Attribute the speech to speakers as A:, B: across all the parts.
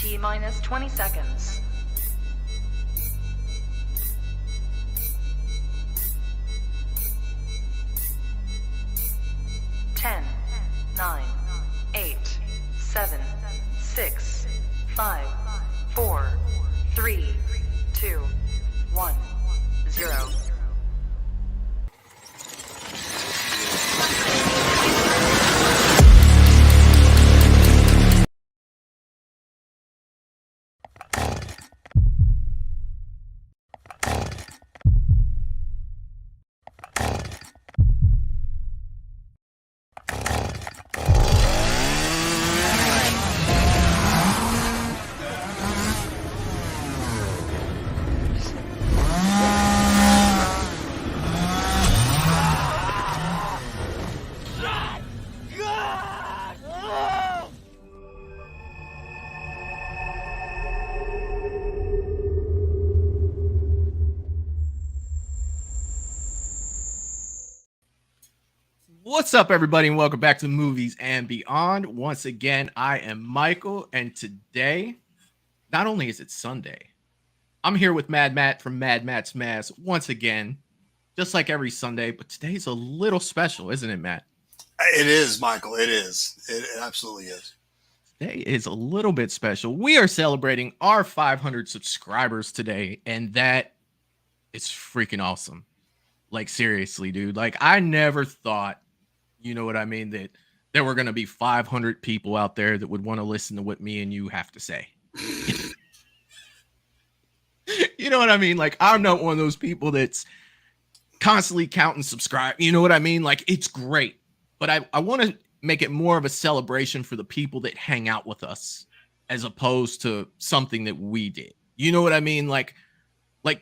A: T-minus 20 seconds. 10, 9, 8, 7, 6, 5, 4, 3, 2, 1, 0.
B: What's up, everybody, and welcome back to Movies and Beyond. Once again, I am Michael, and today, not only is it Sunday, I'm here with Mad Matt from Mad Matt's Mass once again, just like every Sunday, but today's a little special, isn't it, Matt?
C: It is, Michael. It is. It absolutely is.
B: Today is a little bit special. We are celebrating our 500 subscribers today, and that is freaking awesome. Like, seriously, dude. Like, I never thought, you know what I mean, that there were going to be 500 people out there that would want to listen to what me and you have to say. You know what I mean? Like, I'm not one of those people that's constantly counting subscribe. You know what I mean? Like, it's great. But I want to make it more of a celebration for the people that hang out with us as opposed to something that we did. You know what I mean? Like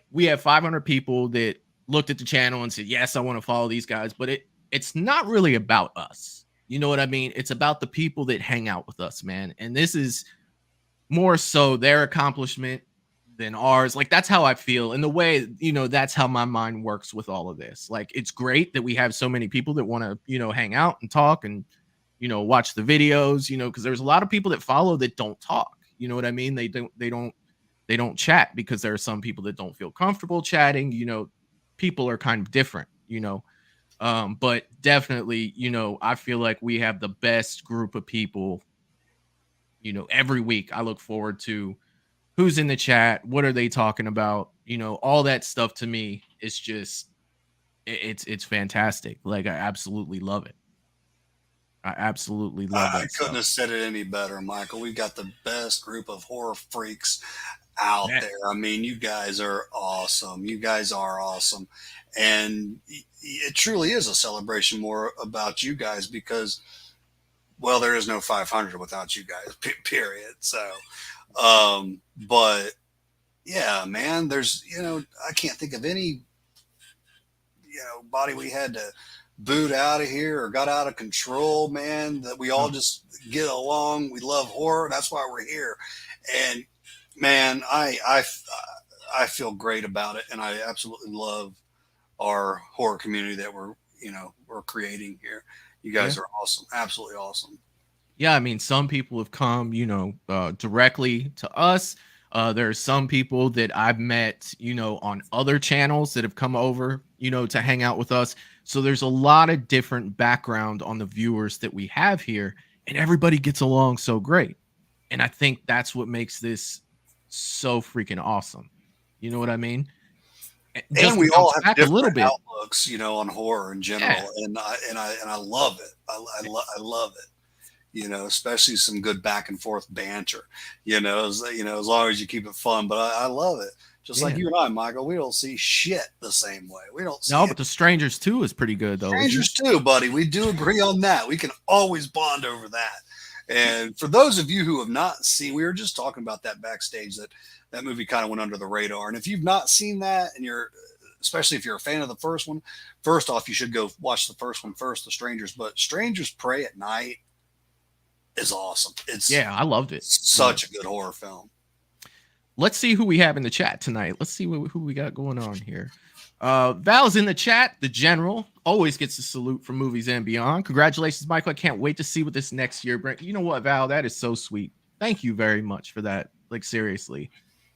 B: we have 500 people that looked at the channel and said, yes, I want to follow these guys. But it's not really about us. You know what I mean? It's about the people that hang out with us, man. And this is more so their accomplishment than ours. Like, that's how I feel. And the way, you know, that's how my mind works with all of this. Like, it's great that we have so many people that want to, you know, hang out and talk and, you know, watch the videos, you know, because there's a lot of people that follow that don't talk. You know what I mean? They don't chat because there are some people that don't feel comfortable chatting. You know, people are kind of different, you know. But definitely, you know, I feel like we have the best group of people. You know, every week I look forward to who's in the chat, what are they talking about, you know, all that stuff. To me, it's just it's fantastic. Like, I absolutely love it. I absolutely love it.
C: I couldn't have said it any better, Michael. We've got the best group of horror freaks out there. I mean, you guys are awesome. You guys are awesome. And it truly is a celebration more about you guys because, well, there is no 500 without you guys, period. So, but yeah, man, there's, you know, I can't think of any, you know, body we had to boot out of here or got out of control, man, that we all just get along. We love horror. That's why we're here. And man, I feel great about it. And I absolutely love our horror community that we're creating here. You guys are awesome. Absolutely awesome.
B: Yeah. I mean, some people have come, you know, directly to us. There are some people that I've met, you know, on other channels that have come over, you know, to hang out with us. So there's a lot of different background on the viewers that we have here, and everybody gets along so great. And I think that's what makes this so freaking awesome. You know what I mean?
C: And we all have different outlooks, you know, on horror in general. Yeah. And I love it. I love it. You know, especially some good back and forth banter, you know, as long as you keep it fun. But I love it. Just like you and I, Michael, we don't see shit the same way. We don't see
B: but the Strangers 2 is pretty good, though.
C: Strangers 2, buddy. We do agree on that. We can always bond over that. And for those of you who have not seen, we were just talking about that backstage, that movie kind of went under the radar. And if you've not seen that, and especially if you're a fan of the first one, first off, you should go watch the first one first, The Strangers. But Strangers Pray at Night is awesome.
B: I loved it.
C: Such a good horror film.
B: Let's see who we have in the chat tonight. Let's see who we got going on here. Val's in the chat. The General always gets a salute from Movies and Beyond. Congratulations, Michael. I can't wait to see what this next year brings. You know what, Val? That is so sweet. Thank you very much for that. Like seriously.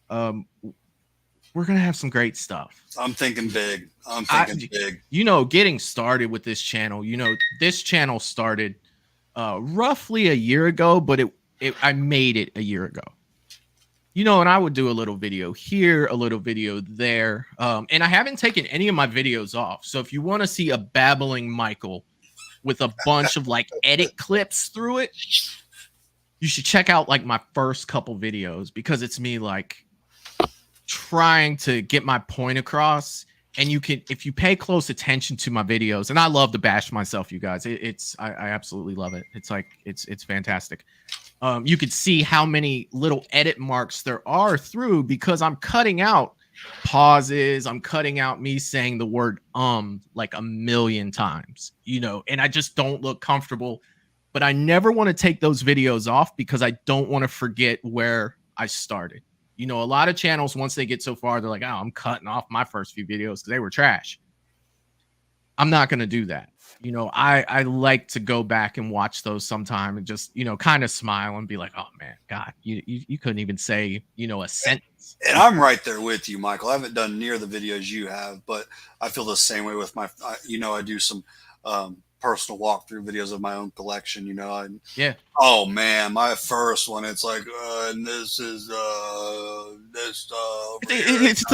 B: We're gonna have some great stuff.
C: I'm thinking big. I'm thinking big.
B: You know, getting started with this channel, you know, this channel started roughly a year ago, but I made it a year ago. You know, and I would do a little video here, a little video there. And I haven't taken any of my videos off. So if you want to see a babbling Michael with a bunch of like edit clips through it, you should check out like my first couple videos, because it's me like trying to get my point across. And you can, if you pay close attention to my videos, and I love to bash myself, you guys, I absolutely love it. It's like, it's fantastic. You could see how many little edit marks there are through, because I'm cutting out pauses. I'm cutting out me saying the word like a million times, you know, and I just don't look comfortable. But I never want to take those videos off, because I don't want to forget where I started. You know, a lot of channels, once they get so far, they're like, oh, I'm cutting off my first few videos because they were trash. I'm not going to do that. You know, I like to go back and watch those sometime and just, you know, kind of smile and be like, oh, man, God, you couldn't even say, you know, a sentence.
C: And I'm right there with you, Michael. I haven't done near the videos you have, but I feel the same way with you know, I do some personal walkthrough videos of my own collection, you know.
B: Yeah.
C: Oh man, my first one, it's like and this is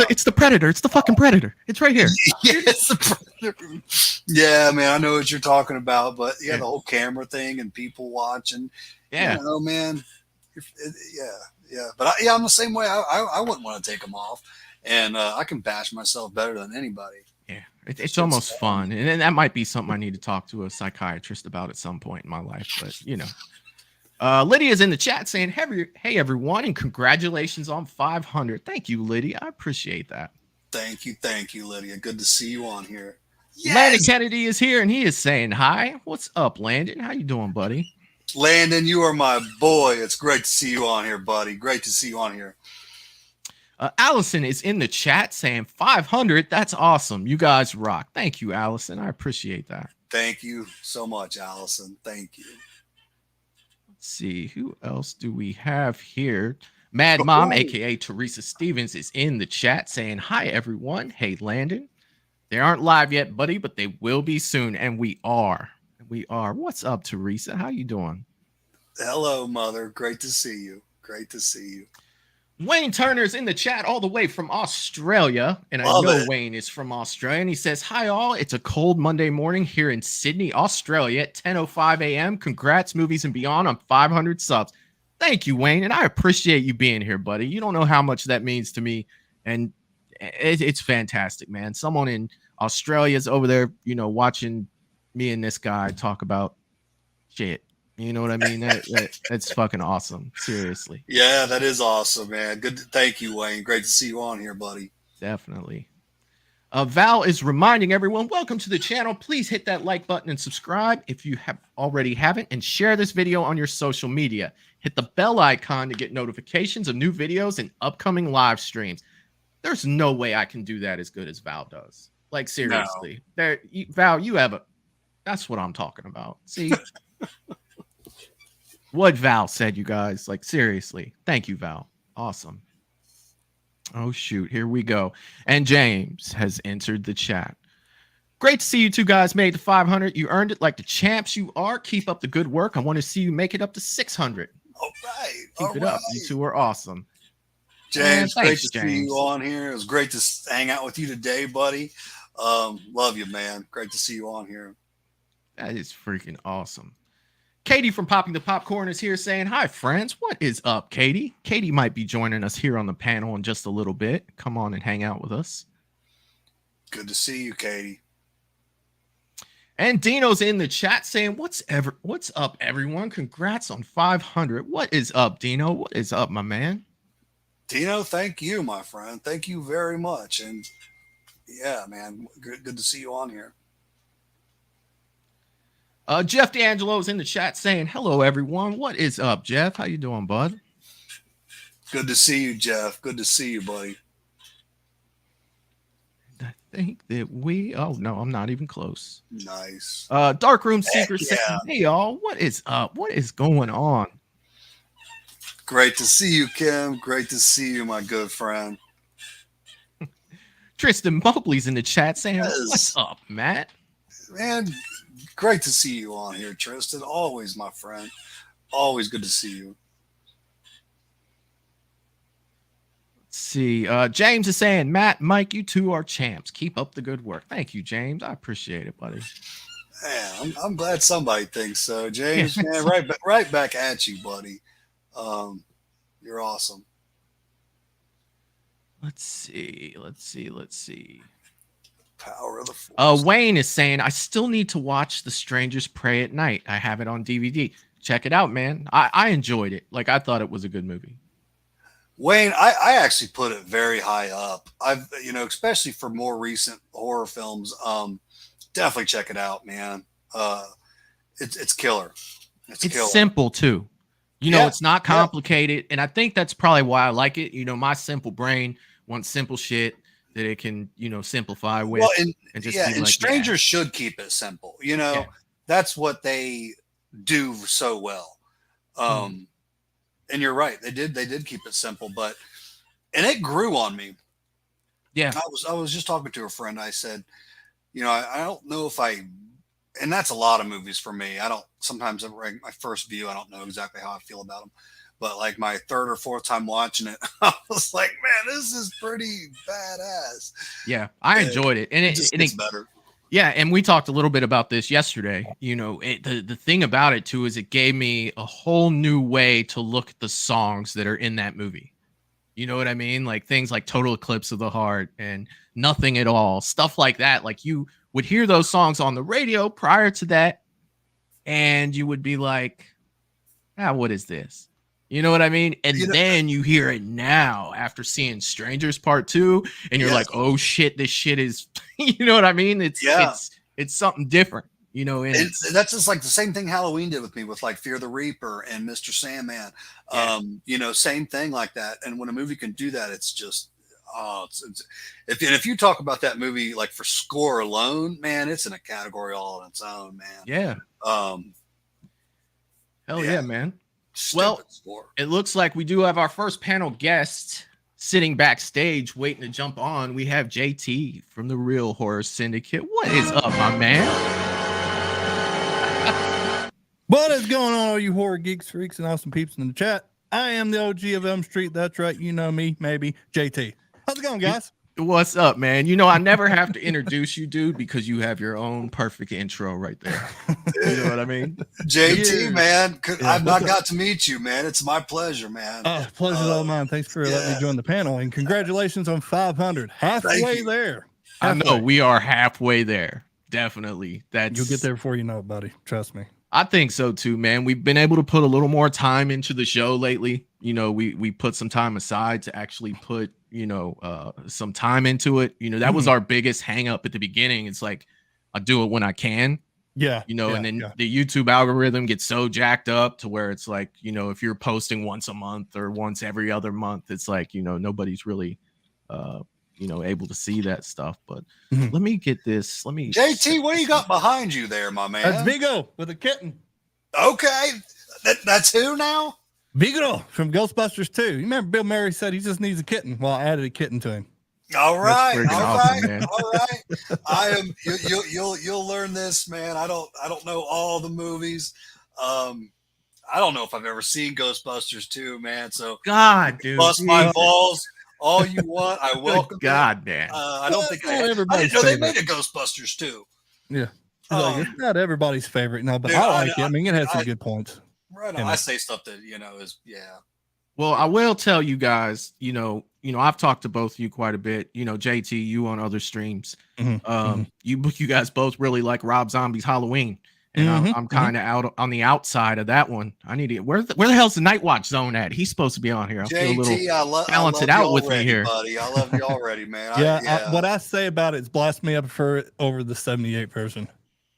B: it's the Predator. It's the fucking Predator. It's right here.
C: Yeah, it's the Predator. Yeah, man, I know what you're talking about, but yeah, the whole camera thing and people watching.
B: Yeah.
C: You know, man. Yeah. But I'm the same way. I wouldn't want to take them off, and I can bash myself better than anybody.
B: Yeah, it's almost fun. And that might be something I need to talk to a psychiatrist about at some point in my life. But, you know, Lydia's in the chat saying, hey, everyone, and congratulations on 500. Thank you, Lydia. I appreciate that.
C: Thank you, Lydia. Good to see you on here.
B: Yes! Landon Kennedy is here, and he is saying hi. What's up, Landon? How you doing, buddy?
C: Landon, you are my boy. It's great to see you on here, buddy. Great to see you on here.
B: Allison is in the chat saying 500. That's awesome. You guys rock. Thank you, Allison. I appreciate that.
C: Thank you so much, Allison. Thank you.
B: Let's see. Who else do we have here? Mad Mom, a.k.a. Teresa Stevens, is in the chat saying, hi, everyone. Hey, Landon. They aren't live yet, buddy, but they will be soon. And we are. What's up, Teresa? How you doing?
C: Hello, Mother. Great to see you. Great to see you.
B: Wayne Turner's in the chat all the way from Australia, and I know Wayne is from Australia, and he says, hi all, it's a cold Monday morning here in Sydney, Australia at 10:05 a.m. Congrats, Movies and Beyond, on 500 subs. Thank you, Wayne, and I appreciate you being here, buddy. You don't know how much that means to me, and it's fantastic, man. Someone in Australia is over there, you know, watching me and this guy talk about shit. You know what I mean? That's fucking awesome. Seriously.
C: Yeah, that is awesome, man. Good. Thank you, Wayne. Great to see you on here, buddy.
B: Definitely. Val is reminding everyone, welcome to the channel. Please hit that like button and subscribe if you already haven't, and share this video on your social media. Hit the bell icon to get notifications of new videos and upcoming live streams. There's no way I can do that as good as Val does. Like, seriously. No. Val, you have that's what I'm talking about. See? What Val said, you guys, like, seriously. Thank you, Val. Awesome. Oh, shoot. Here we go. And James has entered the chat. Great to see you two guys made to 500. You earned it like the champs you are. Keep up the good work. I want to see you make it up to 600.
C: All right.
B: Keep it up. You two are awesome.
C: James, great to see you on here. It was great to hang out with you today, buddy. Love you, man. Great to see you on here.
B: That is freaking awesome. Katie from Popping the Popcorn is here saying, hi, friends. What is up, Katie? Katie might be joining us here on the panel in just a little bit. Come on and hang out with us.
C: Good to see you, Katie.
B: And Dino's in the chat saying, what's up, everyone? Congrats on 500. What is up, Dino? What is up, my man?
C: Dino, thank you, my friend. Thank you very much. And yeah, man, good to see you on here.
B: Jeff D'Angelo is in the chat saying, hello, everyone. What is up, Jeff? How you doing, bud?
C: Good to see you, Jeff. Good to see you, buddy.
B: I think that oh, no, I'm not even close.
C: Nice.
B: Darkroom Secret saying, hey, y'all, what is up? What is going on?
C: Great to see you, Kim. Great to see you, my good friend.
B: Tristan Mobley's in the chat saying,
C: Yes.
B: "What's up, Matt?"
C: Man, great to see you on here, Tristan. Always, my friend. Always good to see you.
B: Let's see. James is saying, "Matt, Mike, you two are champs. Keep up the good work." Thank you, James. I appreciate it, buddy.
C: Man, I'm glad somebody thinks so, James.
B: Yeah.
C: Man, right back at you, buddy. You're awesome.
B: Let's see.
C: Power of the Force.
B: Wayne is saying, "I still need to watch The Strangers Pray at Night. I have it on DVD. Check it out, man. I enjoyed it. Like, I thought it was a good movie."
C: Wayne, I actually put it very high up. Especially for more recent horror films. Definitely check it out, man. It's killer. It's killer.
B: Simple too. It's not complicated, and I think that's probably why I like it. My simple brain wants simple shit that it can, simplify with.
C: Well,
B: and
C: strangers should keep it simple. That's what they do so well. And you're right, they did keep it simple, and it grew on me.
B: Yeah,
C: I was just talking to a friend. I said, I don't know if and that's a lot of movies for me. Sometimes my first view, I don't know exactly how I feel about them, but like my third or fourth time watching it, I was like, man, this is pretty badass.
B: Yeah, I enjoyed it. And it just gets
C: better.
B: Yeah. And we talked a little bit about this yesterday. The thing about it too, is it gave me a whole new way to look at the songs that are in that movie. You know what I mean? Like things like Total Eclipse of the Heart and Nothing at All, stuff like that. Like you would hear those songs on the radio prior to that, and you would be like, what is this? You know what I mean? And then you hear it now after seeing Strangers Part 2, and you're like, oh shit, this shit is, you know what I mean? It's something different, and
C: that's just like the same thing Halloween did with me with like Fear the Reaper and Mr. Sandman. Same thing like that. And when a movie can do that, it's just, if you talk about that movie like for score alone, man, it's in a category all on its own, man.
B: Yeah. Hell yeah, man.
C: Well,
B: it looks like we do have our first panel guest sitting backstage waiting to jump on. We have JT from the Real Horror Syndicate. What is up, my man?
D: What is going on, all you horror geeks, freaks, and awesome peeps in the chat? I am the OG of Elm Street. That's right. You know me, maybe. JT. How's it going, guys?
B: What's up, man? I never have to introduce you, dude, because you have your own perfect intro right there. You know what I mean?
C: JT, man, I've not got to meet you, man. It's my pleasure, man.
D: Oh, pleasure's all mine. Thanks for letting me join the panel, and congratulations on 500. Halfway there.
B: I know we are halfway there. Definitely.
D: You'll get there before you know it, buddy. Trust me.
B: I think so too, man. We've been able to put a little more time into the show lately. We put some time aside to actually put, some time into it. That was our biggest hang up at the beginning. It's like, I do it when I can.
D: Yeah.
B: And then the YouTube algorithm gets so jacked up to where it's like, if you're posting once a month or once every other month, it's like, nobody's really, able to see that stuff. But let me get this.
C: JT, what do you got behind you there, my man?
D: That's Vigo with a kitten.
C: Okay. That's who now?
D: Vigo from Ghostbusters 2. You remember Bill Murray said he just needs a kitten? Well, I added a kitten to him.
C: All right.
B: Awesome,
C: all right. I am you'll learn this, man. I don't know all the movies. I don't know if I've ever seen Ghostbusters 2, man. So
B: God, dude.
C: Bust my balls. All you want, I welcome.
B: God, man.
C: I don't think I didn't know they made a Ghostbusters too.
D: Yeah, it's not everybody's favorite, no, but
C: dude,
D: I like it. I mean, it has some good points.
C: Right on. I say stuff that is
B: Well, I will tell you guys. I've talked to both of you quite a bit. JT, you on other streams. You guys both really like Rob Zombie's Halloween. And I'm kind of out on the outside of that one. I need to. Where the hell's the Night Watch Zone at? He's supposed to be on here. I feel a little talented out with me here,
C: buddy. I love you already, man.
D: What I say about it's blasphemy. I prefer it over the 78 version.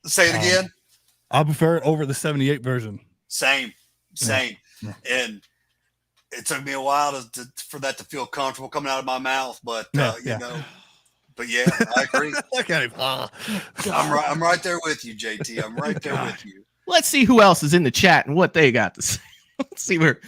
C: Say it again.
D: I prefer it over the 78 version.
C: Same.
D: Yeah.
C: And it took me a while for that to feel comfortable coming out of my mouth, but But yeah, I agree.
D: Look at him.
C: I'm right there with you, JT. I'm right there with you.
B: Let's see who else is in the chat and what they got to say. Let's see where.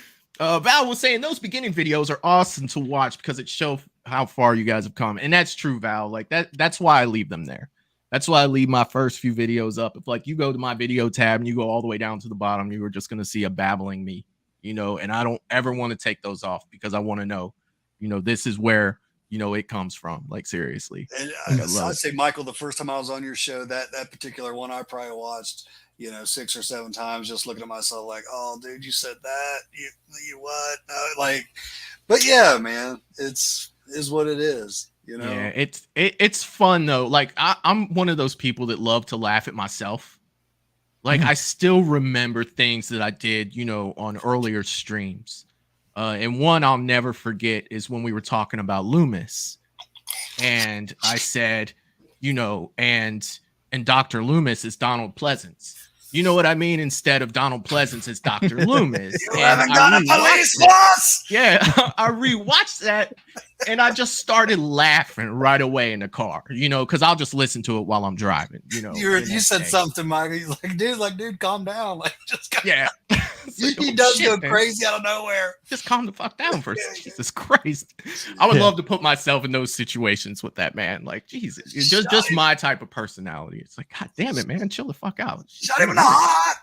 B: Val was saying those beginning videos are awesome to watch because it shows how far you guys have come. And that's true, Val. Like that's why I leave them there. That's why I leave my first few videos up. If like you go to my video tab and you go all the way down to the bottom, you are just going to see a babbling me, you know, and I don't ever want to take those off because I want to know, you know, this is where, you know, it comes from. Like, seriously.
C: And
B: Like,
C: I'd say, Michael, the first time I was on your show, that particular one, I probably watched, you know, 6 or 7 times, just looking at myself like, oh, dude, you said that, you what? Like, but yeah, man, is what it is. You know?
B: Yeah, it's fun though. Like I'm one of those people that love to laugh at myself. Like I still remember things that I did, you know, on earlier streams. And one I'll never forget is when we were talking about Loomis, and I said, you know, and Dr. Loomis is Donald Pleasance. You know what I mean? Instead of Donald Pleasance, it's Dr. Loomis.
C: You haven't got a police force.
B: Yeah, I rewatched that and I just started laughing right away in the car, you know, because I'll just listen to it while I'm driving, you know.
C: You said something, Michael. He's like, dude, calm down. Like, just
B: yeah.
C: He does go crazy out of nowhere.
B: Just calm the fuck down for Jesus Christ. I would love to put myself in those situations with that man. Like, Jesus, it's just my type of personality. It's like, God damn it, man, chill the fuck out.
C: Shut him in the heart.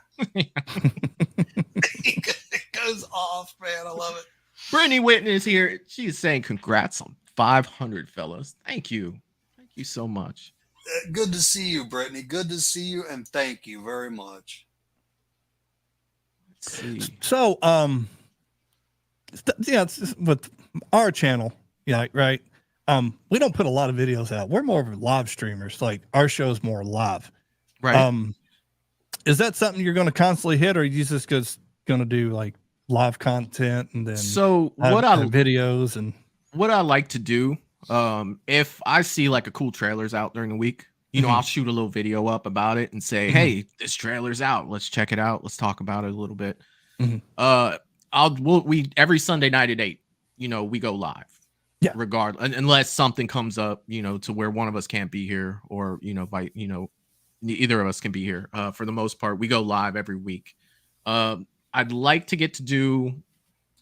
C: It goes off, man. I love it.
B: Brittany Whitten is here. She is saying congrats on 500, fellas. Thank you. Thank you so much.
C: Good to see you, Brittany. Good to see you, and thank you very much.
B: Let's see.
D: So, yeah, it's with our channel, yeah, right. We don't put a lot of videos out. We're more of live streamers. Like our show's more live,
B: right?
D: Is that something you're going to constantly hit, or are you just going to do like live content and then videos and
B: what I like to do? If I see like a cool trailer's out during the week, you know, I'll shoot a little video up about it and say, hey, this trailer's out. Let's check it out. Let's talk about it a little bit. We every Sunday night at 8, you know, we go live. Yeah. Regardless, unless something comes up, you know, to where one of us can't be here, or, you know, either of us can be here. For the most part, we go live every week. I'd like to get to do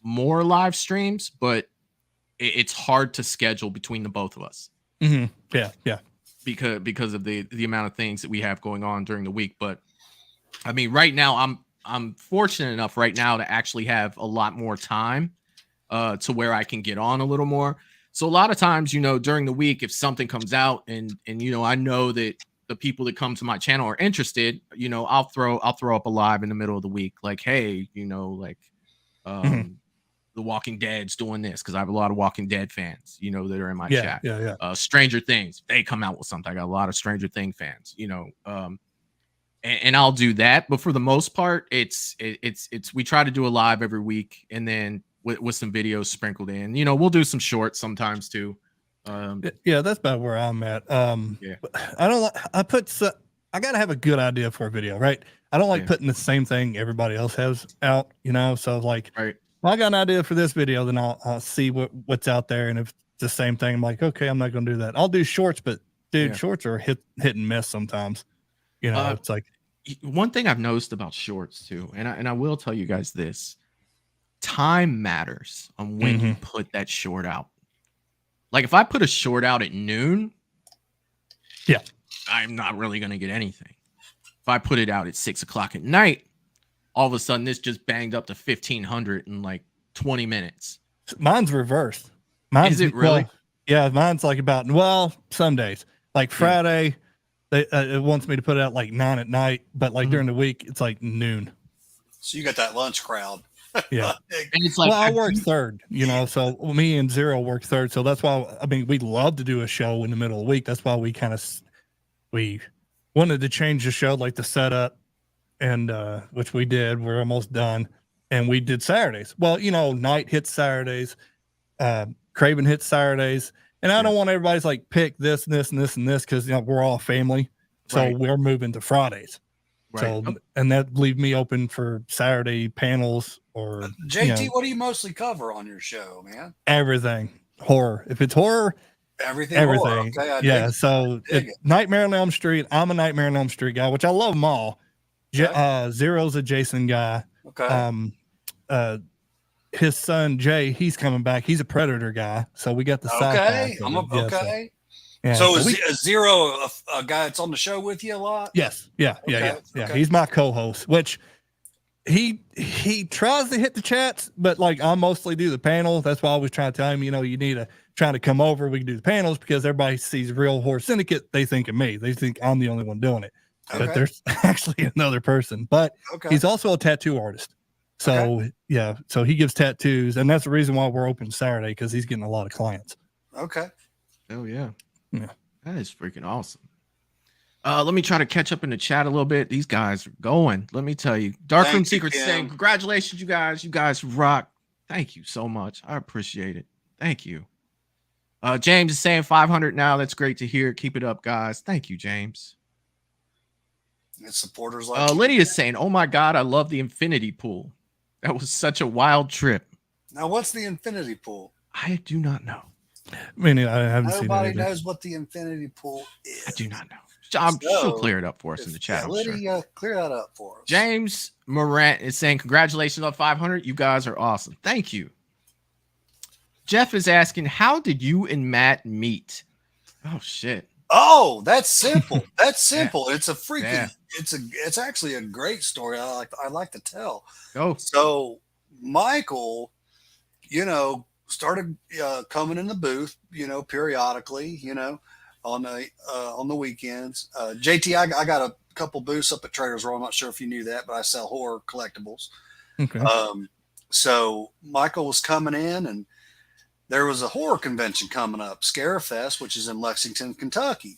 B: more live streams, but it's hard to schedule between the both of us.
D: Yeah.
B: Because of the amount of things that we have going on during the week. But I mean, right now I'm fortunate enough right now to actually have a lot more time to where I can get on a little more. So a lot of times, you know, during the week, if something comes out and you know, I know that the people that come to my channel are interested, you know, I'll throw up a live in the middle of the week, like, hey, you know, like The Walking Dead's doing this, because I have a lot of Walking Dead fans, you know, that are in my chat. Stranger Things, they come out with something. I got a lot of Stranger Thing fans, you know, and I'll do that. But for the most part, it's we try to do a live every week, and then with some videos sprinkled in. You know, we'll do some shorts sometimes too.
D: Yeah, that's about where I'm at. I don't like. I gotta have a good idea for a video, right? I don't like putting the same thing everybody else has out, you know. So like, well, I got an idea for this video, then I'll see what's out there, and if it's the same thing, I'm like, okay, I'm not gonna do that. I'll do shorts, but dude, shorts are hit and miss sometimes. You know, it's like
B: one thing I've noticed about shorts too, and I will tell you guys this: time matters on when you put that short out. Like if I put a short out at noon, I'm not really gonna get anything. If I put it out at 6 o'clock at night, all of a sudden this just banged up to 1,500 in like 20 minutes.
D: Mine's reversed.
B: Is it really?
D: Well, yeah, mine's like about, well, some days. Like Friday, it wants me to put it out like 9 at night, but like during the week, it's like noon.
C: So you got that lunch crowd.
D: Yeah.
B: And it's like,
D: well, I work third, you know, so me and Zero work third. So that's why, I mean, we'd love to do a show in the middle of the week. That's why we wanted to change the show, like the setup, and which we did. We're almost done. And we did Saturdays. Well, you know, Night hits Saturdays, Craven hits Saturdays. And I don't want everybody's like pick this and this and this and this, because, you know, we're all family. So we're moving to Fridays. So, and that leave me open for Saturday panels or
C: JT. You know, what do you mostly cover on your show, man?
D: Everything horror. If it's horror, everything.
C: Horror. Okay,
D: so Nightmare on Elm Street. I'm a Nightmare on Elm Street guy, which I love them all. Zero's a Jason guy.
C: Okay.
D: his son Jay, he's coming back. He's a Predator guy, so we got the
C: Okay,
D: sci-fi.
C: okay.
D: Yeah,
C: So is Zero a guy that's on the show with you a lot?
D: Yes, yeah.
C: Okay.
D: He's my co-host, which he tries to hit the chats, but like I mostly do the panels. That's why I always try to tell him, you need to try to come over. We can do the panels because everybody sees Real Horror Syndicate. They think of me. They think I'm the only one doing it, but there's actually another person. But he's also a tattoo artist. So so he gives tattoos, and that's the reason why we're open Saturday, because he's getting a lot of clients.
C: Okay.
B: Oh yeah.
D: Yeah.
B: That is freaking awesome. Let me try to catch up in the chat a little bit. These guys are going. Let me tell you. Darkroom Secrets saying, congratulations, you guys. You guys rock. Thank you so much. I appreciate it. Thank you. James is saying 500 now. That's great to hear. Keep it up, guys. Thank you, James.
C: And supporters like
B: Lydia's saying, oh my God, I love the infinity pool. That was such a wild trip.
C: Now, what's the infinity pool?
B: I do not know.
D: I mean, I haven't seen it.
C: Nobody knows what the infinity pool is.
B: I do not know. She'll clear it up for us in the chat.
C: Yeah, Lydia, clear that up for us.
B: James Morant is saying, congratulations on 500. You guys are awesome. Thank you. Jeff is asking, how did you and Matt meet? Oh, shit.
C: Oh, that's simple. That's simple. Yeah. It's a freaking,
B: yeah.
C: It's actually a great story. I like to tell.
B: Oh,
C: so Michael, started coming in the booth, periodically, on the weekends. JT, I got a couple booths up at Trader's Row. I'm not sure if you knew that, but I sell horror collectibles.
D: Okay.
C: So Michael was coming in, and there was a horror convention coming up, Scare Fest, which is in Lexington, Kentucky.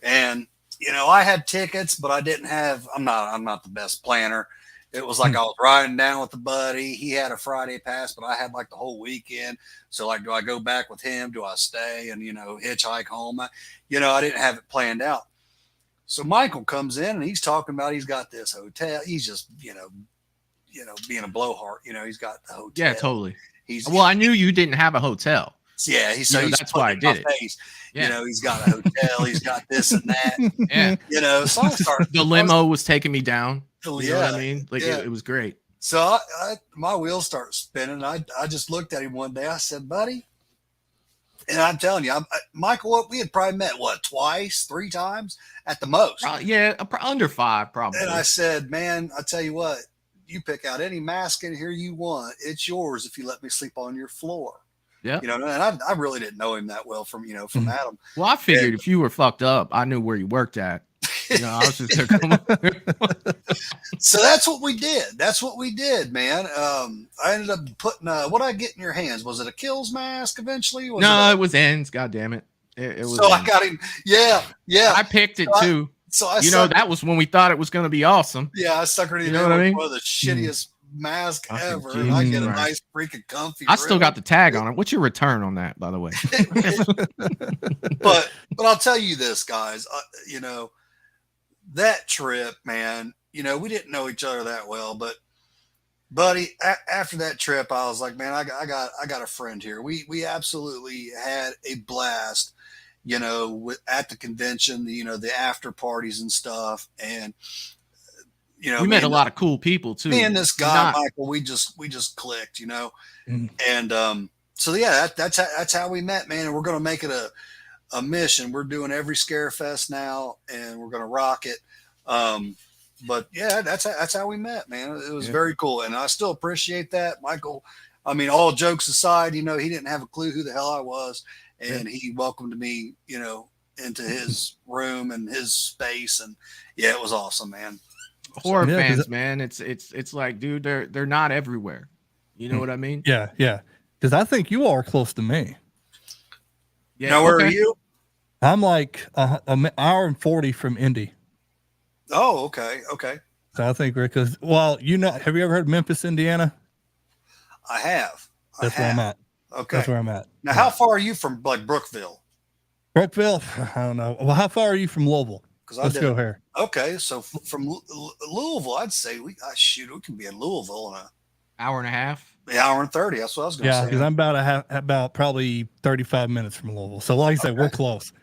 C: And, I had tickets, but I didn't have, I'm not the best planner. It was like I was riding down with a buddy. He had a Friday pass, but I had like the whole weekend. So like, do I go back with him? Do I stay and, hitchhike home? I didn't have it planned out. So Michael comes in and he's talking about, he's got this hotel. He's just, being a blowhard, he's got the hotel.
B: Yeah, totally. I knew you didn't have a hotel.
C: Yeah,
B: that's why I did it.
C: Face. Yeah. He's got a hotel. He's got this and that.
B: Yeah.
C: So I started.
B: The limo was taking me down. You know what I mean? Like it was great.
C: So my wheels start spinning. I just looked at him one day. I said, buddy, and I'm telling you, Michael, we had probably met twice, 3 times at the most.
B: Under 5 probably.
C: And I said, man, I tell you what, you pick out any mask in here you want. It's yours if you let me sleep on your floor.
B: Yeah.
C: And I really didn't know him that well from Adam.
B: Well, I figured if you were fucked up, I knew where you worked at. I was just gonna come up.
C: So that's what we did. Man. I ended up putting what I get in your hands. Was it a Kills mask eventually?
B: It was Ends. God damn it. It was.
C: So Ends. I got him. Yeah.
B: I picked it too.
C: So
B: that was when we thought it was going to be awesome.
C: Yeah, I suckered it in with one of the shittiest mask ever. And I get a nice freaking comfy.
B: I still got the tag on it. What's your return on that, by the way?
C: but I'll tell you this, guys. That trip, man. We didn't know each other that well, but buddy, after that trip, I was like, man, I got a friend here. We absolutely had a blast. At the convention, the after parties and stuff. And,
B: we met a lot of cool people too.
C: Me and this guy, Michael, we just clicked, And, so yeah, that's how we met, man. And we're going to make it a mission. We're doing every Scare Fest now and we're going to rock it. But yeah, that's how we met, man. It was very cool. And I still appreciate that. Michael, I mean, all jokes aside, he didn't have a clue who the hell I was. And he welcomed me, into his room and his space, and it was awesome, man.
B: Horror fans, man, it's like, dude, they're not everywhere. You know what I mean?
D: Yeah. Because I think you are close to me.
C: Yeah. Now, where are you?
D: I'm like an hour and 40 from Indy.
C: Oh, okay.
D: So I think because have you ever heard of Memphis, Indiana?
C: I have.
D: That's where I'm at.
C: Okay.
D: That's where I'm at.
C: Now, how far are you from like Brookville?
D: Brookville? I don't know. Well, how far are you from Louisville? Let's go here.
C: Okay. So from Louisville, I'd say we can be in Louisville in an
B: hour and a half.
C: The hour and 30. That's what I was going to say.
D: Yeah, because I'm about probably 35 minutes from Louisville. So like I said, we're close.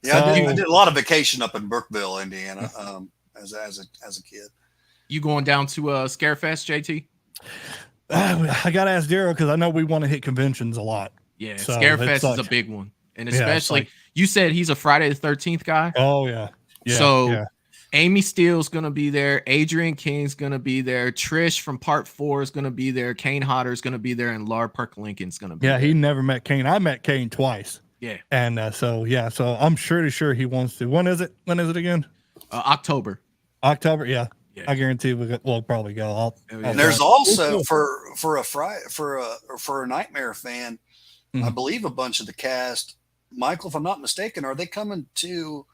C: Yeah, I did a lot of vacation up in Brookville, Indiana, as a kid.
B: You going down to Scarefest, JT?
D: I got to ask Daryl because I know we want to hit conventions a lot.
B: Yeah,
D: So
B: Scarefest
D: it's like-
B: is a big one. And
D: Yeah, it's
B: especially,
D: like-
B: you said he's a Friday the 13th guy.
D: Oh, yeah. Yeah.
B: So
D: yeah.
B: Amy Steele's going to be there. Adrian King's going to be there. Trish from Part 4 is going to be there. Kane Hodder's going to be there. And Laura Perk Lincoln's going to be there.
D: Yeah, he never met Kane. I met Kane twice.
B: Yeah.
D: And so I'm sure he wants to. When is it again?
B: October.
D: October? Yeah.
B: Yeah.
D: I guarantee we'll probably go.
C: And there's also for a Nightmare fan, I believe a bunch of the cast, Michael, if I'm not mistaken, are they coming to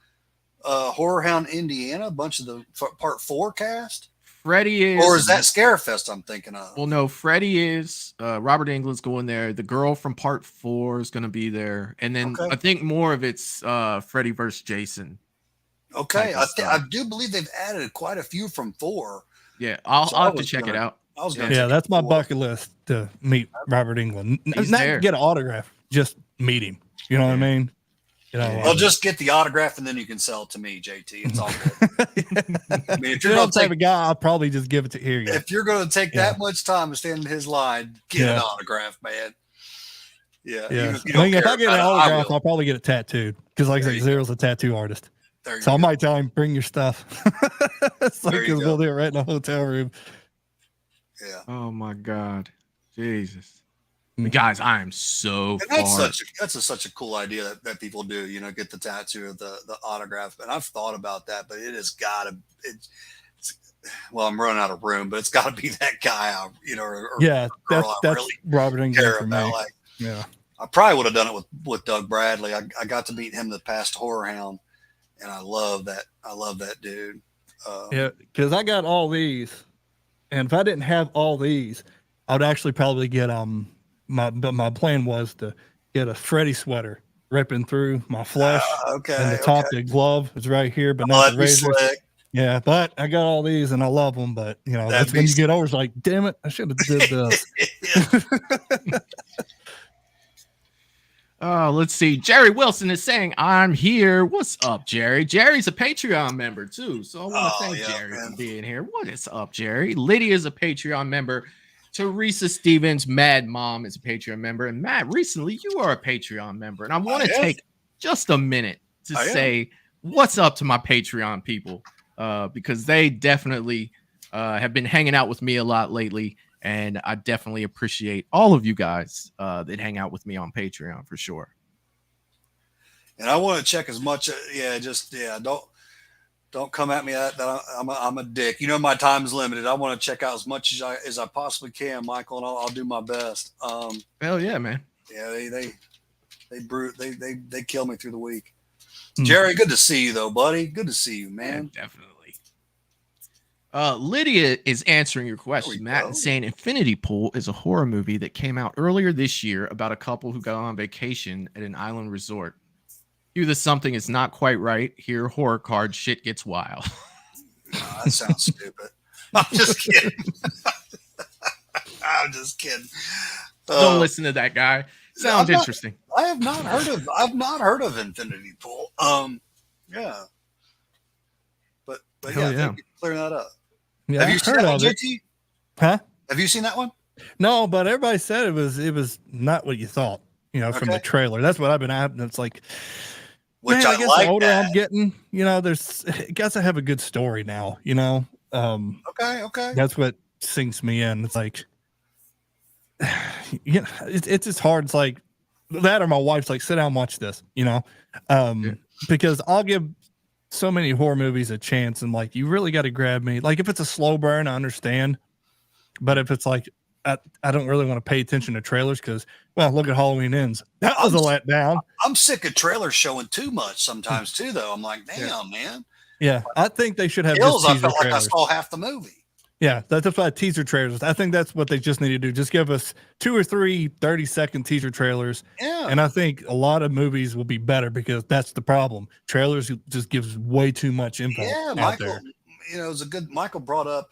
C: Horror Hound, Indiana? A bunch of the Part 4 cast?
B: Freddie is,
C: or is that Scarefest I'm thinking of?
B: Well, no, Freddie is. Robert Englund's going there. The girl from Part 4 is going to be there, and then I think more of it's Freddie versus Jason.
C: Okay, I do believe they've added quite a few from 4.
B: Yeah, I'll have to check it out.
C: Yeah,
D: that's my bucket list to meet Robert Englund. Not to get an autograph, just meet him. You know what I mean? You know,
C: I'll just get the autograph and then you can sell it to me, JT. It's all good. I mean, if you're
D: the type of guy, I'll probably just give it to here.
C: If you're going to take that much time to stand in his line, get an autograph, man. Yeah.
D: If I get an autograph, I'll probably get it tattooed because, like I said, Zero's a tattoo artist. So I might tell him, bring your stuff. Because we'll do it right in the hotel room.
C: Yeah.
B: Oh my God, Jesus, guys, I am so.
C: And that's such a cool idea that people do. You know, get the tattoo of the autograph. And I've thought about that, but it has got to. Well, I'm running out of room, but it's got to be that guy. Or
D: that's
C: really
D: Robert Englund for me.
C: Like,
D: yeah,
C: I probably would have done it with Doug Bradley. I got to meet him the past Horror Hound, and I love that. I love that dude.
D: Because I got all these, and if I didn't have all these, I would actually probably get my plan was to get a Freddy sweater ripping through my flesh. And the top of the glove is right here, but not the razor. Yeah, but I got all these and I love them. But that's when you get over. It's like, damn it, I should have did this.
B: Let's see. Jerry Wilson is saying, I'm here. What's up, Jerry? Jerry's a Patreon member, too. So I want to thank Jerry for being here. What is up, Jerry? Lydia's a Patreon member. Teresa Stevens, Mad Mom, is a Patreon member. And Matt, recently, you are a Patreon member. And I want to take just a minute to say what's up to my Patreon people, because they definitely have been hanging out with me a lot lately. And I definitely appreciate all of you guys that hang out with me on Patreon for sure.
C: And I want to check as much. Don't come at me that I'm a dick. You know, my time is limited. I want to check out as much as I possibly can, Michael, and I'll do my best.
B: Hell yeah, man.
C: Yeah, they kill me through the week. Jerry, good to see you though, buddy. Good to see you, man.
B: Yeah, definitely. Lydia is answering your question, Matt, and saying Infinity Pool is a horror movie that came out earlier this year about a couple who got on vacation at an island resort. Cue the something is not quite right. Here, horror card shit gets wild.
C: That sounds stupid. I'm just kidding. I'm just kidding.
B: Don't listen to that guy. Sounds interesting.
C: I've not heard of Infinity Pool. Yeah. But yeah, thank you for clearing that up.
D: Yeah,
C: have you seen that one, JT?
D: Huh?
C: Have you seen that one?
D: No, but everybody said it was not what you thought, from the trailer. That's what I've been at. And it's like,
C: which
D: I guess
C: like
D: the older
C: that.
D: I'm getting, it got to have a good story now,
C: Okay.
D: That's what sinks me in. It's like, it's just hard. It's like that, or my wife's like, sit down and watch this, because I'll give so many horror movies a chance, and like, you really got to grab me. Like, if it's a slow burn, I understand, but if it's like, I don't really want to pay attention to trailers because, well, look at Halloween Ends. That was a letdown.
C: I'm sick of trailers showing too much sometimes too, though. I'm like, damn, man.
D: Yeah, I think they should have
C: Hills,
D: just
C: I
D: teaser
C: felt
D: trailers.
C: like I saw half the movie.
D: Yeah, that's why teaser trailers. I think that's what they just need to do. Just give us 2 or 3 30-second teaser trailers.
C: Yeah.
D: And I think a lot of movies will be better because that's the problem. Trailers just gives way too much info.
C: Yeah, Michael,
D: there.
C: it was a good. Michael brought up.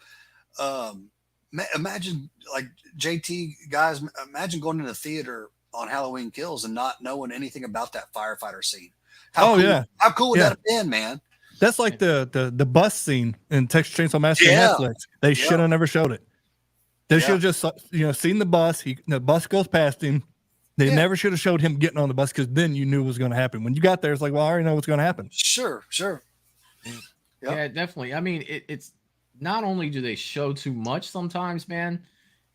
C: Imagine, like, JT guys. Imagine going into the theater on Halloween Kills and not knowing anything about that firefighter scene. How cool would that have been, man?
D: That's like the bus scene in Texas Chainsaw Massacre on Netflix. They should have never showed it. They should have just, seen the bus. The bus goes past him. They never should have showed him getting on the bus, because then you knew what was going to happen. When you got there, it's like, well, I already know what's going to happen.
C: Sure. Yep.
B: Yeah, definitely. I mean, it's not only do they show too much sometimes, man,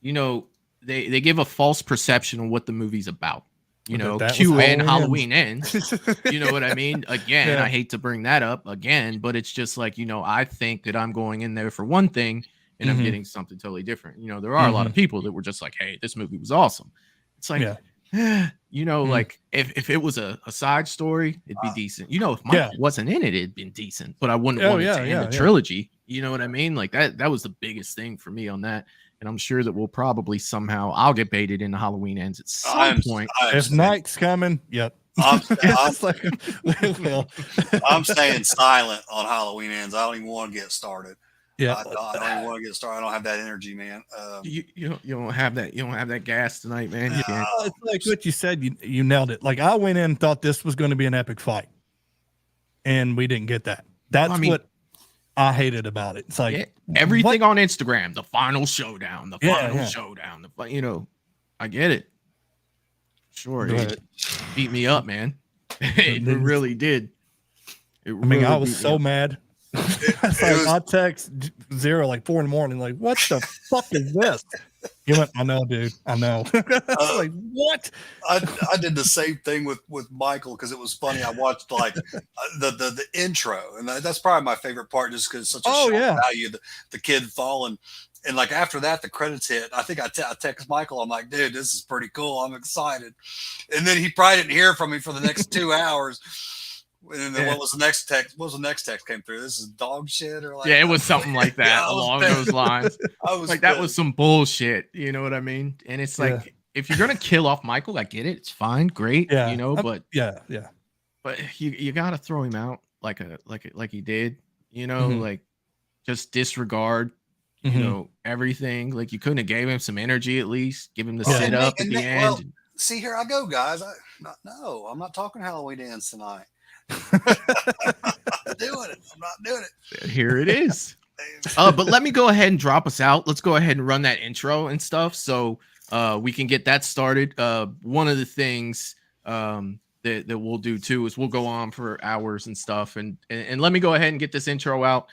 B: they give a false perception of what the movie's about. Cue in Halloween ends. You know what I mean? Again, I hate to bring that up again, but it's just like, I think that I'm going in there for one thing and I'm getting something totally different. There are a lot of people that were just like, hey, this movie was awesome. It's like, like if it was a side story, it'd be decent. If Mike wasn't in it, it'd been decent, but I wouldn't want it to end the trilogy. You know what I mean? Like that was the biggest thing for me on that. And I'm sure that we'll probably I'll get baited into Halloween Ends at some point.
D: If night's coming,
C: I'm staying silent on Halloween Ends. I don't even want to get started.
D: Yeah,
C: I don't even want to get started. I don't have that energy, man.
B: You don't have that. You don't have that gas tonight, man. You can't.
D: It's like what you said. You nailed it. Like I went in and thought this was going to be an epic fight, and we didn't get that. That's what I hated about it. It's like
B: everything on Instagram, the final showdown, showdown. I get it. Sure, it beat me up, man. It really did.
D: I was so mad. I text Zero like 4 a.m. like, what the fuck is this? He went, I know, dude. I know. Like, what?
C: I did the same thing with Michael, because it was funny. I watched like the intro, and that's probably my favorite part, just because it's such a shock value. The kid falling, and like after that, the credits hit. I think I text Michael. I'm like, dude, this is pretty cool. I'm excited. And then he probably didn't hear from me for the next 2 hours. And then what was the next text? What was the next text came through? This is dog shit, or like
B: it was something like that along those lines. I was like, that was some bullshit. You know what I mean? And it's like, if you're gonna kill off Michael, I get it. It's fine, great. But but you gotta throw him out like he did. Like just disregard. Everything. Like you couldn't have gave him some energy at least. Give him the sit up at the end. Well,
C: see, here I go, guys. I'm not talking Halloween Ends tonight. I'm not doing it.
B: Here it is. But let me go ahead and drop us out. Let's go ahead and run that intro and stuff, so we can get that started. One of the things that we'll do too is we'll go on for hours and stuff, and let me go ahead and get this intro out.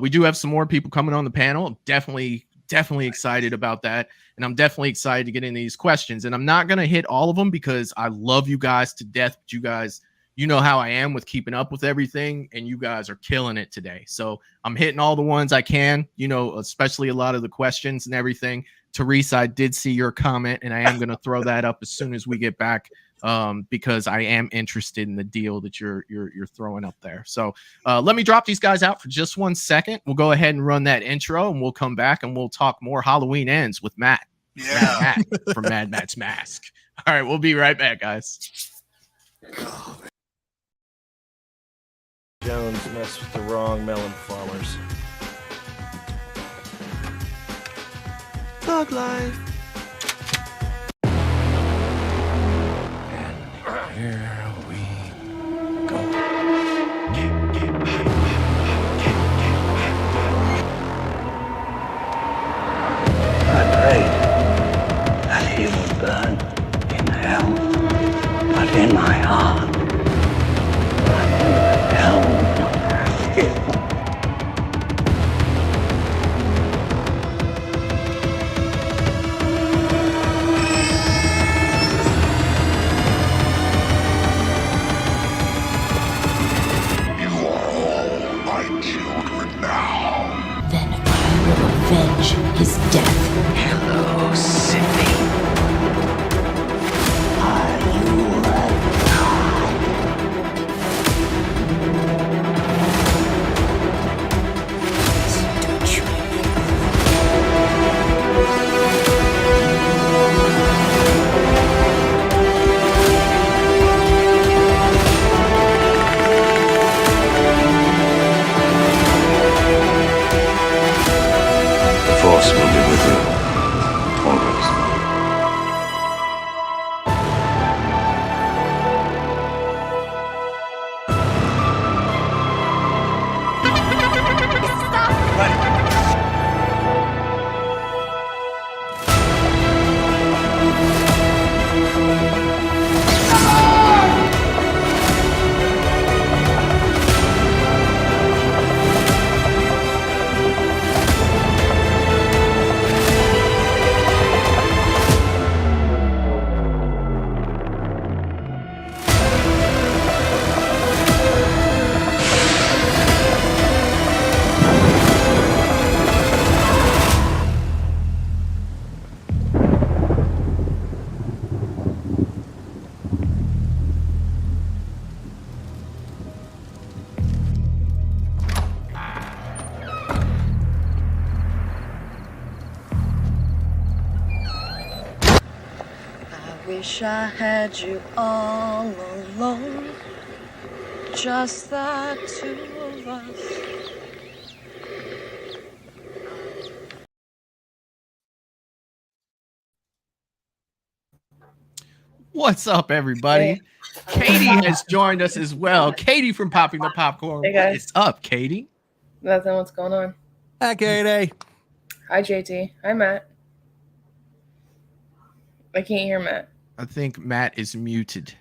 B: We do have some more people coming on the panel. I'm definitely excited about that, and I'm definitely excited to get into these questions. And I'm not gonna hit all of them because I love you guys to death, but you guys, you know how I am with keeping up with everything, and you guys are killing it today. So I'm hitting all the ones I can, especially a lot of the questions and everything. Teresa, I did see your comment, and I am going to throw that up as soon as we get back, because I am interested in the deal that you're throwing up there. So let me drop these guys out for just 1 second. We'll go ahead and run that intro, and we'll come back and we'll talk more Halloween Ends with Matt.
C: Yeah.
B: Matt from Mad Matt's Mask. All right, we'll be right back, guys.
E: Jones messed with the wrong melon farmers. Thug life. And here we go.
F: I prayed that he would burn in hell, but in my heart.
G: His death.
F: Hello, Sydney. Are you
G: Don't you?
F: The Force will be with you always.
H: Wish I had you all alone, just the two of us.
B: What's up, everybody? Katie has joined us as well. Katie from Popping the Popcorn.
I: Hey, guys.
B: What is up, Katie?
I: Nothing. What's going on?
D: Hi, Katie.
I: Hi, JT. Hi, Matt. I can't hear Matt.
B: I think Matt is muted.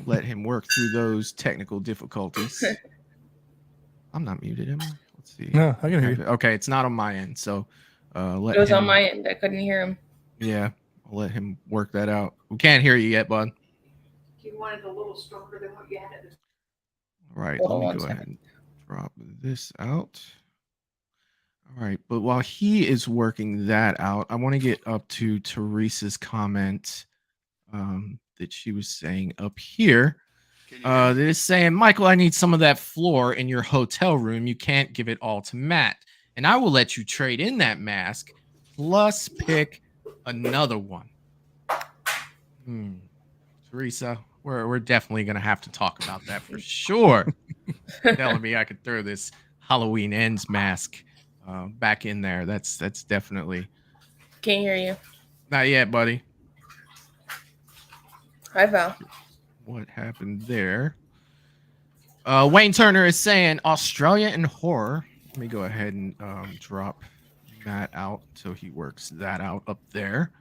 B: Let him work through those technical difficulties. I'm not muted, am I? Let's see.
D: No, I can hear you.
B: Okay, it's not on my end, so let
I: It was
B: him,
I: on my end. I couldn't hear him.
B: Yeah, I'll let him work that out. We can't hear you yet, bud.
J: You wanted a little stronger than what you had.
B: All right,
I: Hold on
B: let me
I: one
B: go
I: second.
B: ahead and drop this out. All right, but while he is working that out, I want to get up to Teresa's comment that she was saying up here. That is saying, Michael, I need some of that floor in your hotel room. You can't give it all to Matt. And I will let you trade in that mask, plus pick another one. Teresa, we're definitely going to have to talk about that for sure. Telling me I could throw this Halloween Ends mask back in there. That's definitely.
I: Can't hear you.
B: Not yet, buddy.
I: Hi, Val.
B: What happened there? Wayne Turner is saying Australia and horror. Let me go ahead and drop that out so he works that out up there.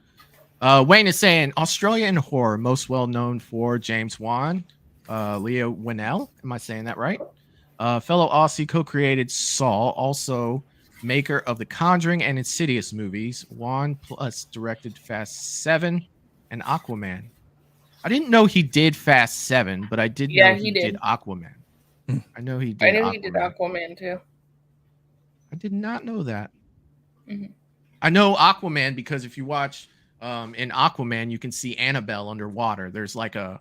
B: Wayne is saying Australia and horror, most well known for James Wan, Leo Winnell. Am I saying that right? Fellow Aussie co-created Saw, also maker of the Conjuring and Insidious movies. Wan plus directed Fast 7 and Aquaman. I didn't know he did Fast 7, but I did know he did Aquaman. I know he did.
I: I knew
B: Aquaman.
I: he did Aquaman too.
B: I did not know that.
I: Mhm.
B: I know Aquaman because if you watch in Aquaman, you can see Annabelle underwater. There's like a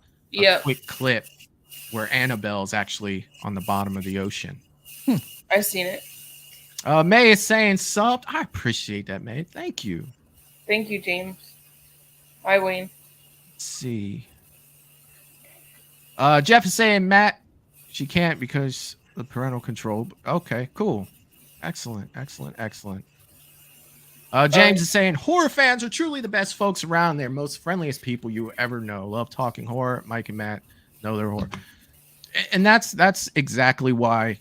B: quick clip where Annabelle's actually on the bottom of the ocean.
I: I've seen it.
B: May is saying subbed. I appreciate that, May. Thank you.
I: Thank you, James. Hi, Wayne.
B: Let's see. Jeff is saying Matt, she can't because the parental control. Okay, cool. Excellent. James is saying horror fans are truly the best folks around. They're most friendliest people you ever know. Love talking horror. Mike and Matt know their horror. And that's exactly why,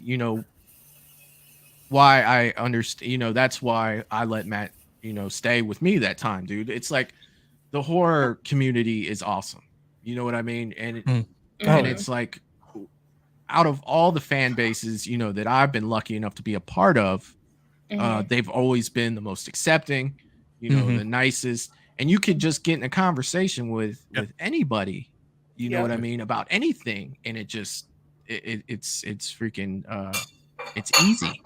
B: why I understand, that's why I let Matt, stay with me that time, dude. It's like the horror community is awesome. You know what I mean? And it's like out of all the fan bases, that I've been lucky enough to be a part of, they've always been the most accepting, the nicest, and you could just get in a conversation with anybody, you know what I mean, about anything, and it's freaking it's easy.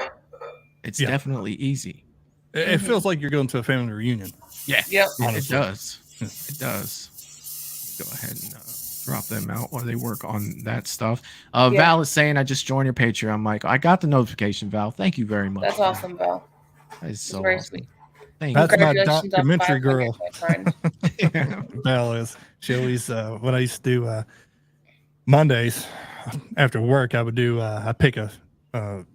B: It's definitely easy.
D: It feels like you're going to a family reunion.
B: Yeah,
I: Yep.
B: it does. It does. Go ahead and drop them out while they work on that stuff. Val is saying, I just joined your Patreon, Michael. I got the notification, Val. Thank you very much.
I: That's awesome, Val.
B: That is so
I: very
B: awesome.
I: sweet.
B: Thank
D: That's
B: you.
D: my
I: Congratulations on
D: documentary
I: 500,
D: girl.
I: my friend.
D: Val is. She always, when I used to do Mondays after work, I would do, I pick a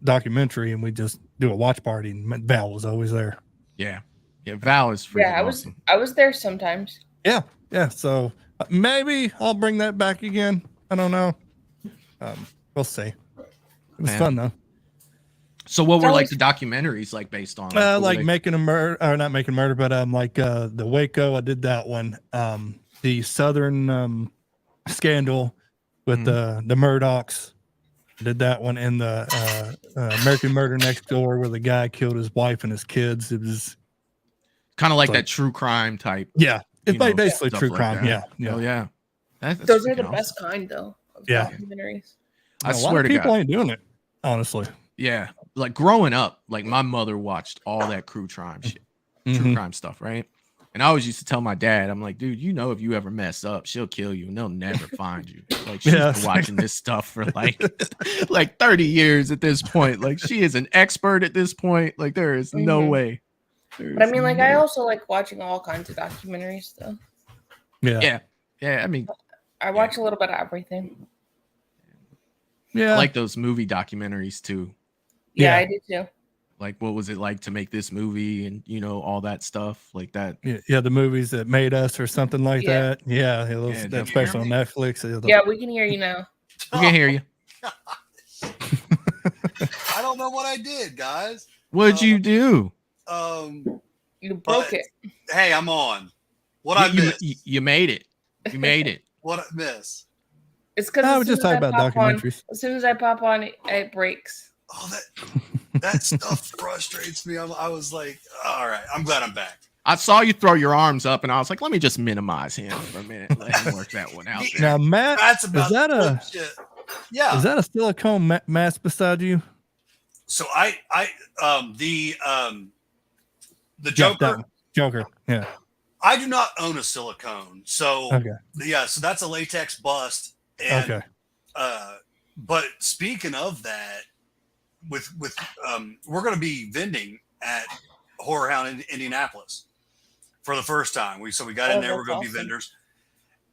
D: documentary and we just do a watch party, and Val was always there.
B: Yeah. Val is freaking awesome.
I: I was there sometimes.
D: Yeah. So maybe I'll bring that back again. I don't know. We'll see. It was fun though.
B: So what were like the documentaries like based on?
D: Like making a murder, or not making murder, but like the Waco. I did that one. The Southern scandal with the Murdochs. Did that one, in the American Murder Next Door, where the guy killed his wife and his kids. It was
B: kind of like that true crime type.
D: Yeah, it's basically true
B: like
D: crime.
B: that.
D: Yeah.
B: Oh yeah.
I: Those are the best kind, though. Of documentaries.
B: I swear to God,
D: people ain't doing it. Honestly.
B: Yeah, like growing up, like my mother watched all that true crime shit, true crime stuff, right? And I always used to tell my dad, I'm like, dude, if you ever mess up, she'll kill you and they'll never find you. Like she's been watching this stuff for like 30 years at this point. Like she is an expert at this point. Like there is no way.
I: But I mean, like, I also like watching all kinds of documentaries, though.
B: Yeah. I mean,
I: I watch a little bit of everything.
B: I like those movie documentaries too.
I: Yeah, I do too.
B: Like, what was it like to make this movie, and all that stuff like that.
D: Yeah, the movies that made us or something like that. Yeah, that special on Netflix.
I: Yeah, we can hear you now.
B: We can hear you.
C: I don't know what I did, guys.
B: What'd you do?
I: You broke it.
C: Hey, I'm on. What I missed?
B: You made it. You made it.
C: What I miss?
I: It's because
D: I was just talking about documentaries.
I: As soon as I pop on, it breaks.
C: Oh, that stuff frustrates me. I was like, all right, I'm glad I'm back.
B: I saw you throw your arms up, and I was like, let me just minimize him for a minute. Let him work that one out there.
D: Now, Matt,
C: That's about
D: is that
C: bullshit. Yeah.
D: Is that a silicone mask beside you?
C: So the Joker.
D: Joker. Yeah.
C: I do not own a silicone. So
D: okay.
C: So that's a latex bust. And, but speaking of that, with we're going to be vending at Horror Hound in Indianapolis for the first time. We got in there. We're going to be vendors,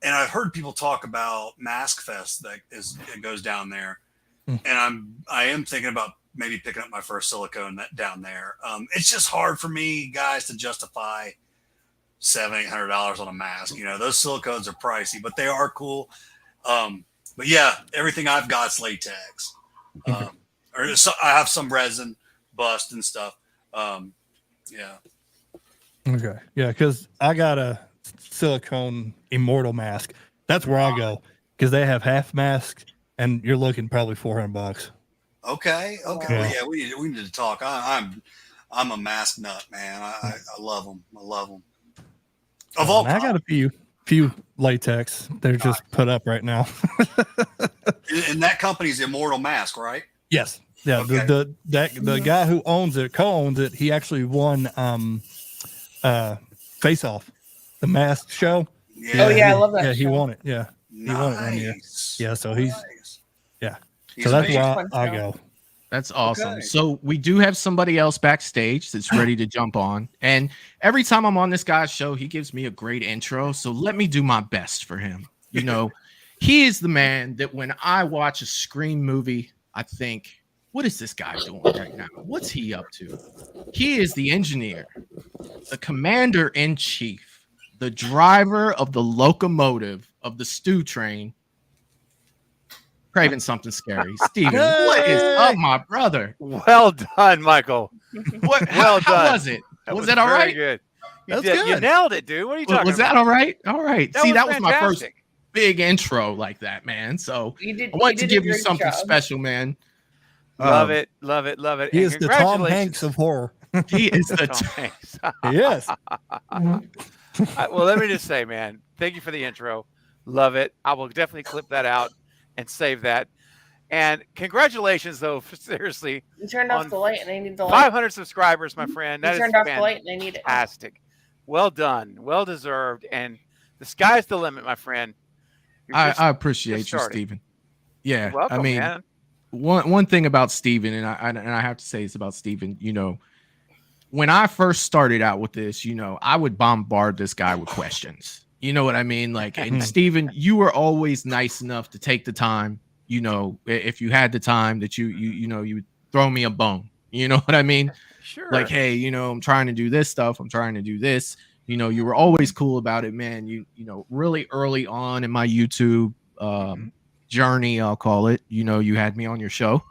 C: and I've heard people talk about Mask Fest it goes down there, and I am thinking about maybe picking up my first silicone down there. It's just hard for me, guys, to justify $700-800 on a mask. Those silicones are pricey, but they are cool. But yeah, everything I've got is latex. I have some resin bust and stuff. Yeah.
D: Okay. Yeah, because I got a silicone immortal mask. That's where I go, because they have half masks, and you're looking probably $400.
C: Okay. Yeah, we need to talk. I'm a mask nut, man. I love them. I love them.
D: I got a few latex. They're just put up right now.
C: And that company's Immortal Mask, right?
D: Yes. Yeah. Okay. The guy who co-owns it, he actually won Face Off, the mask show.
C: Yeah.
I: Oh yeah, I love that.
D: Yeah, he
I: show.
D: won it. Yeah.
C: Nice.
D: He won it 1 year. Yeah, so he's
C: He's
D: so that's
C: amazing.
D: why I go.
B: That's awesome.
C: Okay.
B: So we do have somebody else backstage that's ready to jump on. And every time I'm on this guy's show, he gives me a great intro. So let me do my best for him. He is the man that when I watch a Scream movie, I think, what is this guy doing right now? What's he up to? He is the engineer, the commander-in-chief, the driver of the locomotive of the stew train. Craving something scary. Steven, what is up, my brother?
K: Well done, Michael.
B: How was it? Was that all right?
K: Good.
D: That's good.
K: You nailed it, dude. What are you talking about?
B: Was that all right? All right.
K: That
B: See,
K: was
B: that was my first
K: fantastic.
B: big intro like that, man. So I want to give you something special, man.
K: Love it.
D: He is the Tom Hanks of horror.
B: He is the
K: Tom Hanks.
D: Yes.
K: Well, let me just say, man, thank you for the intro. Love it. I will definitely clip that out and save that. And congratulations, though, seriously.
I: You turned off the light, and I need the light.
K: 500 subscribers, my friend. That is
I: turned off the light, and I need it.
K: Fantastic. Well done. Well deserved. And the sky's the limit, my friend.
B: I appreciate you, Steven. Yeah.
K: You're welcome,
B: I mean,
K: man.
B: one thing about Steven, and I have to say this about Steven, when I first started out with this, I would bombard this guy with questions. You know what I mean? Like, and Steven, you were always nice enough to take the time, if you had the time that you would throw me a bone. You know what I mean?
K: Sure.
B: Like, hey, I'm trying to do this stuff. I'm trying to do this. You were always cool about it, man. You really early on in my YouTube journey, I'll call it, you had me on your show.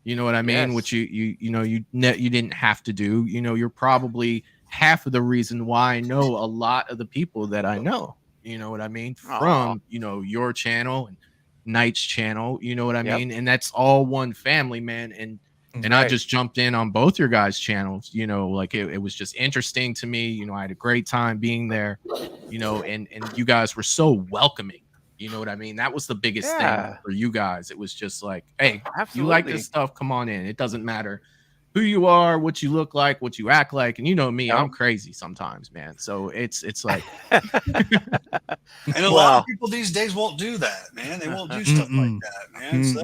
B: You know what I mean?
K: Yes.
B: Which you didn't have to do. You're probably half of the reason why I know a lot of the people that I know. You know what I mean? From your channel and Knight's channel. You know what I mean? And that's all one family, man. And I just jumped in on both your guys' channels. Like it was just interesting to me. I had a great time being there. And you guys were so welcoming. You know what I mean? That was the biggest thing for you guys. It was just like, hey,
K: absolutely.
B: You like this stuff? Come on in. It doesn't matter who you are, what you look like, what you act like. And you know me, I'm crazy sometimes, man. So it's like.
C: And a lot of people these days won't do that, man. They won't do stuff like that, man. So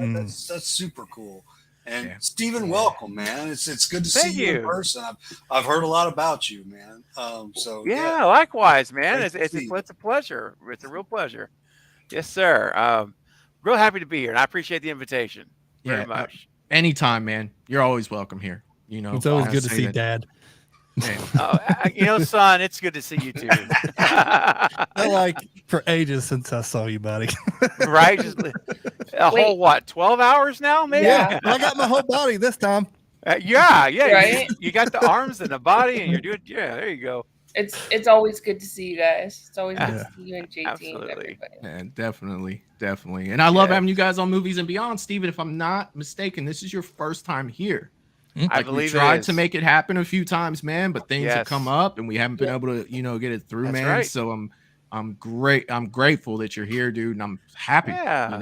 C: that's super cool. And
B: Yeah.
C: Stephen, welcome, man. It's good to
K: Thank
C: see you in
K: you.
C: person. I've heard a lot about you, man. So
K: Yeah, likewise, man.
C: Great
K: It's
C: to see you.
K: it's a pleasure. It's a real pleasure. Yes, sir. Real happy to be here, and I appreciate the invitation very
B: Yeah,
K: much.
B: anytime, man. You're always welcome here. You know,
D: It's always
B: I
D: good to
B: say
D: see
B: that-
D: Dad.
B: Yeah.
K: Son, it's good to see you too.
D: Like for ages since I saw you, buddy.
K: Right? Just a whole what? 12 hours now, maybe?
D: Yeah, I got my whole body this time.
K: Yeah.
I: Right?
K: You got the arms and the body, and you're doing. Yeah, there you go.
I: It's always good to see you guys. It's always good
K: Yeah.
I: to see you and JT and everybody.
B: Man, definitely. And I love
K: Yeah.
B: having you guys on Movies and Beyond. Steven, if I'm not mistaken, this is your first time here.
K: I
B: Like, we
K: believe it
B: tried
K: is.
B: to make it happen a few times, man, but things have come
K: Yes.
B: up and we haven't been able to, get it through,
K: That's
B: man.
K: right.
B: So I'm grateful that you're here, dude, and I'm happy.
K: Yeah.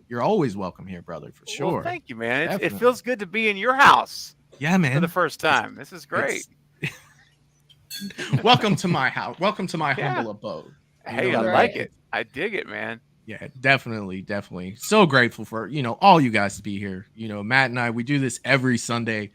B: You're always welcome here, brother, for sure.
K: Well, thank you, man. It
B: Definitely.
K: feels good to be in your house
B: Yeah, man.
K: for the first time. This is great.
B: Welcome to my house. Welcome to my
K: Yeah.
B: humble abode. You
K: Hey,
B: know
K: I
B: what
K: like
B: mean?
K: it. I dig it, man.
B: Yeah, definitely. So grateful for, all you guys to be here. Matt and I, we do this every Sunday.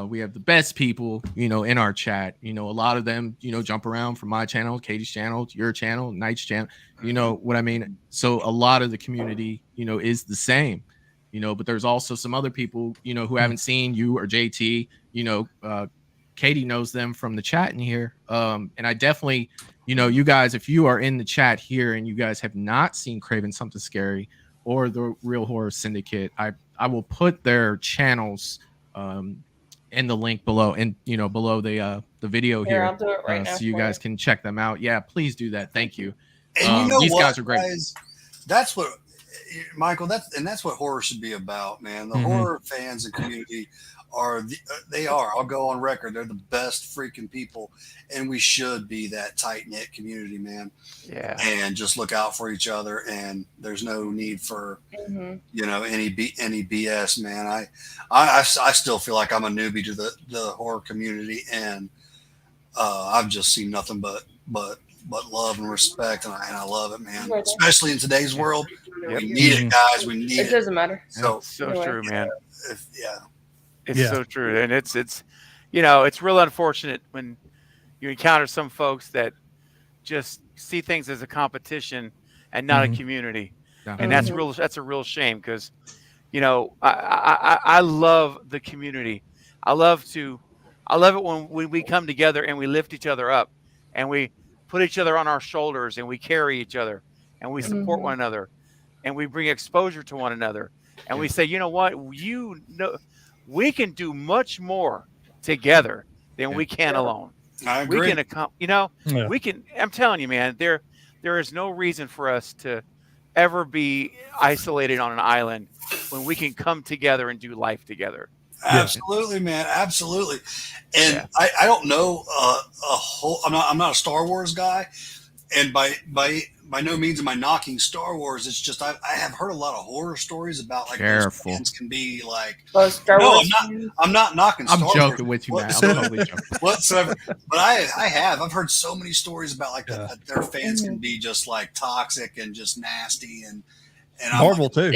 B: We have the best people, in our chat. A lot of them, jump around from my channel, Katie's channel, your channel, Knight's channel. You know what I mean? So a lot of the community, is the same, but there's also some other people, who haven't seen you or JT, Katie knows them from the chat in here. And I definitely, you guys, if you are in the chat here and you guys have not seen Craven Something Scary or the Real Horror Syndicate, I will put their channels in the link below and below the video here.
I: I'll do it right now
B: so you
I: for
B: guys can check them out. Yeah, please do that. Thank you.
C: And
B: These
C: what,
B: guys are great.
C: guys? That's what Michael. That's what horror should be about, man. The horror fans and community they are. I'll go on record. They're the best freaking people, and we should be that tight knit community, man.
K: Yeah.
C: And just look out for each other. And there's no need for any BS, man. I still feel like I'm a newbie to the horror community, and I've just seen nothing but love and respect, and I love it, man. Especially in today's world, we need it, guys. We need it.
I: It doesn't matter.
C: So
K: true, man. It's
C: Yeah.
K: so true, and it's it's real unfortunate when you encounter some folks that just see things as a competition and not a community, and that's a real shame because I love the community. I love it when we come together and we lift each other up and we put each other on our shoulders and we carry each other and we support one another and we bring exposure to one another and we say, you know what, we can do much more together than we can alone.
C: I agree.
K: We can, we can. I'm telling you, man, there is no reason for us to ever be isolated on an island when we can come together and do life together.
C: Absolutely, man. Absolutely. And I don't know a whole. I'm not a Star Wars guy, and by no means am I knocking Star Wars. It's just I have heard a lot of horror stories about like those fans can be like.
I: Star Wars.
C: I'm not knocking.
B: I'm
C: Star
B: joking
C: Wars
B: with you, man. I'm totally joking.
C: Whatsoever. But I've heard so many stories about like that their fans can be just like toxic and just nasty and
D: Marvel too.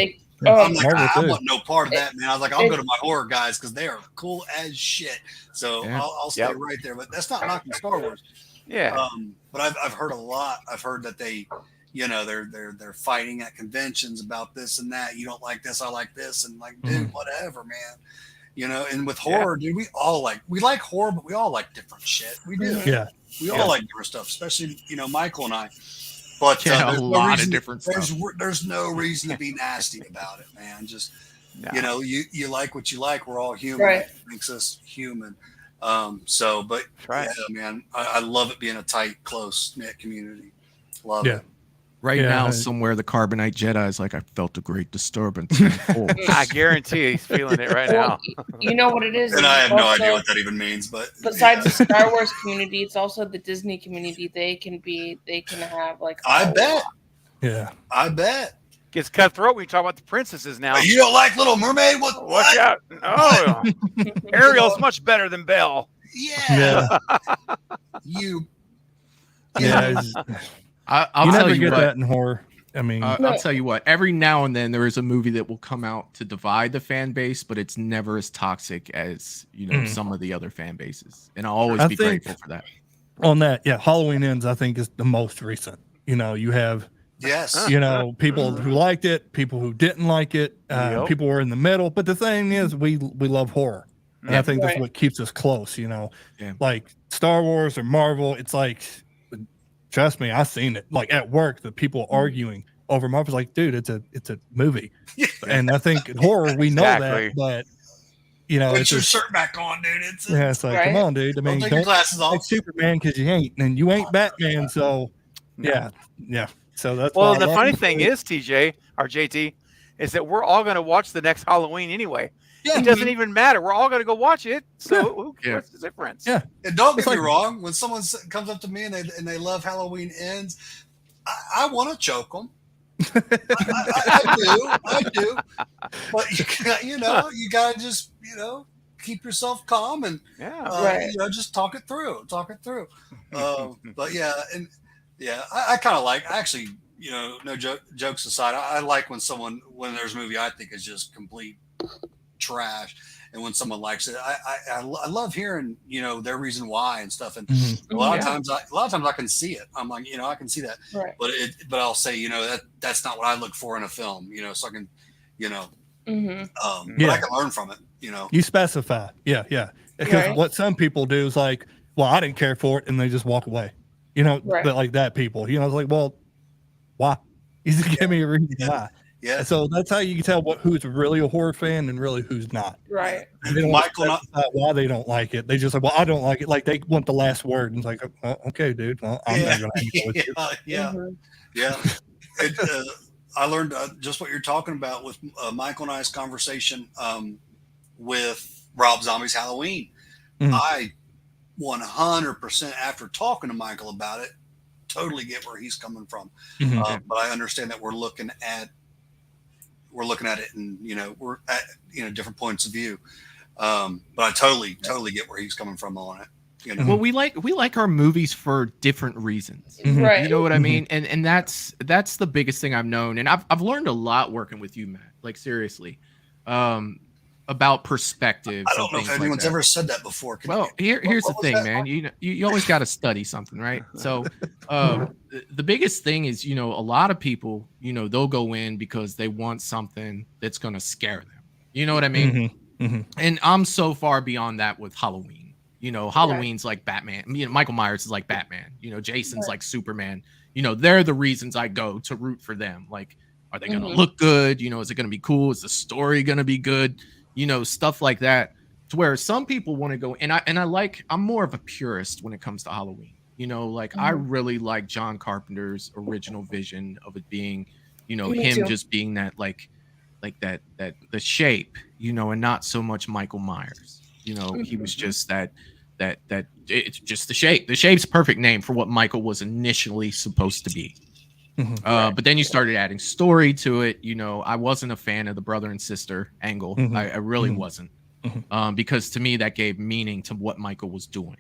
C: I'm like, I want no part of that, man. I was like, I'll go to my horror guys because they are cool as shit. So I'll stay right there. But that's not knocking Star Wars.
K: Yeah.
C: But I've heard a lot. I've heard that they, they're fighting at conventions about this and that. You don't like this, I like this, and like, dude, whatever, man. And with horror, dude, we like horror, but we all like different shit. We do.
D: Yeah.
C: We all like different stuff, especially Michael and I. But
B: there's a lot of different stuff.
C: There's no reason to be nasty about it, man. Just you like what you like. We're all human.
I: Right.
C: It makes us human. But yeah, man, I love it being a tight, close knit community. Love it.
B: Right now, somewhere the Carbonite Jedi is like, I felt a great disturbance.
K: I guarantee he's feeling it right now.
I: You know what it is?
C: And I have no idea what that even means, but
I: besides the Star Wars community, it's also the Disney community. They can have like.
C: I bet.
D: Yeah.
C: I bet.
K: Gets cutthroat when you talk about the princesses now.
C: You don't like Little Mermaid?
K: Watch out. Oh, Ariel's much better than Belle.
C: Yeah. You.
D: Yeah.
B: I'll
D: you
B: tell
D: never
B: you
D: get
B: what.
D: that in horror. I mean,
B: I'll tell you what, every now and then there is a movie that will come out to divide the fan base, but it's never as toxic as, some of the other fan bases. And I'll always be grateful for that.
D: On that, yeah, Halloween Ends, I think, is the most recent. You have, people who liked it, people who didn't like it, people were in the middle. But the thing is, we love horror. And I think that's what keeps us close, like Star Wars or Marvel. It's like, trust me, I've seen it. Like at work, the people arguing over Marvel's like, dude, it's a movie. And I think horror, we know that, but
C: put your shirt back on, dude.
D: It's like, come on, dude. I mean,
C: don't take your glasses off.
D: Like Superman because you ain't, and you ain't Batman. So yeah. So that's
K: the funny thing is, TJ or JT, is that we're all going to watch the next Halloween anyway. Yeah, it doesn't even matter. We're all going to go watch it. So what's the difference?
D: Yeah.
C: And don't get me wrong. When someone comes up to me and they love Halloween Ends, I want to choke them. I do. But you got to just, keep yourself calm and, just talk it through. But I kind of like, actually, no jokes aside, I like when there's a movie I think is just complete trash, and when someone likes it, I love hearing their reason why and stuff. And a lot of times I can see it. I'm like, I can see that, but I'll say that's not what I look for in a film, so I can but I can learn from it.
D: You specify, because what some people do is like, well, I didn't care for it, and they just walk away, but like that people, it's like, well, why? You just give me a reason why.
C: Yeah.
D: So that's how you can tell who's really a horror fan and really who's not.
I: Right.
D: And then Michael, why they don't like it. They just like, well, I don't like it. Like they want the last word, and it's like, oh, okay, dude. Well, I'm not going to hang out with you.
C: Yeah. I learned just what you're talking about with Michael and I's conversation with Rob Zombie's Halloween. I 100% after talking to Michael about it, totally get where he's coming from. But I understand that we're looking at it and we're at different points of view. But I totally get where he's coming from on it.
B: Well, we like our movies for different reasons.
I: Right.
B: You know what I mean? And that's the biggest thing I've known. And I've learned a lot working with you, Matt. Like seriously. About perspectives.
C: I don't know if anyone's ever said that before.
B: Here's the thing, man. You always got to study something, right? So the biggest thing is, a lot of people, they'll go in because they want something that's going to scare them. You know what I mean? And I'm so far beyond that with Halloween. Halloween's like Batman. Michael Myers is like Batman. Jason's like Superman. They're the reasons I go to root for them. Like, are they going to look good? Is it going to be cool? Is the story going to be good? Stuff like that, to where some people want to go. And I'm more of a purist when it comes to Halloween. I really like John Carpenter's original vision of it being, him just being that like that the shape, and not so much Michael Myers. He was just that it's just the shape. The shape's a perfect name for what Michael was initially supposed to be. But then you started adding story to it. I wasn't a fan of the brother and sister angle. I really wasn't, because to me that gave meaning to what Michael was doing,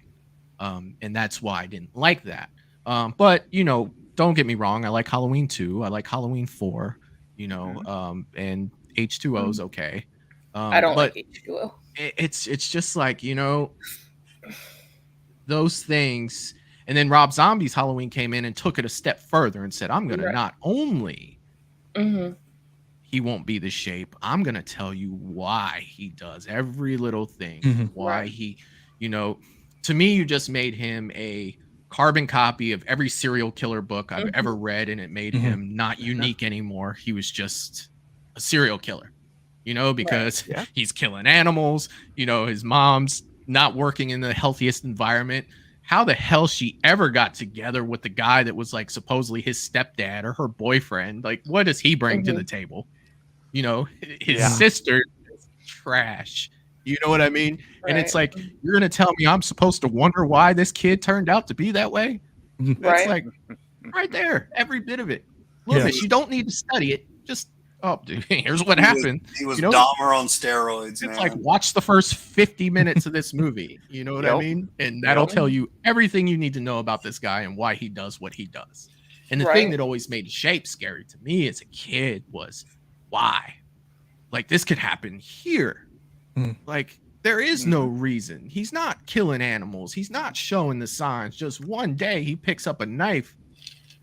B: and that's why I didn't like that. But don't get me wrong, I like Halloween 2, I like Halloween 4, and H2O is okay.
I: I don't like H2O.
B: It's just like those things. And then Rob Zombie's Halloween came in and took it a step further and said, I'm going to not only he won't be the shape, I'm going to tell you why he does every little thing. Why he, to me, you just made him a carbon copy of every serial killer book I've ever read. And it made him not unique anymore. He was just a serial killer, because he's killing animals. His mom's not working in the healthiest environment. How the hell she ever got together with the guy that was like supposedly his stepdad or her boyfriend? Like, what does he bring to the table? His sister is trash. You know what I mean? Right. And it's like, you're going to tell me I'm supposed to wonder why this kid turned out to be that way? It's like right there, every bit of it. Look, you don't need to study it. Just, dude, here's what happened.
C: He was Dahmer on steroids.
B: It's like, watch the first 50 minutes of this movie. You know what I mean? And that'll tell you everything you need to know about this guy and why he does what he does. And the thing that always made Shape scary to me as a kid was why? Like, this could happen here. Like, there is no reason. He's not killing animals. He's not showing the signs. Just one day he picks up a knife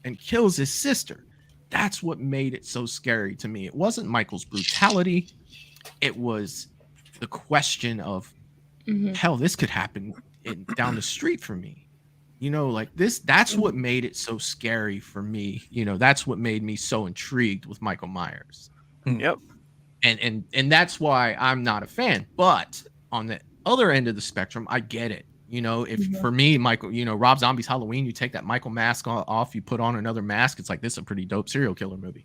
B: and kills his sister. That's what made it so scary to me. It wasn't Michael's brutality. It was the question of, hell, this could happen down the street for me. You know, like this, that's what made it so scary for me. You know, that's what made me so intrigued with Michael Myers.
K: Yep.
B: And that's why I'm not a fan. But on the other end of the spectrum, I get it. You know, if for me, Michael, you know, Rob Zombie's Halloween, you take that Michael mask off, you put on another mask. It's like, this is a pretty dope serial killer movie.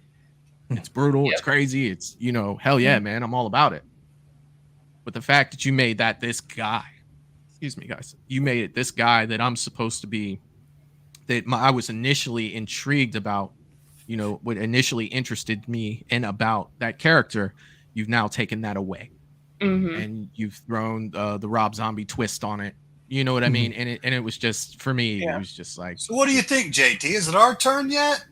B: It's brutal. It's crazy. It's, you know, hell yeah, man. I'm all about it. But the fact that you made that this guy, excuse me, guys, you made it this guy that I'm supposed to be, that I was initially intrigued about, you know, what initially interested me and about that character, you've now taken that away. And you've thrown the Rob Zombie twist on it. You know what I mean? And it was just, for me, it was just like.
C: So what do you think, JT? Is it our turn yet?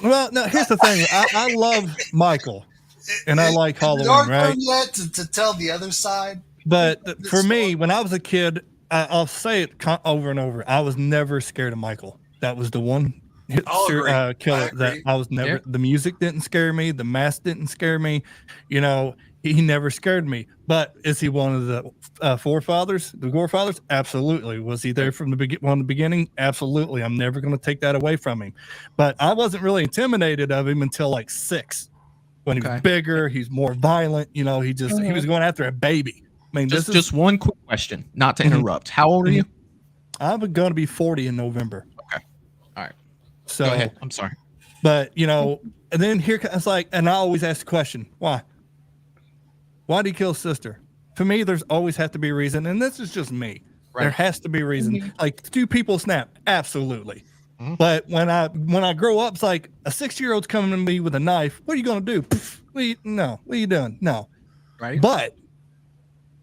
D: Well, no, here's the thing. I love Michael, and I like Halloween,
C: our
D: right?
C: turn yet to tell the other side?
D: But for me, when I was a kid, I'll say it over and over. I was never scared of Michael. That was the one killer that I was never. The music didn't scare me. The mask didn't scare me. You know, he never scared me. But is he one of the forefathers, the Gorefathers? Absolutely. Was he there from the beginning? Absolutely. I'm never going to take that away from him. But I wasn't really intimidated of him until like 6, when he was bigger. He's more violent. You know, he was going after a baby. I mean,
B: just one quick question, not to interrupt. How old are you?
D: I'm going to be 40 in November.
B: Okay. All right.
D: So
B: go ahead. I'm sorry.
D: But, you know, and then here it's like, and I always ask the question, why? Why did he kill his sister? For me, there's always have to be a reason. And this is just me. Right. There has to be a reason. Like, do people snap? Absolutely. But when I grow up, it's like a 6-year-old's coming to me with a knife. What are you going to do? No. What are you doing? No.
B: Right.
D: But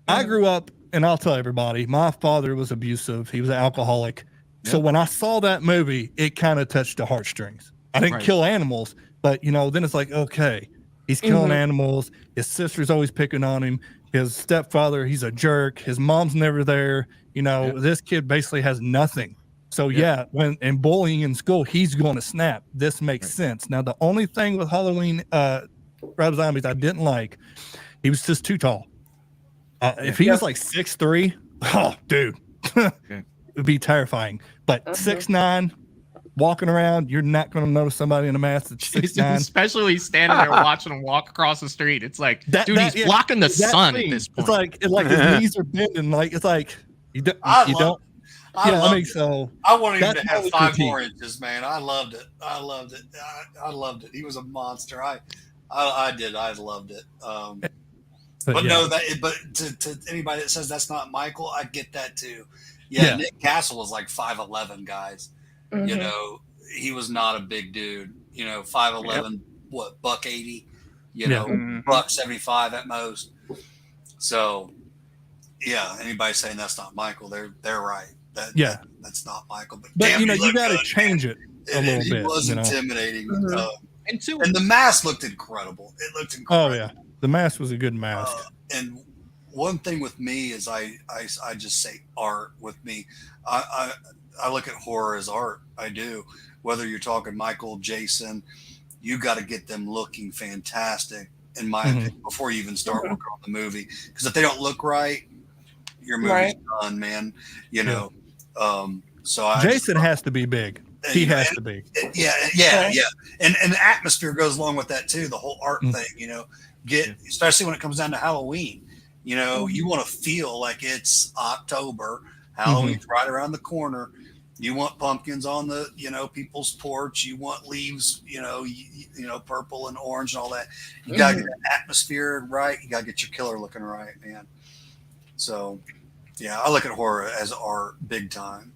D: I grew up, and I'll tell everybody, my father was abusive. He was an alcoholic. So when I saw that movie, it kind of touched the heartstrings. I didn't kill animals, but, you know, then it's like, okay, he's killing animals. His sister's always picking on him. His stepfather, he's a jerk. His mom's never there. You know, this kid basically has nothing. So, when in bullying in school, he's going to snap. This makes sense. Now, the only thing with Halloween, Rob Zombies, I didn't like, he was just too tall. If he was like 6'3", oh, dude, it'd be terrifying. But 6'9", walking around, you're not going to notice somebody in a mask that's 6'9".
B: Especially when he's standing there watching him walk across the street. It's like, dude, he's blocking the sun at this point.
D: It's like his knees are bending. Like, it's like you don't. I
C: wanted him to have 5 more inches, man. I loved it. I loved it. He was a monster. I did. I loved it. But to anybody that says that's not Michael, I get that too. Yeah. Nick Castle was like 5'11", guys. You know, he was not a big dude. You know, 5'11", what, $180? You know, $175 at most. So, yeah, anybody saying that's not Michael, they're right. That's not Michael. But damn,
D: you know, you got to change it a little bit.
C: It was intimidating. And the mask looked incredible. It looked incredible.
D: Oh yeah, the mask was a good mask.
C: And one thing with me is I just say art with me. I look at horror as art. I do. Whether you're talking Michael, Jason, you got to get them looking fantastic, in my opinion, before you even start working on the movie. Because if they don't look right, your movie's done, man. You know. So
D: Jason has to be big. He has to be.
C: Yeah. And the atmosphere goes along with that too. The whole art thing, you know, especially when it comes down to Halloween. You know, you want to feel like it's October. Halloween's right around the corner. You want pumpkins on the, you know, people's porch. You want leaves, you know, purple and orange and all that. You gotta get that atmosphere right. You gotta get your killer looking right, man. So, yeah, I look at horror as art big time.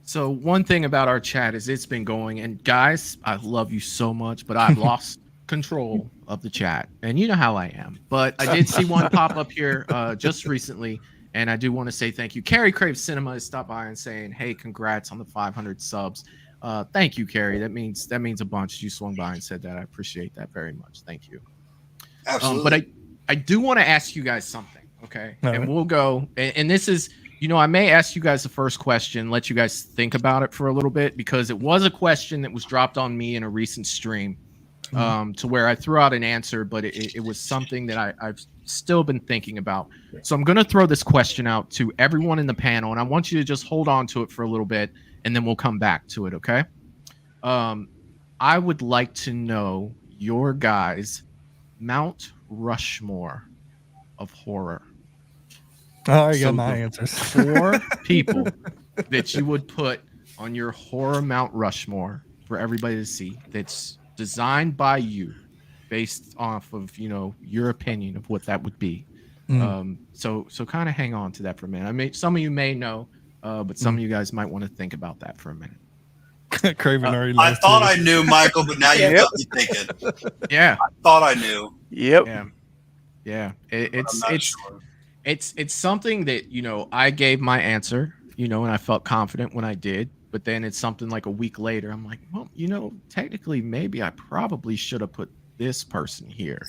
B: So one thing about our chat is it's been going, and guys, I love you so much, but I've lost control of the chat, and you know how I am. But I did see one pop up here just recently. And I do want to say thank you. Carrie Crave Cinema has stopped by and saying, hey, congrats on the 500 subs. Thank you, Carrie. That means a bunch. You swung by and said that. I appreciate that very much. Thank you.
C: Absolutely.
B: But I do want to ask you guys something, okay?
D: All
B: And
D: right.
B: we'll go. And this is, I may ask you guys the first question, let you guys think about it for a little bit, because it was a question that was dropped on me in a recent stream, to where I threw out an answer, but it was something that I've still been thinking about. So I'm going to throw this question out to everyone in the panel, and I want you to just hold on to it for a little bit, and then we'll come back to it, okay? I would like to know your guys' Mount Rushmore of horror.
D: I already
B: So
D: got my
B: the
D: answers.
B: 4 people that you would put on your horror Mount Rushmore for everybody to see, that's designed by you, based off of your opinion of what that would be. So kind of hang on to that for a minute. I mean, some of you may know, but some of you guys might want to think about that for a minute.
D: Craven already
C: I
D: knows
C: thought
D: too.
C: I knew, Michael, but now you got me thinking.
B: Yeah,
C: I thought I knew.
K: Yep.
B: yeah.
C: I'm not sure.
B: It's something that I gave my answer, and I felt confident when I did. But then it's something like a week later, I'm like, well, technically, maybe I probably should have put this person here.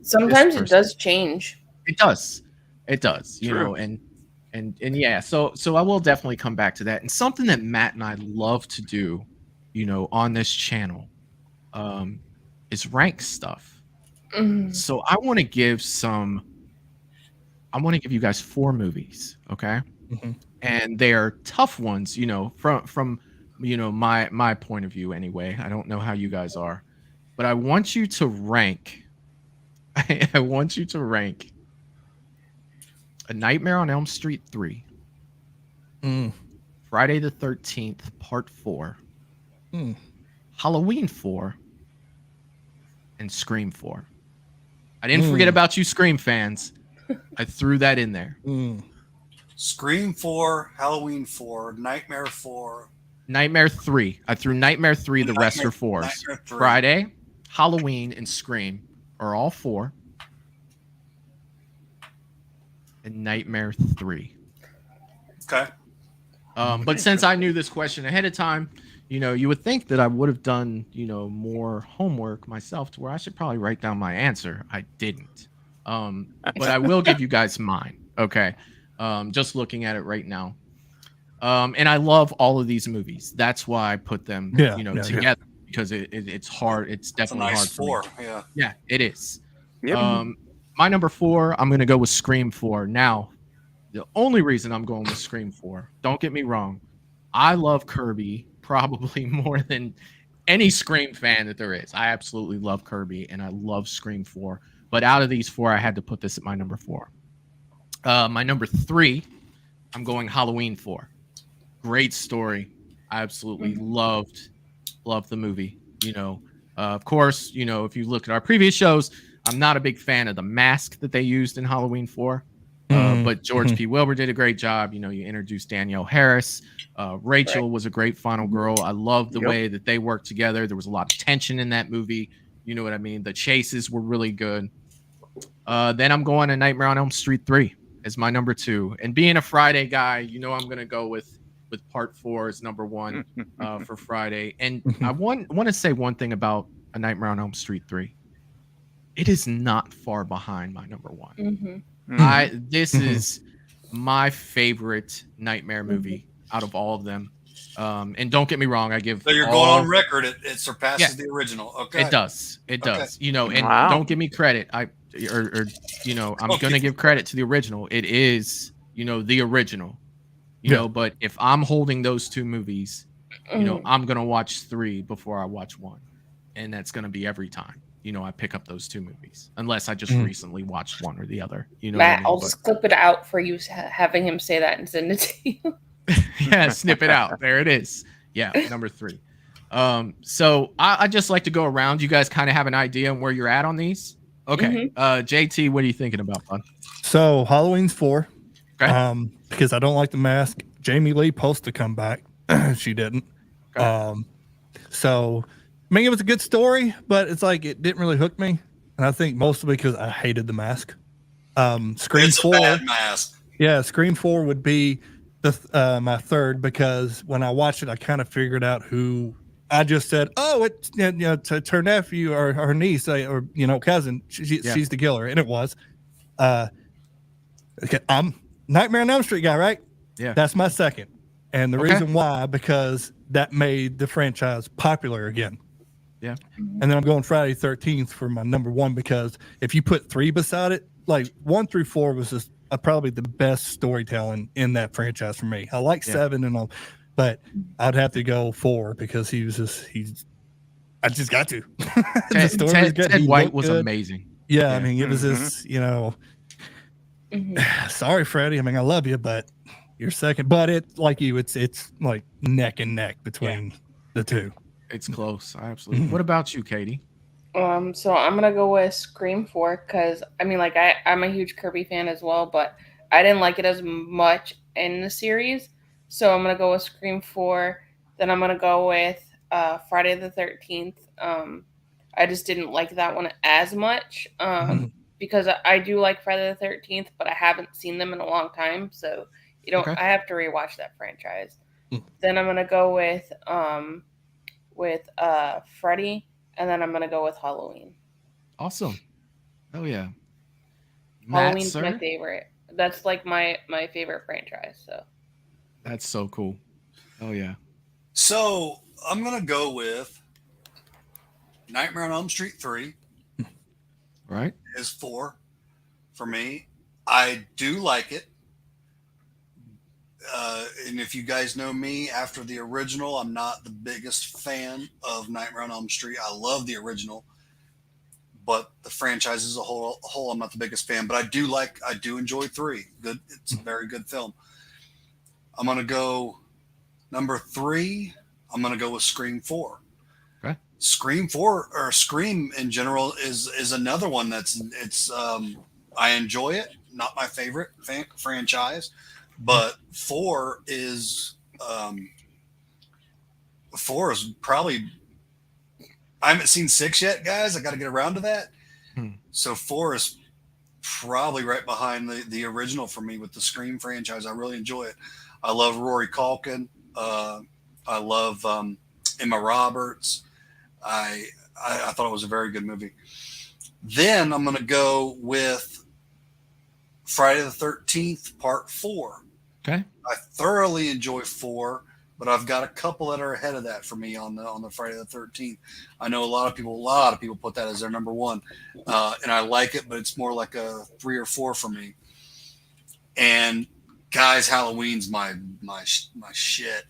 I: Sometimes it does change.
B: It does.
K: True.
B: And yeah, so I will definitely come back to that. And something that Matt and I love to do, on this channel, is rank stuff. So I want to give you guys 4 movies, okay? And they're tough ones, from my point of view anyway. I don't know how you guys are, but I want you to rank. I want you to rank A Nightmare on Elm Street 3, Friday the 13th Part 4, Halloween 4, and Scream 4. I didn't forget about you Scream fans. I threw that in there.
C: Scream 4, Halloween 4, Nightmare 4.
B: Nightmare 3. I threw Nightmare 3. The rest are 4s.
C: Nightmare 3.
B: Friday, Halloween, and Scream are all 4. And Nightmare 3.
C: Okay.
B: But since I knew this question ahead of time, you would think that I would have done, more homework myself to where I should probably write down my answer. I didn't. But I will give you guys mine. Okay. Just looking at it right now. And I love all of these movies. That's why I put them, together, because it's hard. It's definitely
C: It's a nice
B: hard
C: 4.
B: for me.
C: Yeah.
B: Yeah, it is.
K: Yep.
B: My number 4, I'm going to go with Scream 4. Now, the only reason I'm going with Scream 4, don't get me wrong, I love Kirby probably more than any Scream fan that there is. I absolutely love Kirby, and I love Scream 4. But out of these 4, I had to put this at my number 4. My number 3, I'm going Halloween 4. Great story. I absolutely loved the movie. Of course, if you look at our previous shows, I'm not a big fan of the mask that they used in Halloween 4. But George P. Wilbur did a great job. You introduced Danielle Harris. Rachel was a great final girl. I love the way that they worked together. There was a lot of tension in that movie. You know what I mean? The chases were really good. Then I'm going to Nightmare on Elm Street 3 as my number 2. And being a Friday guy, I'm going to go with Part 4 as number 1 for Friday. And I want to say one thing about A Nightmare on Elm Street 3. It is not far behind my number 1. This is my favorite Nightmare movie out of all of them. And don't get me wrong, I give.
C: So you're going on record. It surpasses the original. Okay.
B: It does. It does.
C: Okay.
B: And don't give me credit. I'm going to give credit to the original. It is, the original. But if I'm holding those 2 movies, I'm going to watch 3 before I watch 1. And that's going to be every time. I pick up those 2 movies, unless I just recently watched one or the other.
I: Matt, I'll just clip it out for you, having him say that and send it to you.
B: Yeah, snip it out. There it is. Yeah, number 3. So I just like to go around. You guys kind of have an idea on where you're at on these. Okay. JT, what are you thinking about, bud?
D: So Halloween's 4.
B: Okay.
D: Because I don't like the mask. Jamie Lee supposed to come back. She didn't.
B: Okay.
D: So I mean, it was a good story, but it's like it didn't really hook me. And I think mostly because I hated the mask. Scream
C: It's
D: 4.
C: a bad mask.
D: Yeah, Scream 4 would be my third, because when I watched it, I kind of figured out who. I just said, "Oh, it's to her nephew or her niece or cousin. She's the killer," and it was. Okay, I'm Nightmare on Elm Street guy, right?
B: Yeah,
D: that's my second, and the
B: Okay.
D: reason why, because that made the franchise popular again.
B: Yeah,
D: and then I'm going Friday 13th for my number one, because if you put 3 beside it, like 1 through 4 was just probably the best storytelling in that franchise for me. I like 7 and all, but I'd have to go 4 because I just got to. The story was good.
B: Ted
D: He
B: White
D: looked
B: was
D: good.
B: amazing.
D: Yeah, I mean, it was just, sorry, Freddie. I mean, I love you, but you're second. But it's like neck and neck between the two.
B: It's close. Absolutely. What about you, Katie?
I: So I'm gonna go with Scream 4 because I mean, like I'm a huge Kirby fan as well, but I didn't like it as much in the series. So I'm gonna go with Scream 4. Then I'm gonna go with Friday the 13th. I just didn't like that one as much because I do like Friday the 13th, but I haven't seen them in a long time, so I have to rewatch that franchise. Then I'm gonna go with Freddy. And then I'm going to go with Halloween.
B: Awesome. Oh, yeah.
I: Halloween's my favorite. That's like my favorite franchise. So
B: that's so cool. Oh, yeah.
C: So I'm going to go with Nightmare on Elm Street 3.
B: Right.
C: Is 4 for me. I do like it. And if you guys know me, after the original, I'm not the biggest fan of Nightmare on Elm Street. I love the original, but the franchise as a whole, I'm not the biggest fan. But I do enjoy 3. Good, it's a very good film. I'm gonna go number 3. I'm gonna go with Scream 4.
B: Okay.
C: Scream 4 or Scream in general is another one I enjoy it. Not my favorite franchise. But 4 is probably, I haven't seen 6 yet, guys. I got to get around to that. So 4 is probably right behind the original for me with the Scream franchise. I really enjoy it. I love Rory Culkin. I love Emma Roberts. I thought it was a very good movie. Then I'm going to go with Friday the 13th, Part 4.
B: Okay.
C: I thoroughly enjoy 4, but I've got a couple that are ahead of that for me on the Friday the 13th. I know a lot of people put that as their number 1, and I like it, but it's more like a 3 or 4 for me. And guys, Halloween's my shit.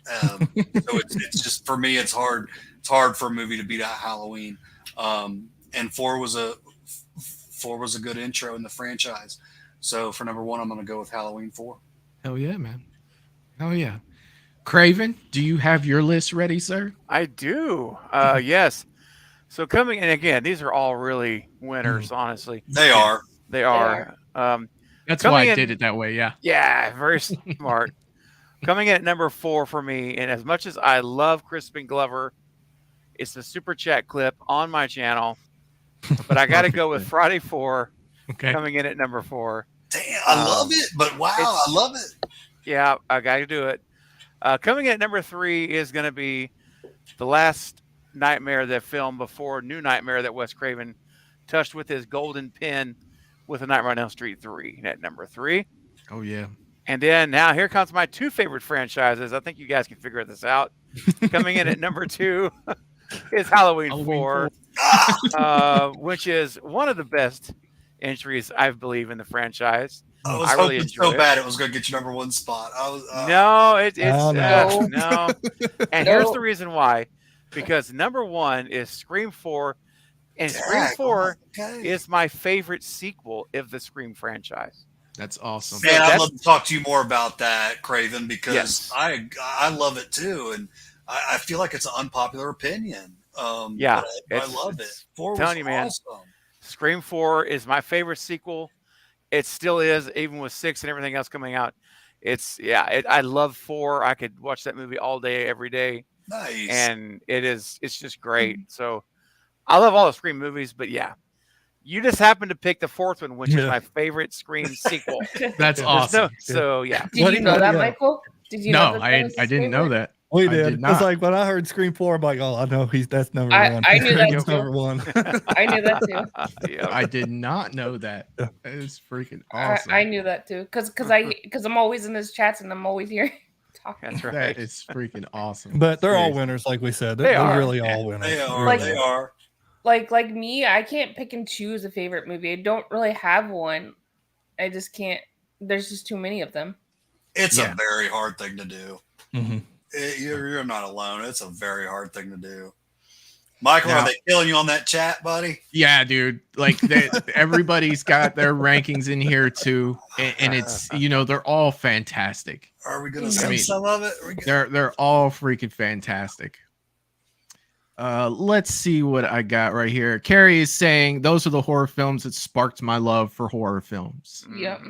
C: So it's just, for me, it's hard for a movie to beat out Halloween. And 4 was a good intro in the franchise. So for number 1, I'm going to go with Halloween 4.
B: Hell yeah, man. Hell yeah. Craven, do you have your list ready, sir?
K: I do. Yes. So coming, and again, these are all really winners, honestly.
C: They are.
K: They are.
B: That's why I did it that way, yeah.
K: Yeah, very smart. Coming in at number 4 for me, and as much as I love Crispin Glover, it's the super chat clip on my channel. But I got to go with Friday 4.
B: Okay.
K: Coming in at number 4.
C: Damn, I love it, but wow, I love it.
K: Yeah, I got to do it. Coming in at number 3 is going to be the last Nightmare, that film before New Nightmare that Wes Craven touched with his golden pen with a Nightmare on Elm Street 3 at number 3.
B: Oh, yeah.
K: And then now here comes my 2 favorite franchises. I think you guys can figure this out. Coming in at number 2 is Halloween 4, which is one of the best entries, I believe, in the franchise.
C: I was
K: really
C: hoping so bad it was going to get your number 1 spot.
K: No, it's
C: no.
K: No. And here's the reason why. Because number 1 is Scream 4, and Scream 4 is my favorite sequel of the Scream franchise.
B: That's awesome.
C: Man, I'd love to talk to you more about that, Craven, because I love it too, and I feel like it's an unpopular opinion. I love it. 4 was
K: telling you, man,
C: awesome.
K: Scream 4 is my favorite sequel. It still is, even with 6 and everything else coming out. I love 4. I could watch that movie all day, every day.
C: Nice.
K: And it's just great. So I love all the Scream movies, but yeah, You just happened to pick the fourth one, which is my favorite Scream sequel.
B: That's awesome.
K: So yeah.
I: Did you know that, Michael? Did you know
B: No,
I: that was
B: I
I: his
B: didn't know
I: favorite?
B: that.
D: We
B: I
D: did.
B: did
D: It's
B: not.
D: like when I heard Scream 4, I'm like, oh, I know that's number one.
I: I knew that
D: It's
I: too.
D: number one.
I: I knew that too.
K: Yep.
B: I did not know that. That is freaking awesome.
I: I knew that too, because I'm always in his chats and I'm always here talking.
K: That's right.
B: That is freaking awesome.
D: But they're all
B: Seriously.
D: winners, like we said.
K: They
D: They're
K: are.
D: really all winners.
C: They are.
I: Like-
C: They are.
I: Like me, I can't pick and choose a favorite movie. I don't really have one. I just can't. There's just too many of them.
C: It's
B: Yeah.
C: a very hard thing to do.
D: Mhm.
C: You're not alone. It's a very hard thing to do. Michael,
B: Now-
C: are they killing you on that chat, buddy?
B: Yeah, dude. Like everybody's got their rankings in here too, and it's they're all fantastic.
C: Are we going to
I: I
C: send
B: mean,
C: some of it?
B: They're all freaking fantastic. Let's see what I got right here. Carrie is saying those are the horror films that sparked my love for horror films.
I: Yep.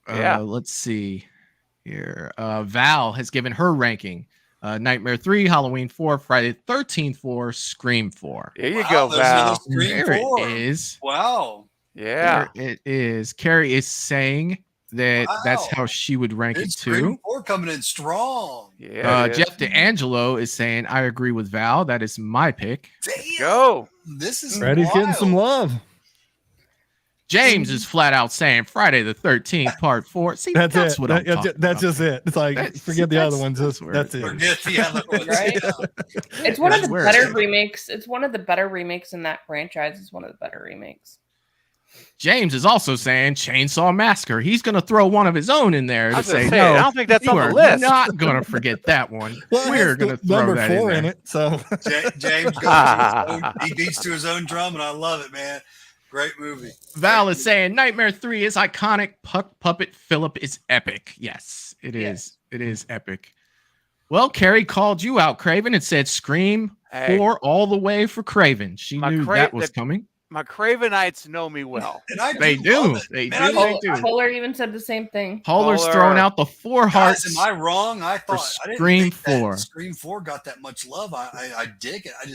K: Yeah.
B: Let's see here. Val has given her ranking. Nightmare 3, Halloween 4, Friday the 13th 4, Scream 4.
K: There you go,
C: those are
K: Val.
C: the Scream
B: There
C: 4.
B: it is.
C: Wow.
K: Yeah.
B: There it is. Carrie is saying that that's
C: Wow.
B: how she would rank
C: It's
B: it too.
C: Scream 4 coming in strong.
K: Yeah. it is.
B: Jeff DeAngelo is saying, I agree with Val. That is my pick.
C: Damn.
K: Go.
C: This is
D: Freddy's getting
C: wild.
D: some love.
B: James is flat out saying Friday the 13th, part 4. See, that's,
D: That's, it.
B: what I'm talking
D: That's
B: about.
D: just it. It's like,
B: That's-
D: forget the other
B: that's-
D: ones.
B: that's
D: Just,
B: where
D: that's
B: it
D: it.
C: Forget the other ones.
I: Right?
C: Yeah.
I: It's one of
B: That's
I: the
B: where
I: better
B: it's at.
I: remakes. It's one of the better remakes in that franchise. It's one of the better remakes.
B: James is also saying Chainsaw Massacre. He's going to throw one of his own in there
K: I
B: to
K: was gonna
B: say,
K: say,
B: no,
K: I don't think that's
B: you
K: on the
B: are
K: list.
B: not going to forget that one.
D: Well,
B: We're
D: it's
B: going to
D: the
B: throw
D: number
B: that
D: 4
B: in
D: in
B: there.
D: it. So
C: James goes to his own, he beats to his own drum, and I love it, man. Great movie.
B: Val is saying Nightmare 3 is iconic. Puppet Philip is epic. Yes, it is.
I: Yes.
B: It is epic. Well, Carrie called you out, Craven, and said Scream
K: Hey.
B: 4 all the way for Craven. She
K: My
B: knew that was coming.
K: My Cravenites know me well.
C: And I
B: They
C: love
B: do.
C: it.
B: They
C: Man,
B: do.
C: I
B: They
C: love-
B: do.
I: Polar even said the same thing.
B: Pollar's
K: Polar.
B: throwing out the 4
C: Guys,
B: hearts.
C: am I wrong? I thought I didn't
B: Scream
C: think that
B: 4.
C: Scream 4 got that much love. I dig it. I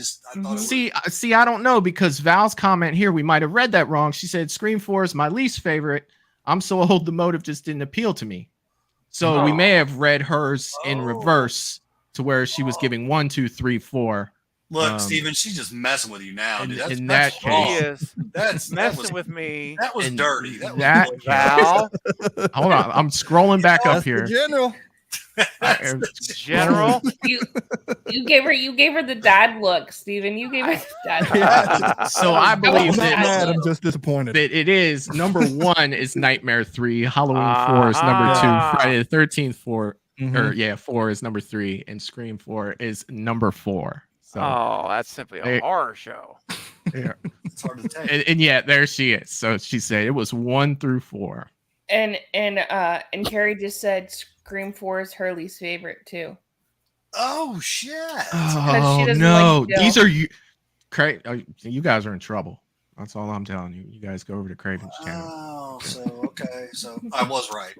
C: thought
B: See, I don't know because Val's comment here, we might have read that wrong. She said Scream 4 is my least favorite. I'm so old, the motive just didn't appeal to me. So we
K: Oh.
B: may have read hers in
C: Oh.
B: reverse to where she was giving 1, 2, 3, 4.
C: Look, Steven, she's just messing with you now,
B: in-
C: dude. That's,
B: in
C: that's
B: that
C: wrong.
K: He is
C: That
K: messing
C: was
K: with me.
C: that was
B: in
C: dirty. That was
B: that-
C: really
K: Val,
B: Hold on, I'm scrolling back up
D: that's the
B: here.
D: general.
K: General.
I: You gave her the dad look, Steven. You gave her the dad look.
B: So I
D: I'm
B: believe
D: not
B: that,
D: mad. I'm just disappointed.
B: that it is number 1 is Nightmare 3, Halloween 4 is number 2,
K: Ah.
B: Friday the 13th 4,
D: Mhm.
B: or yeah, 4 is number 3, and Scream 4 is number 4. So
K: Oh, that's simply a
B: Hey.
K: horror show.
B: yeah.
C: It's hard to take.
B: And yeah, there she is. So she said it was 1 through 4.
I: And Carrie just said Scream 4 is her least favorite too.
C: Oh shit!
B: Oh
I: doesn't
B: no,
I: like Joe.
B: these are you. You guys are in trouble. That's all I'm telling you. You guys go over to Craven's channel.
C: Oh, so okay, so I was right.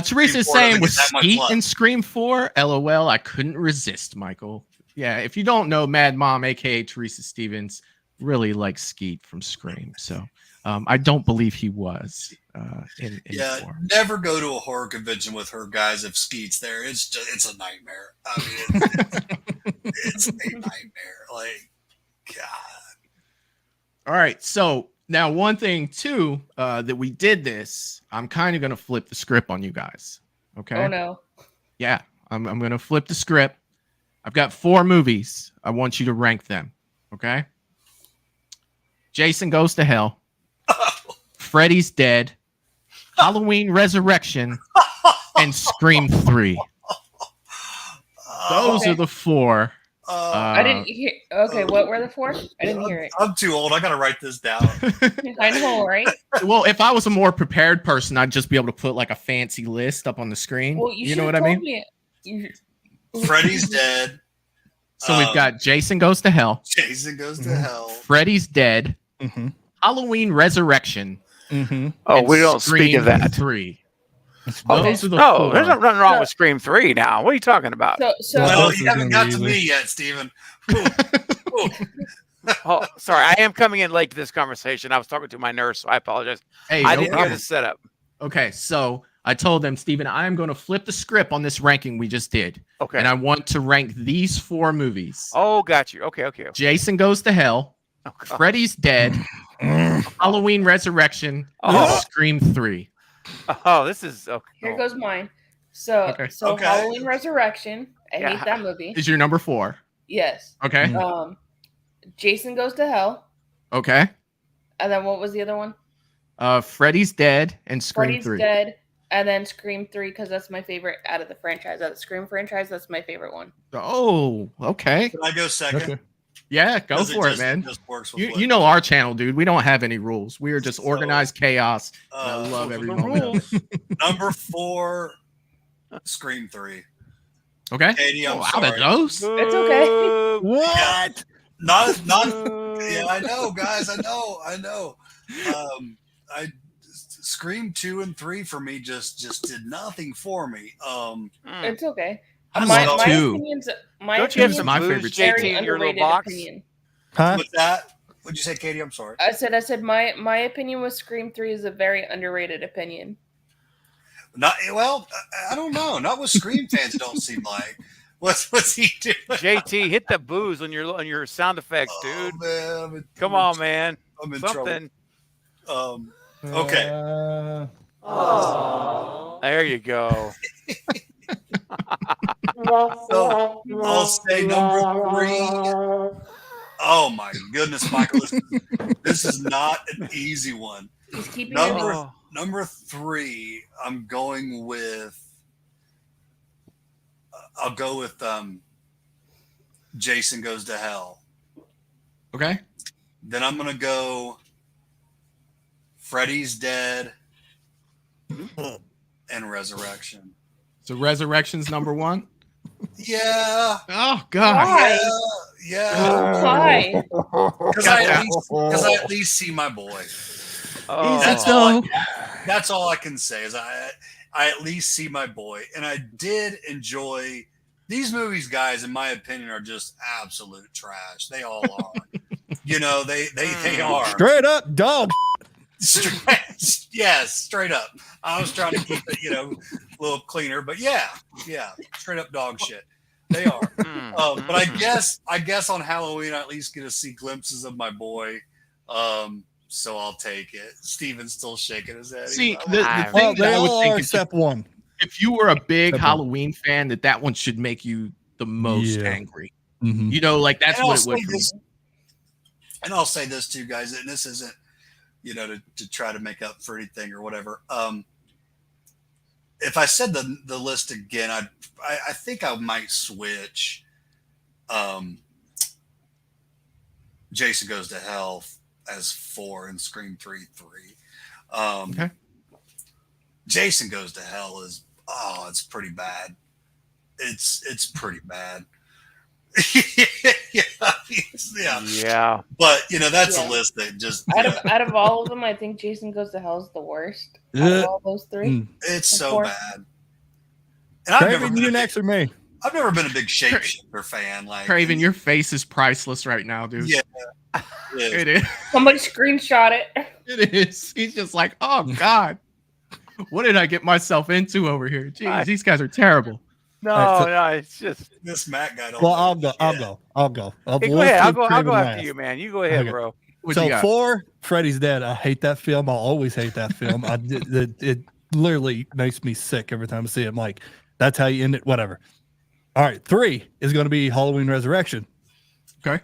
B: Teresa's
C: Scream 4
B: saying
C: doesn't
B: with
C: get that much
B: Skeet
C: love.
B: in Scream 4, LOL. I couldn't resist, Michael. Yeah, if you don't know, Mad Mom, aka Teresa Stevens, really likes Skeet from Scream. So I don't believe he was in
C: Yeah,
B: 4.
C: never go to a horror convention with her, guys. If Skeet's there, it's a nightmare. I mean, it's a nightmare. Like, God.
B: All right, so now one thing too that we did this, I'm kind of gonna flip the script on you guys. Okay.
I: Oh no.
B: Yeah, I'm gonna flip the script. I've got 4 movies. I want you to rank them. Okay. Jason Goes to Hell, Freddy's Dead, Halloween Resurrection, and Scream 3. Those
I: Okay.
B: are the 4.
I: I didn't hear. Okay, what were the 4? I didn't hear it.
C: I'm too old. I gotta write this down.
I: I know, right?
B: Well, if I was a more prepared person, I'd just be able to put like a fancy list up on the screen.
I: Well,
B: you know what I mean?
C: Freddy's Dead.
B: So we've got Jason Goes to Hell,
C: Jason Goes to Hell.
B: Freddy's Dead,
D: Mm-hmm.
B: Halloween Resurrection.
D: Mm-hmm.
K: Oh,
B: and
K: we don't speak of
B: Scream
K: that.
B: 3.
K: Oh,
B: Those are the
K: no,
B: 4.
K: there's nothing wrong with Scream 3 now. What are you talking about?
I: So
C: Well,
D: This
C: you
D: is
C: haven't
D: gonna
C: got
D: be
C: to
D: easy.
C: me yet, Steven. Ooh, ooh.
K: Oh, sorry. I am coming in late to this conversation. I was talking to my nurse, so I apologize.
B: Hey,
K: I
B: no
K: didn't hear
B: problem.
K: the setup.
B: Okay, so I told them, Steven, I am going to flip the script on this ranking we just did.
K: Okay.
B: And I want to rank these 4 movies.
K: Oh, got you. Okay.
B: Jason Goes to Hell,
K: Oh, God.
B: Freddy's Dead, Halloween Resurrection, and Scream 3.
K: Oh, this is okay.
I: Here goes mine. So
B: Okay.
C: Okay.
I: Halloween Resurrection. I hate that movie.
B: Is your number 4?
I: Yes.
B: Okay.
I: Jason Goes to Hell.
B: Okay.
I: And then what was the other one?
B: Freddy's Dead and Scream
I: Freddy's
B: 3.
I: Dead. And then Scream 3, because that's my favorite out of the franchise. Out of the Scream franchise, that's my favorite one.
B: Oh, okay.
C: Can I go second?
D: Okay.
B: Yeah, go for it, man.
C: Just works with
B: You know our channel, dude. We don't have any rules. We are just organized chaos. And I love
K: those
B: every
K: are the
B: moment of it.
C: number 4, Scream 3.
B: Okay.
C: Katie, I'm
B: out of
C: sorry.
B: those?
I: It's okay.
D: What?
C: Not. Yeah, I know, guys. I know. I Scream 2 and 3 for me just did nothing for me.
I: It's okay.
B: I
I: My
B: love 2.
I: opinions.
K: Don't you have some
B: my
K: booze,
B: favorite
K: JT,
I: very
K: in your little
I: underrated
K: box?
I: opinion.
D: Huh?
C: With that, what'd you say, Katie? I'm sorry.
I: I said my opinion with Scream 3 is a very underrated opinion.
C: Not well. I don't know. Not with Scream fans. It don't seem like. What's he doing?
K: JT, hit the booze on your sound effects, dude.
C: Oh, man,
K: Come on, man.
C: I'm in
K: Something.
C: trouble. Okay.
K: There you go.
C: So I'll say number 3. Oh my goodness, Michael, this is not an easy one.
I: He's keeping
C: Number 3, I'm going with. I'll go with Jason Goes to Hell.
B: Okay.
C: Then I'm gonna go Freddy's Dead and Resurrection.
B: So Resurrection's number 1?
C: Yeah.
B: Oh God.
I: Why?
C: Yeah.
I: Why?
C: Because I at least see my boy.
K: Oh.
C: That's all I can say is I at least see my boy, and I did enjoy these movies. Guys, in my opinion, are just absolute trash. They all are. They are
D: Straight up dog.
C: Straight up. I was trying to keep it, a little cleaner, but yeah, straight up dog shit. They are. But I guess on Halloween I at least get to see glimpses of my boy. So I'll take it. Steven's still shaking his head.
B: See,
C: He's
B: the
C: like,
B: thing that I would think is
D: except one.
B: if you were a big
D: Except
B: Halloween fan, that one should make you the most
D: Yeah.
B: angry.
D: Mhm.
B: That's
C: And
B: what
C: I'll
B: it would
C: say
B: for me.
C: this- And I'll say this too, guys, and this isn't, to try to make up for anything or whatever. If I said the list again, I think I might switch. Jason Goes to Hell as 4 and Scream 3.
B: Okay.
C: Jason Goes to Hell it's pretty bad. It's pretty bad.
K: Yeah.
C: But that's
I: Yeah.
C: a list that just
I: Out of all of them, I think Jason Goes to Hell is the worst. Out of all those 3.
C: it's so
I: Four.
C: bad. And
D: Craven, you next or me?
C: I've never been a big shapeshifter fan. Like
B: Craven, your face is priceless right now, dude.
C: Yeah.
B: It is.
I: Somebody screenshot it.
B: It is. He's just like, oh God, what did I get myself into over here? Jeez, these guys are terrible.
K: No, it's just.
C: This Matt guy.
D: Well, I'll go.
K: Hey, go ahead. I'll go after you, man. You go ahead,
D: Okay.
K: bro.
B: What you
D: So
B: got?
D: 4, Freddy's Dead. I hate that film. I'll always hate that film. It literally makes me sick every time I see it. I'm like, that's how you end it. Whatever. All right. 3 is going to be Halloween Resurrection.
B: Okay.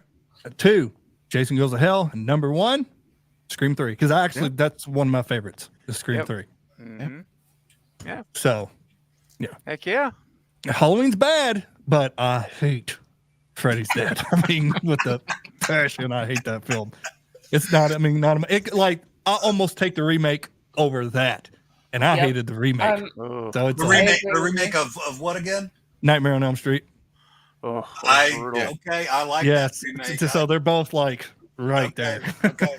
D: 2, Jason Goes to Hell. And number 1, Scream 3. Because that's one of my favorites. Is Scream 3.
K: Mm-hmm. Yeah.
D: So,
K: Heck yeah.
D: Halloween's bad, but I hate Freddy's Dead. I mean, with the passion, I hate that film. It's not. I mean, I almost take the remake over that, and I hated the remake. So it's
C: the remake of what again?
D: Nightmare on Elm Street.
K: Oh,
C: I like that
D: Yes.
C: remake.
D: So they're both like right there.
C: Okay.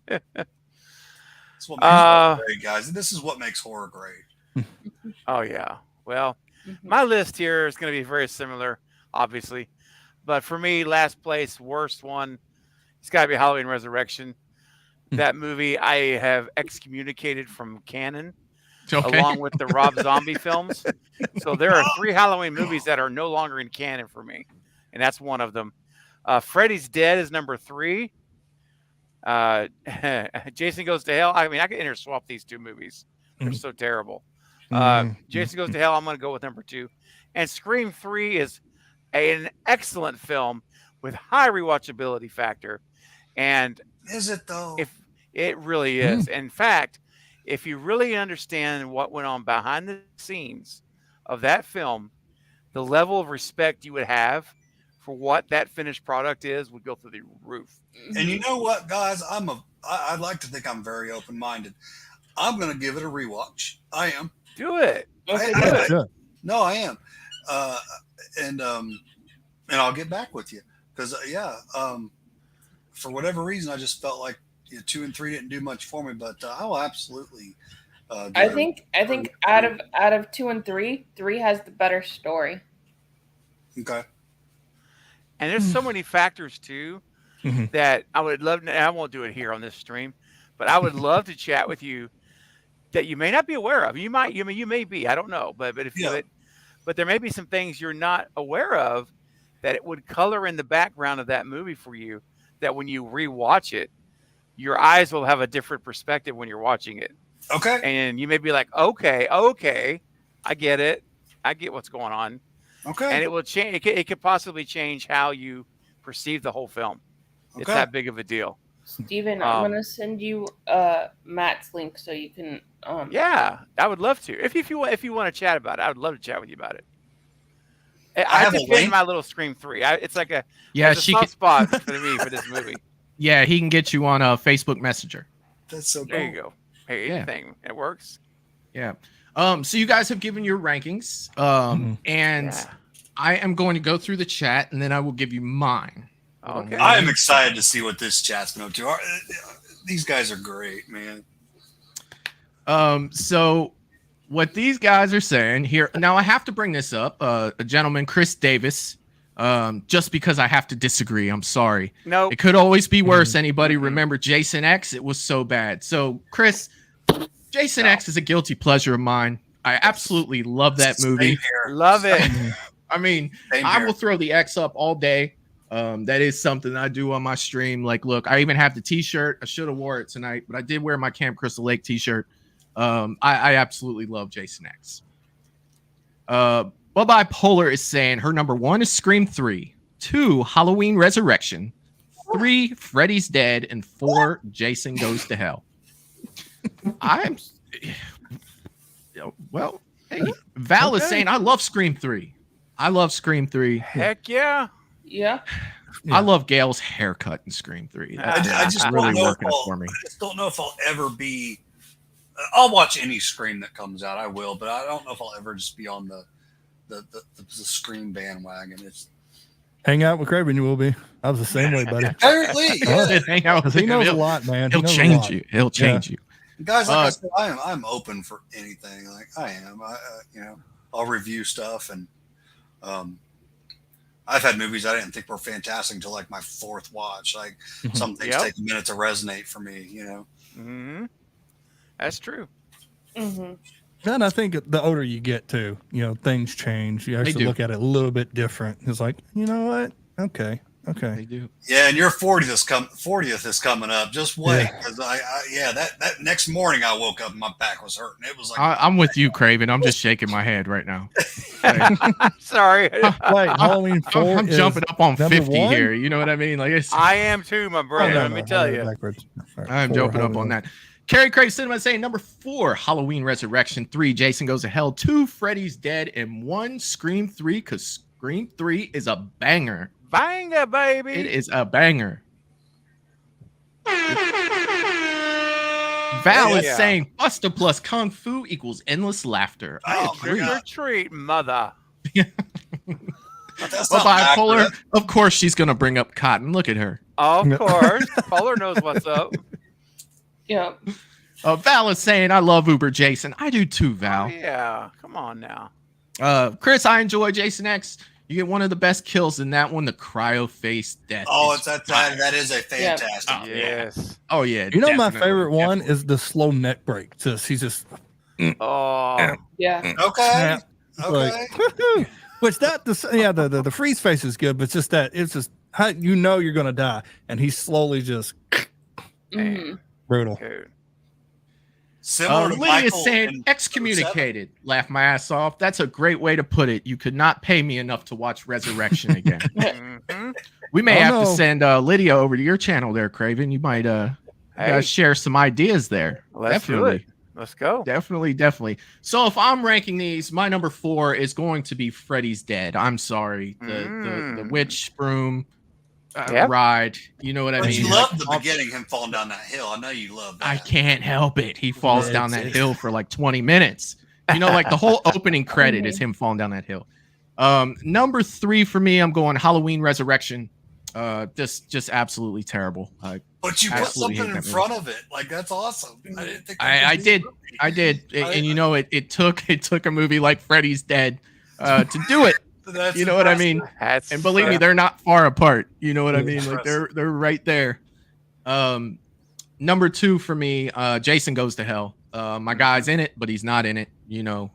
C: That's what makes horror great, guys. This is what makes horror great.
K: Oh yeah. Well, my list here is going to be very similar, obviously. But for me, last place, worst one, it's got to be Halloween Resurrection. That movie I have excommunicated from canon, along with the Rob Zombie films. So there are 3 Halloween movies that are no longer in canon for me, and that's one of them. Freddy's Dead is number 3. Jason Goes to Hell. I mean, I could interswap these 2 movies. They're so terrible. Jason Goes to Hell, I'm going to go with number 2. And Scream 3 is an excellent film with high rewatchability factor. And
C: is it though?
K: If it really is. In fact, if you really understand what went on behind the scenes of that film, the level of respect you would have for what that finished product is would go through the roof.
C: And you know what, guys? I'd like to think I'm very open-minded. I'm going to give it a rewatch. I am.
K: Do it.
C: No, I am. And I'll get back with you because for whatever reason, I just felt like 2 and 3 didn't do much for me, but I will absolutely.
I: I think out of 2 and 3, 3 has the better story.
C: Okay.
K: And there's so many factors too that I would love. I won't do it here on this stream, but I would love to chat with you that you may not be aware of. You may be. I don't know, but but there may be some things you're not aware of that it would color in the background of that movie for you. That when you rewatch it, your eyes will have a different perspective when you're watching it.
C: Okay.
K: And you may be like, okay, I get it. I get what's going on.
C: Okay.
K: And it will change. It could possibly change how you perceive the whole film. Okay. It's that big of a deal.
I: Steven, I'm going to send you Matt's link so you can.
K: Yeah, I would love to. If you want to chat about it, I would love to chat with you about it.
C: I have
K: just been my little Scream 3. It's like a soft spot for me for this movie.
B: Yeah, he can get you on a Facebook Messenger.
C: That's so cool.
K: There you go. Hey, anything. It works.
B: Yeah. So you guys have given your rankings. And I am going to go through the chat and then I will give you mine.
K: Okay.
C: I am excited to see what this chat's been up to. These guys are great, man.
B: So what these guys are saying here now, I have to bring this up. A gentleman, Chris Davis. Just because I have to disagree, I'm sorry.
K: No,
B: it could always be worse. Anybody remember Jason X? It was so bad. So Chris, Jason X is a guilty pleasure of mine. I absolutely love that movie.
K: Love it.
B: I mean, I will throw the X up all day. That is something I do on my stream. Like, look, I even have the T-shirt. I should have wore it tonight, but I did wear my Camp Crystal Lake T-shirt. I absolutely love Jason X. Bipolar is saying her number 1 is Scream 3, 2 Halloween Resurrection, 3 Freddy's Dead, and 4 Jason Goes to Hell. Val is saying I love Scream 3. I love Scream 3.
K: Heck yeah.
I: Yeah.
B: I love Gail's haircut in Scream 3.
C: I just
B: really working it for me.
C: I just don't know if I'll ever be. I'll watch any Scream that comes out. I will, but I don't know if I'll ever just be on the Scream bandwagon. It's
D: hang out with Craven. You will be. I was the same way, buddy.
C: Apparently, yeah.
B: Hang out with
D: he knows a lot, man.
B: He'll change you. He'll change you.
C: Guys, like I said, I'm open for anything. Like I am. I'll review stuff, and I've had movies I didn't think were fantastic until like my 4th watch. Like some things take a minute to resonate for me.
K: Mm-hmm. That's true.
I: Mm-hmm.
D: And I think the older you get too, things change. You actually look at it a little bit different. It's like, you know what? Okay.
B: They do.
C: Yeah, and your 40th is coming up. Just wait, because that next morning I woke up and my back was hurting. It was like
B: I'm with you, Craven. I'm just shaking my head right now.
K: Sorry.
D: Wait, Halloween 4
B: I'm jumping up on 50
D: 1?
B: here. You know what I mean? Like
K: I am too, my brother. Let me tell you.
D: Right,
B: I'm jumping up on that. Carrie Craig Cinema saying number 4, Halloween Resurrection, 3, Jason Goes to Hell, 2, Freddy's Dead, and 1, Scream 3, because Scream 3 is a banger.
K: Banger, baby.
B: It is a banger. Val is saying Buster plus Kung Fu equals endless laughter. I agree.
K: Trick or treat, mother.
B: Bipolar, of course she's going to bring up Cotton. Look at her.
K: Of course. Polar knows what's up.
I: Yeah.
B: Val is saying, I love Uber Jason. I do too, Val.
K: Oh, yeah. Come on now.
B: Chris, I enjoy Jason X. You get one of the best kills in that one, the cryo face death.
C: Oh, that is a fantastic.
B: Oh,
K: Yes.
B: Oh yeah.
D: You know, my
B: definitely,
D: favorite one
B: definitely.
D: is the slow neck break. Just he's just
K: Oh,
I: Yeah.
C: Okay.
D: snap.
C: Okay.
D: Like, woohoo. Which the freeze face is good, but it's just that it's just how you know you're gonna die, and he's slowly just
I: Mhm.
D: brutal.
K: dude.
C: Similar to
B: Lydia
C: Michael
B: saying
C: in
B: excommunicated. Laugh my ass off. That's a great way to put it. You could not pay me enough to watch Resurrection again.
K: Mhm.
B: We may
D: Oh,
B: have to
D: no.
B: send Lydia over to your channel there, Craven. You might you
K: Hey.
B: guys share some ideas there.
K: Let's do
B: Definitely.
K: it. Let's go.
B: Definitely. So if I'm ranking these, my number 4 is going to be Freddy's Dead. I'm sorry. The witch broom
K: Yep.
B: ride. You know what I
C: But
B: mean?
C: you
B: Like,
C: love the beginning, him falling down that hill. I know you love that.
B: I can't help it. He falls
D: Yeah,
B: down that
D: it's-
B: hill for like 20 minutes. You know, like the whole opening credit is him falling down that hill. Number 3 for me, I'm going Halloween Resurrection. Just absolutely terrible.
C: But you put
B: absolutely
C: something
B: hate
C: in
B: that
C: front of it. Like, that's awesome. I didn't think
B: I did. I did. And you know, it took a movie like Freddy's Dead to do it.
C: That's
B: You know what I mean?
K: That's
B: And believe me, they're not far apart. You know what I
C: Yeah.
B: mean? Like they're right there. Number 2 for me, Jason Goes to Hell. My guy's in it, but he's not in it. You know.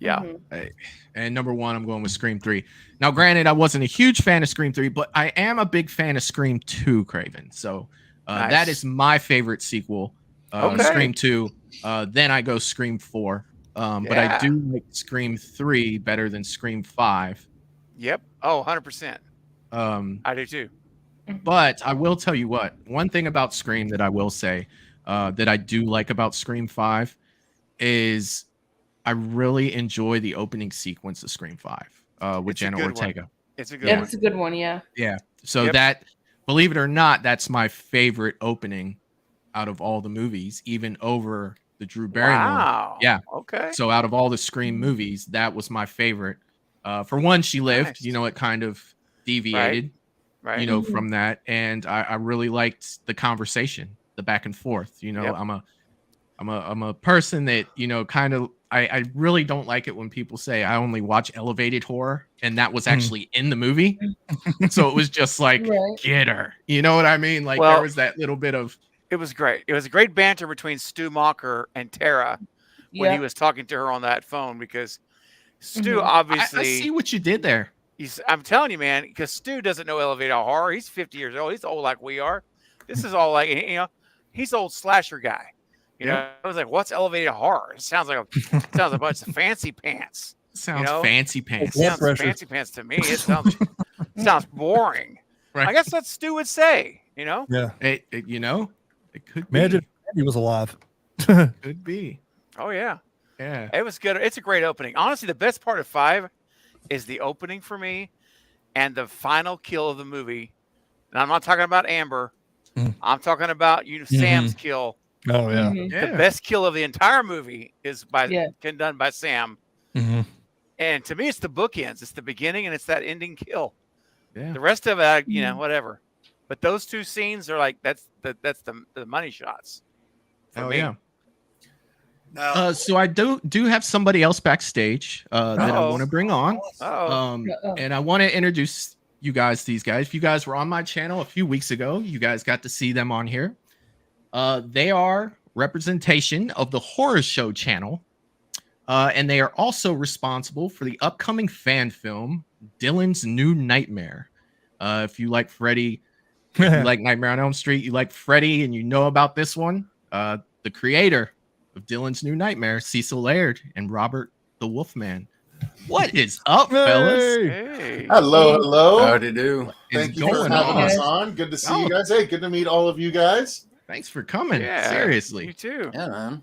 K: yeah.
I: Mhm.
B: And number 1, I'm going with Scream 3. Now, granted, I wasn't a huge fan of Scream 3, but I am a big fan of Scream 2, Craven. So
K: Nice.
B: that is my favorite sequel.
K: Okay.
B: Scream 2. Then I go Scream 4. But I
K: Yeah.
B: do like Scream 3 better than Scream 5.
K: Yep. Oh, 100%. I do too.
B: But I will tell you what, one thing about Scream that I will say that I do like about Scream 5 is I really enjoy the opening sequence of Scream 5 with
K: It's a
B: Jenna
K: good one.
B: Ortega.
K: It's a good
I: Yeah,
K: one.
I: it's a good one. Yeah.
B: Yeah. So
K: Yep.
B: that, believe it or not, that's my favorite opening out of all the movies, even over the Drew Barrymore.
K: Wow.
B: Yeah.
K: Okay.
B: So out of all the Scream movies, that was my favorite. For one, she lived.
K: Nice.
B: You know, it kind of deviated.
K: Right.
B: You know, from that, and I really liked the conversation, the back and forth. You know,
K: Yep.
B: I'm a person that, you know, kind of I really don't like it when people say I only watch elevated horror, and that was actually in the movie. So it was just like,
I: Right.
B: get her. You know what I mean? Like
K: Well,
B: there was that little bit of
K: It was great. It was a great banter between Stu Macher and Tara when he
I: Yeah.
K: was talking to her on that phone because Stu
I: Mhm.
B: I
K: obviously
B: see what you did there.
K: I'm telling you, man, because Stu doesn't know elevator horror. He's 50 years old. He's old like we are. This is all like, you know, he's old slasher guy. You know, I was like, what's elevator horror? It sounds like a bunch of fancy pants.
B: Sounds
K: know?
B: fancy pants.
K: It sounds
D: pressure.
K: fancy pants to me. It sounds boring.
B: Right.
K: I guess what Stu would say, you know?
D: Yeah.
B: You know, it could be.
D: Imagine if he was alive.
B: Could be.
K: Oh yeah.
B: Yeah.
K: It was good. It's a great opening. Honestly, the best part of 5 is the opening for me and the final kill of the movie. And I'm not talking about Amber.
D: Mm.
K: I'm talking about Sam's kill.
D: Oh yeah.
I: Mhm.
B: Yeah.
K: The best kill of the entire movie is
I: Yeah.
K: done by Sam.
D: hmm
K: And to me, it's the bookends. It's the beginning and it's that ending kill.
B: Yeah.
K: The rest of it, you know, whatever. But those two scenes are like that's the money shots. For
B: Oh
K: me.
B: yeah.
C: Now,
B: So I do have somebody else backstage that I
K: Uh-oh.
B: want to bring on.
K: Oh,
B: And I want to introduce you guys, these guys. If you guys were on my channel a few weeks ago, you guys got to see them on here. They are representation of the Horror Show channel. And they are also responsible for the upcoming fan film, Dylan's New Nightmare. If you like Freddy, if you like Nightmare on Elm Street, you like Freddy, and you know about this one, the creator of Dylan's New Nightmare, Cecil Laird and Robert the Wolfman. What is up, fellas?
K: hey.
L: Hello.
E: Howdy do.
B: Is
L: Thank you for
B: going
L: having
B: on?
L: us on. Good to see
B: Oh.
L: you guys. Hey, good to meet all of you guys.
B: Thanks for coming.
K: Yeah,
B: Seriously.
K: You too.
E: Yeah, man.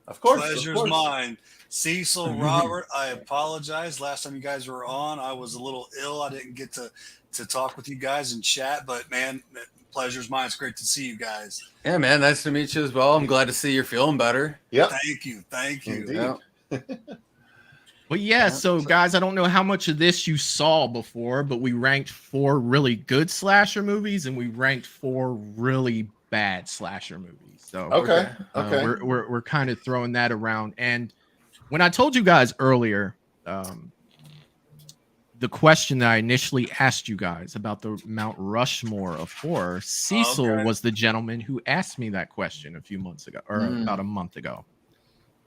L: Of course.
C: pleasure's mine. Cecil, Robert, I apologize. Last time you guys were on, I was a little ill. I didn't get to talk with you guys and chat, but man, pleasure's mine. It's great to see you guys.
E: Yeah, man. Nice to meet you as well. I'm glad to see you're feeling better.
L: Yep.
C: Thank you. Thank you.
L: Indeed.
E: Yeah.
B: Well, yeah. So, guys, I don't know how much of this you saw before, but we ranked 4 really good slasher movies and we ranked 4 really bad slasher movies. So,
L: Okay. Okay.
B: we're kind of throwing that around. And when I told you guys earlier the question that I initially asked you guys about the Mount Rushmore of horror, Cecil was the gentleman who asked me that question a few months ago, or about a month ago,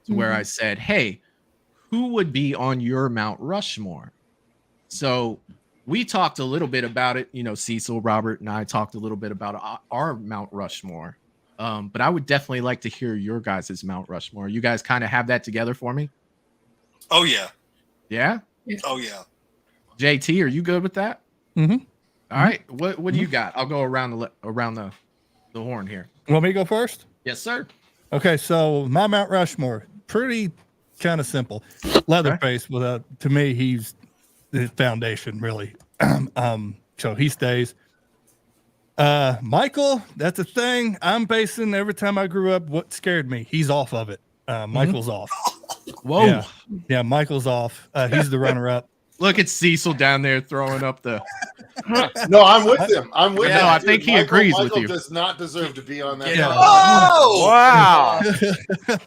B: to where I said, "Hey, who would be on your Mount Rushmore?" So we talked a little bit about it. You know, Cecil, Robert, and I talked a little bit about our Mount Rushmore. But I would definitely like to hear your guys' Mount Rushmore. You guys kind of have that together for me?
C: Oh yeah.
B: Yeah?
C: Oh yeah.
B: JT, are you good with that?
D: Mm-hmm.
B: All right. What do you got? I'll go around the horn here.
D: Want me to go first?
B: Yes, sir.
D: Okay, so my Mount Rushmore, pretty kind of simple. Leatherface, to me, he's the foundation, really. So he stays. Michael, that's a thing. I'm basing every time I grew up what scared me. He's off of it. Michael's off.
B: Whoa.
D: Yeah, Michael's off. He's the runner-up.
B: Look at Cecil down there throwing up the.
L: No, I'm with him. I'm with him.
B: No, I think he agrees with
L: Michael
B: you.
L: does not deserve to be on that.
D: Yeah.
C: Oh
K: Wow.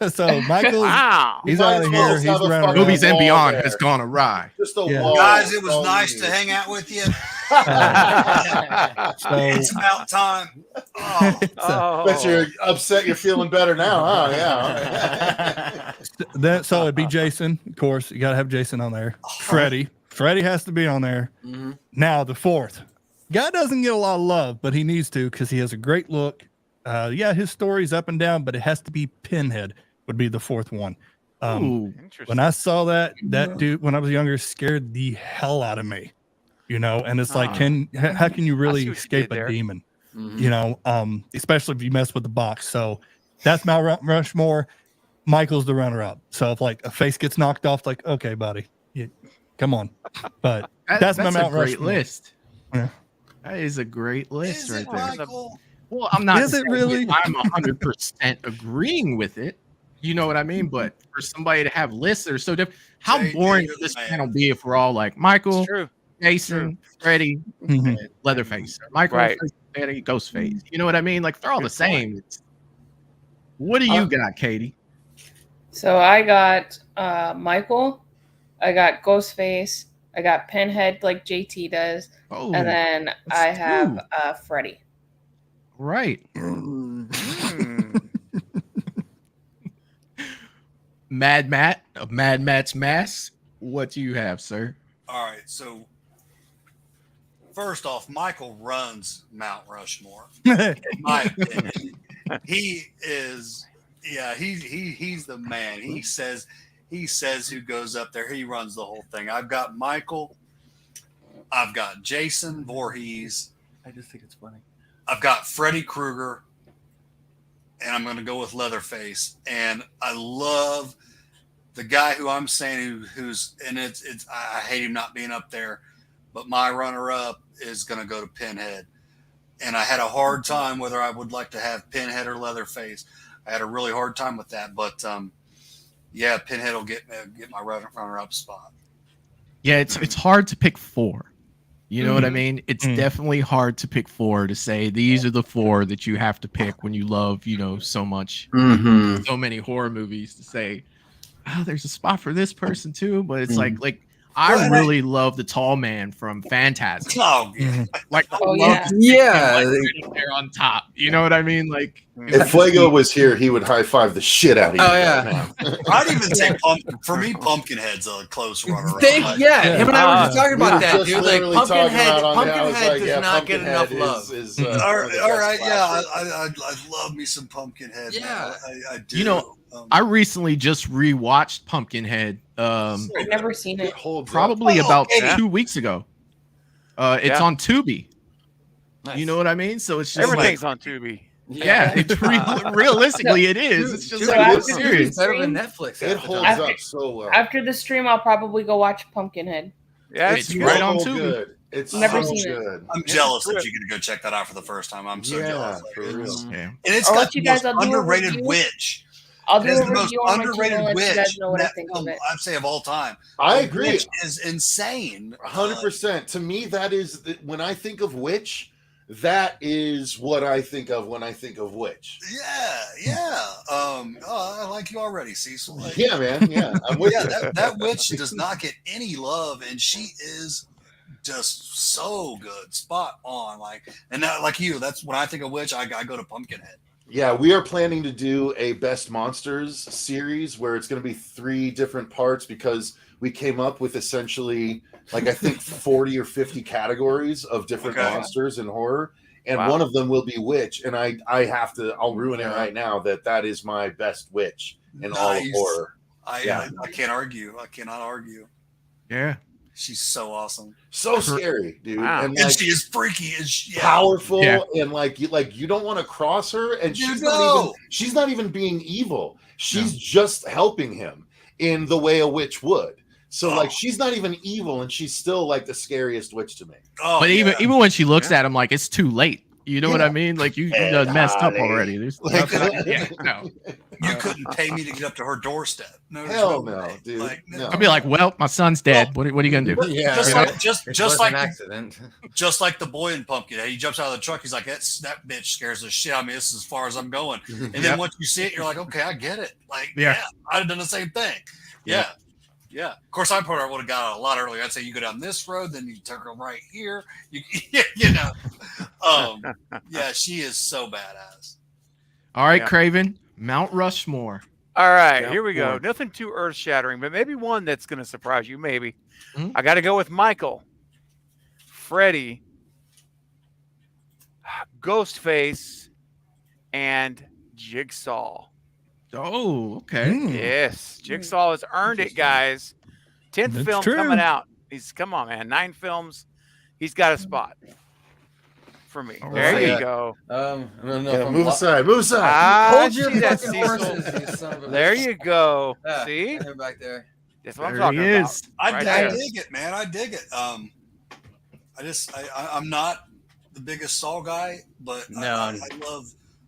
D: So Michael,
K: Wow.
D: he's
L: Might
D: out
L: as
D: of
L: well
D: here. He's
L: have a
D: running
L: fucking
B: Movies and
L: wall
B: Beyond
L: there.
B: has gone awry.
L: Just a
D: Yeah.
L: wall.
C: Guys, it
L: That's all
C: was
L: you
C: nice
L: need.
C: to hang out with you.
D: So,
C: It's about time. Oh.
L: Bet you're upset. You're feeling better now, huh? Yeah.
D: so it'd be Jason, of course. You gotta have Jason on there. Freddie has to be on there. Now the fourth guy doesn't get a lot of love, but he needs to because he has a great look. Yeah, his story's up and down, but it has to be Pinhead. Would be the fourth one.
B: Ooh.
D: When I saw that dude when I was younger scared the hell out of me. You know, and it's like, how can you really escape a demon? You know, especially if you mess with the box. So that's Mount Rushmore. Michael's the runner-up. So if like a face gets knocked off, like, okay, buddy, come on. But that's my Mount
B: a great
D: Rushmore.
B: list.
D: Yeah.
B: That is a great list
C: Is
B: right
C: it,
B: there.
C: Michael?
B: Well, I'm not.
D: Is it
B: saying
D: really?
B: that I'm 100% agreeing with it. You know what I mean? But for somebody to have lists that are so different, how
C: Jay,
B: boring
C: you're
B: would this
C: the man.
B: panel be if we're all like Michael,
K: It's true.
B: Jason, Freddie, and Leatherface, or Michael,
K: Right.
B: Freddie, Ghostface? You know what I mean? Like they're all the same. What do you got, Katie?
I: So I got Michael, I got Ghostface, I got Pinhead like JT does,
B: Oh,
I: and then I have Freddy.
B: right. Mad Matt of Mad Matt's Mass. What do you have, sir?
C: All right. So first off, Michael runs Mount Rushmore. In my opinion, he is. Yeah, he's the man. He says who goes up there. He runs the whole thing. I've got Michael. I've got Jason Voorhees.
E: I just think it's funny.
C: I've got Freddy Krueger, and I'm going to go with Leatherface. And I love the guy who I'm saying who's and it's I hate him not being up there, but my runner-up is going to go to Pinhead. And I had a hard time whether I would like to have Pinhead or Leatherface. I had a really hard time with that, but yeah, Pinhead will get my runner-up spot.
B: Yeah, it's hard to pick four. You know what I mean? It's definitely hard to pick four to say these are the four that you have to pick when you love, you know, so much, so many horror movies to say, oh, there's a spot for this person too. But it's like I really love the tall man from Phantasm.
C: Oh, yeah.
B: Like, I love
I: yeah.
B: to stick him, like, right up there on top. You know what I mean? Like,
L: If Fuego was here, he would high five the shit out of you.
E: Oh,
L: right
E: yeah.
L: now.
C: I'd even say for me, Pumpkinhead's a close runner-up.
E: Yeah, him and I were just talking
L: We
E: about
L: were
E: that,
L: just
E: dude. Like
L: literally talking
E: Pumpkinhead,
L: about on there. I was
E: Pumpkinhead
L: like,
E: does
L: yeah,
E: not get enough
L: Pumpkinhead
E: love.
L: is,
C: All
L: one of the
C: right,
L: best
C: yeah,
L: slashers.
C: I love me some Pumpkinhead.
E: Yeah.
C: I do.
B: you know, I recently just rewatched Pumpkinhead.
I: I've never seen
L: It
I: it.
L: holds
B: Probably
C: Oh,
B: about
C: okay.
B: 2 weeks ago. It's
K: Yeah.
B: on Tubi.
E: Nice.
B: You know what I mean? So it's just
K: Everything's
B: like,
K: on Tubi.
B: yeah, it's realistically it is. It's just
I: So
B: like
I: after
B: it's serious.
E: It's better than Netflix.
L: It
E: half the
L: holds
E: time.
L: up so well.
I: After the stream, I'll probably go watch Pumpkinhead.
K: Yeah,
B: It's
K: it's
B: right on
L: so
B: Tubi.
L: good. It's
I: Never
L: so
I: seen it.
L: good.
C: I'm jealous that you're going to go check that out for the first time. I'm so
L: Yeah,
C: jealous.
L: for real.
B: Yeah.
C: And it's
I: I'll
C: got
I: let you
C: the
I: guys-
C: most
I: I'll do a
C: underrated
I: review.
C: witch.
I: I'll
C: It
I: do
C: is
I: a
C: the most
I: review on my
C: underrated
I: channel and let you
C: witch
I: guys know what I
C: that
I: think
C: film,
I: of it.
C: I'd say of all time.
L: I
C: The
L: agree.
C: witch is insane.
L: 100%. To me, that is when I think of witch, that is what I think of when I think of witch.
C: Yeah. I like you already, Cecil. Like,
L: Yeah, man. Yeah, I'm with
C: yeah,
L: you.
C: that witch does not get any love, and she is just so good, spot on. Like, and that, like you, that's when I think of Witch, I go to Pumpkinhead.
L: Yeah, we are planning to do a Best Monsters series where it's going to be 3 different parts because we came up with essentially like I think 40 or 50 categories of different monsters in horror, and one of them will be Witch. And I'll ruin it right now that is my best Witch in all of horror.
C: I can't argue. I cannot argue.
B: Yeah.
C: She's so awesome.
L: So scary, dude.
K: Wow.
L: And, like,
C: and she is freaky and
L: powerful, and like you don't want to cross her, and she's not even being evil. She's just helping him in the way a witch would. So like she's not even evil, and she's still like the scariest witch to me.
B: But even when she looks at him, like it's too late. You know what I mean? Like you done messed up already. There's no.
C: You couldn't pay me to get up to her doorstep. No,
L: hell no, dude.
C: Like, no.
B: I'd be like, well, my son's dead. What are you gonna do?
C: Yeah, just like
E: an accident.
C: Just like the boy in Pumpkinhead. He jumps out of the truck. He's like, that bitch scares the shit out of me. This is as far as I'm going. And then once you see it, you're like, okay, I get it. Like, I'd have done the same thing. Yeah. Of course, I probably would have got out a lot earlier. I'd say you go down this road, then you turn right here. You know. Yeah, she is so badass.
B: All right, Craven, Mount Rushmore.
K: All right, here we go. Nothing too earth-shattering, but maybe one that's going to surprise you. Maybe. I got to go with Michael, Freddy, Ghostface, and Jigsaw.
B: Oh, okay.
K: Yes, Jigsaw has earned it, guys. 10th film coming out. Come on, man. 9 films. He's got a spot for me. There you go.
L: Move aside.
K: Hold your Cecil. There you go. See?
E: They're back there.
K: That's what I'm talking about.
C: I dig it, man. I dig it. I'm not the biggest Saw guy, but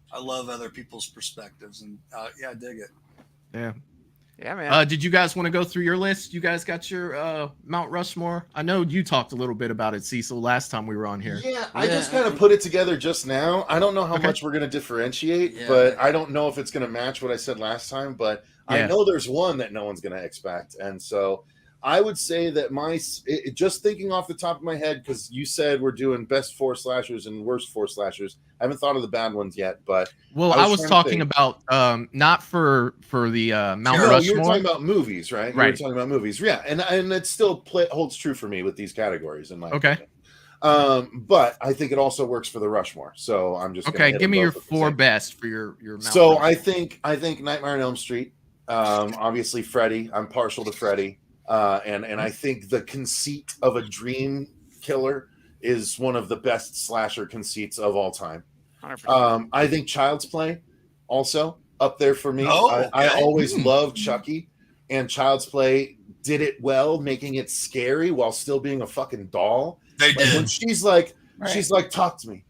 C: I love other people's perspectives, and I dig it.
K: Yeah, man.
B: Did you guys want to go through your list? You guys got your Mount Rushmore? I know you talked a little bit about it, Cecil, last time we were on here.
L: Yeah, I just kind of put it together just now. I don't know how much we're going to differentiate, but I don't know if it's going to match what I said last time, but I know there's one that no one's going to expect. And so I would say that just thinking off the top of my head, because you said we're doing best 4 slashers and worst 4 slashers. I haven't thought of the bad ones yet, but
B: I was talking about not for the Mount Rushmore.
L: You were talking about movies, right? You were talking about movies, yeah, and it still holds true for me with these categories in my opinion. But I think it also works for the Rushmore. So I'm just
B: give me your 4 best for your Mount
L: So
B: Rushmore.
L: I think Nightmare on Elm Street, obviously Freddy. I'm partial to Freddy. And I think the conceit of a dream killer is one of the best slasher conceits of all time.
K: 100%.
L: I think Child's Play also up there for me. I always loved Chucky, and Child's Play did it well, making it scary while still being a fucking doll.
C: They did.
L: When she's like, talk to me,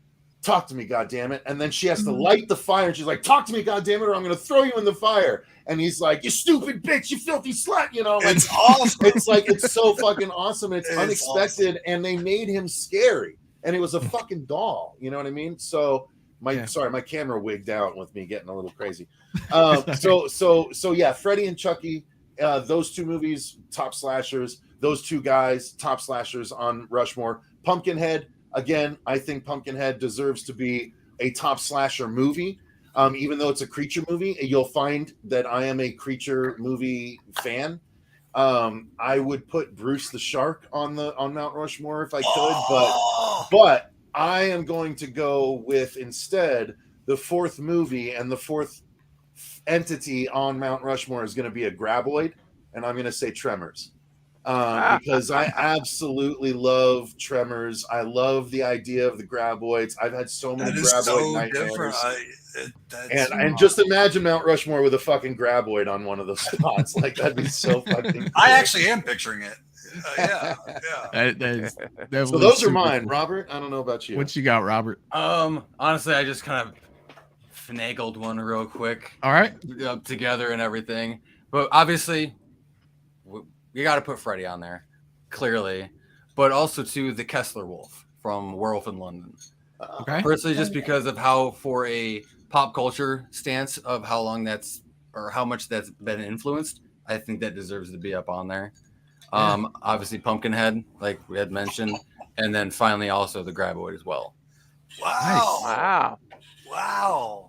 L: goddammit. And then she has to light the fire, and she's like, talk to me, goddammit, or I'm going to throw you in the fire. And he's like, you stupid bitch, you filthy slut, you know.
C: It's awesome.
L: It's so fucking awesome. It's unexpected, awesome. And they made him scary. And it was a fucking doll, you know what I mean? So my camera wigged out with me getting a little crazy. So yeah, Freddy and Chucky, those 2 movies, top slashers. Those 2 guys, top slashers on Rushmore. Pumpkinhead, again, I think Pumpkinhead deserves to be a top slasher movie. Even though it's a creature movie, you'll find that I am a creature movie fan. I would put Bruce the Shark on Mount Rushmore if I could, but I am going to go with instead the 4th movie, and the 4th entity on Mount Rushmore is going to be a graboid, and I'm going to say Tremors. Because I absolutely love Tremors. I love the idea of the graboids. I've had so many graboid nightmares. And just imagine Mount Rushmore with a fucking graboid on one of those spots. Like, that'd be so fucking cool.
C: I actually am picturing it.
L: So those are mine, Robert. I don't know about you.
B: What you got, Robert?
E: Honestly, I just kind of finagled one real quick.
B: All right.
E: Together and everything. But obviously, you got to put Freddy on there, clearly. But also, too, the Kessler Wolf from Werewolf in London.
B: Okay.
E: Personally, just because of how, for a pop culture stance of how long that's, or how much that's been influenced, I think that deserves to be up on there. Obviously, Pumpkinhead, like we had mentioned. and then finally also the Graboid as well.
C: Wow.
K: Wow.
C: Wow.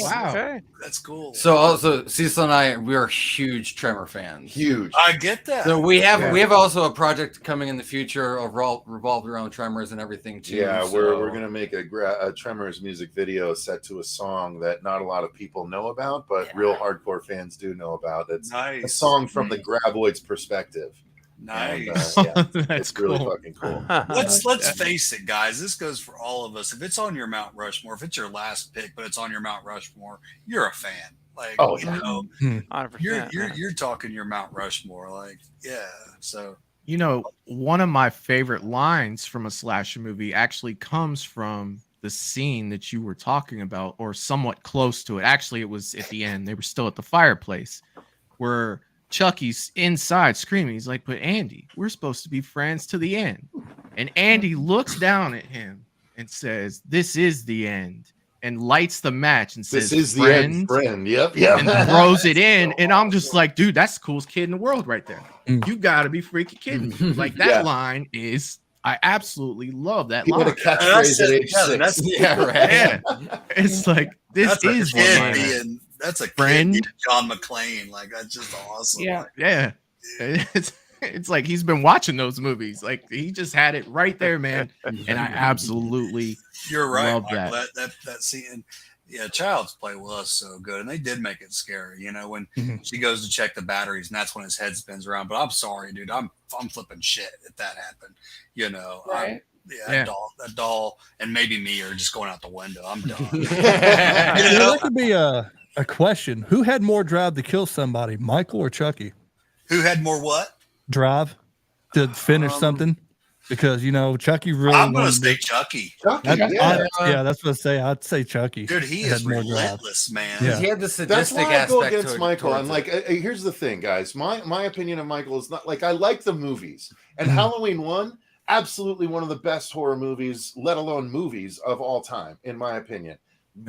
B: Wow.
C: That's cool.
E: So also Cecil and I, we are huge Tremor fans.
L: Huge.
C: I get that.
E: So we have also a project coming in the future of revolved around Tremors and everything too.
L: Yeah,
E: so.
L: we're gonna make a Tremors music video set to a song that not a lot of people know about, but real hardcore fans do know about. It's a song from the Graboids' perspective.
C: Nice.
L: And,
B: That's
L: it's really
B: cool.
L: fucking cool.
C: Let's face it, guys. This goes for all of us. If it's on your Mount Rushmore, if it's your last pick, but it's on your Mount Rushmore, you're a fan. Like,
L: Oh,
C: you
L: yeah.
C: know,
K: 100%.
C: you're talking your Mount Rushmore. Like, yeah. So
B: You know, one of my favorite lines from a slasher movie actually comes from the scene that you were talking about, or somewhat close to it. Actually, it was at the end. They were still at the fireplace where Chucky's inside screaming. He's like, but Andy, we're supposed to be friends to the end. And Andy looks down at him and says, this is the end. And lights the match and says,
L: This is the end, friend. Yep.
B: And throws it in. And I'm just like, dude, that's the coolest kid in the world right there. You gotta be freaking kidding me. Like that line is, I absolutely love that line.
L: What a catchphrase at age 6.
E: Yeah, right.
B: Yeah. It's like, this is
C: a kid
B: one
C: being, that's a
B: friend.
C: kid being John McClane. Like, that's just awesome.
I: Yeah.
C: Like,
B: Yeah. It's like he's been watching those movies. Like he just had it right there, man. And I absolutely
C: you're right.
B: love
C: Michael. That scene. Yeah, Child's Play was so good, and they did make it scary. You know, when she goes to check the batteries, and that's when his head spins around. But I'm sorry, dude. I'm flipping shit if that happened. You know,
I: Right.
C: That doll, and maybe me are just going out the window. I'm done.
D: You know, that could be a question. Who had more drive to kill somebody, Michael or Chucky?
C: Who had more what?
D: Drive to finish something? Because, you know, Chucky really...
C: I'm going to say Chucky.
D: That's what I say. I'd say Chucky.
C: Dude, he is relentless, man.
D: Yeah.
E: He had the
L: That's
E: sadistic
L: why I go
E: aspect
L: against Michael. I'm like, here's the thing, guys. My opinion of Michael is not like I like the movies, and Halloween 1, absolutely one of the best horror movies, let alone movies of all time, in my opinion.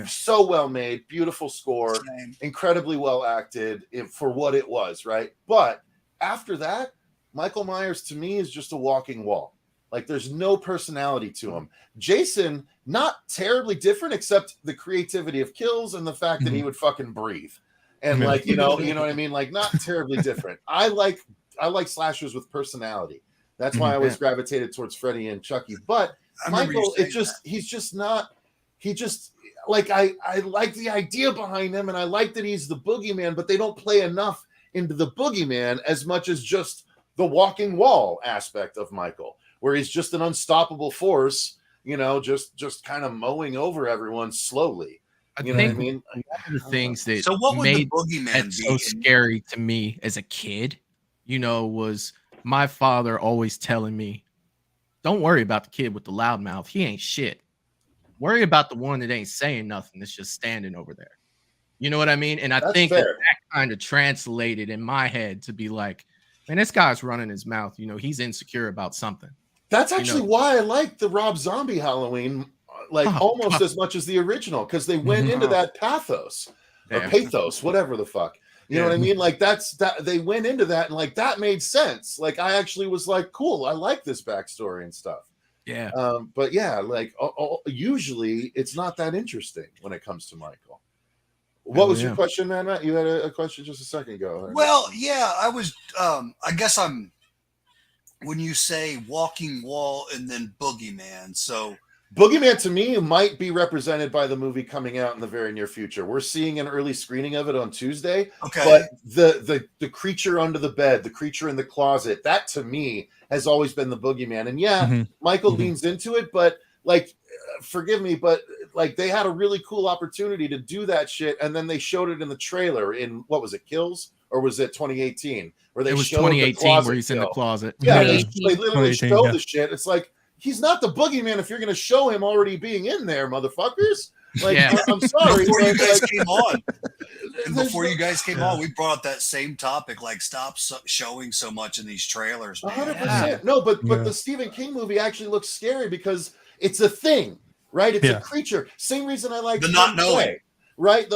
L: So well made, beautiful score, incredibly well acted for what it was, right? But after that, Michael Myers to me is just a walking wall. Like there's no personality to him. Jason, not terribly different, except the creativity of kills and the fact that he would fucking breathe. And like, you know what I mean? Like not terribly different. I like slashers with personality. That's why I always gravitated towards Freddy and Chucky. But Michael, he's just not, like I like the idea behind him, and I like that he's the boogeyman, but they don't play enough into the boogeyman as much as just the walking wall aspect of Michael, where he's just an unstoppable force, you know, just kind of mowing over everyone slowly.
B: I think one of the things that made it so scary to me as a kid, you know, was my father always telling me, don't worry about the kid with the loud mouth. He ain't shit. Worry about the one that ain't saying nothing, that's just standing over there. You know what I mean? And I think that kind of translated in my head to be like, man, this guy's running his mouth. You know, he's insecure about something.
L: That's actually why I like the Rob Zombie Halloween, almost as much as the original, because they went into that pathos or pathos, whatever the fuck. You know what I mean? Like they went into that, and like that made sense. Like I actually was like, cool, I like this backstory and stuff.
B: Yeah.
L: But yeah, like usually it's not that interesting when it comes to Michael. What was your question, man? Matt? You had a question just a second ago.
C: Well, yeah, I was. I guess I'm. When you say walking wall and then boogeyman, so
L: Boogeyman to me might be represented by the movie coming out in the very near future. We're seeing an early screening of it on Tuesday.
C: Okay.
L: But the creature under the bed, the creature in the closet, that to me has always been the boogeyman. And Michael leans into it, but like, forgive me, but like they had a really cool opportunity to do that shit, and then they showed it in the trailer in what was it, Kills, or was it 2018? Where they
B: it was
L: showed
B: 2018 where he's in the closet.
L: Yeah, they literally show the shit. It's like, he's not the boogeyman if you're going to show him already being in there, motherfuckers. Like, I'm sorry.
C: Before you guys came on, we brought up that same topic. Like, stop showing so much in these trailers.
L: 100%. No, but the Stephen King movie actually looks scary because it's a thing, right? It's a creature. Same reason I like
C: the not knowing.
L: Right?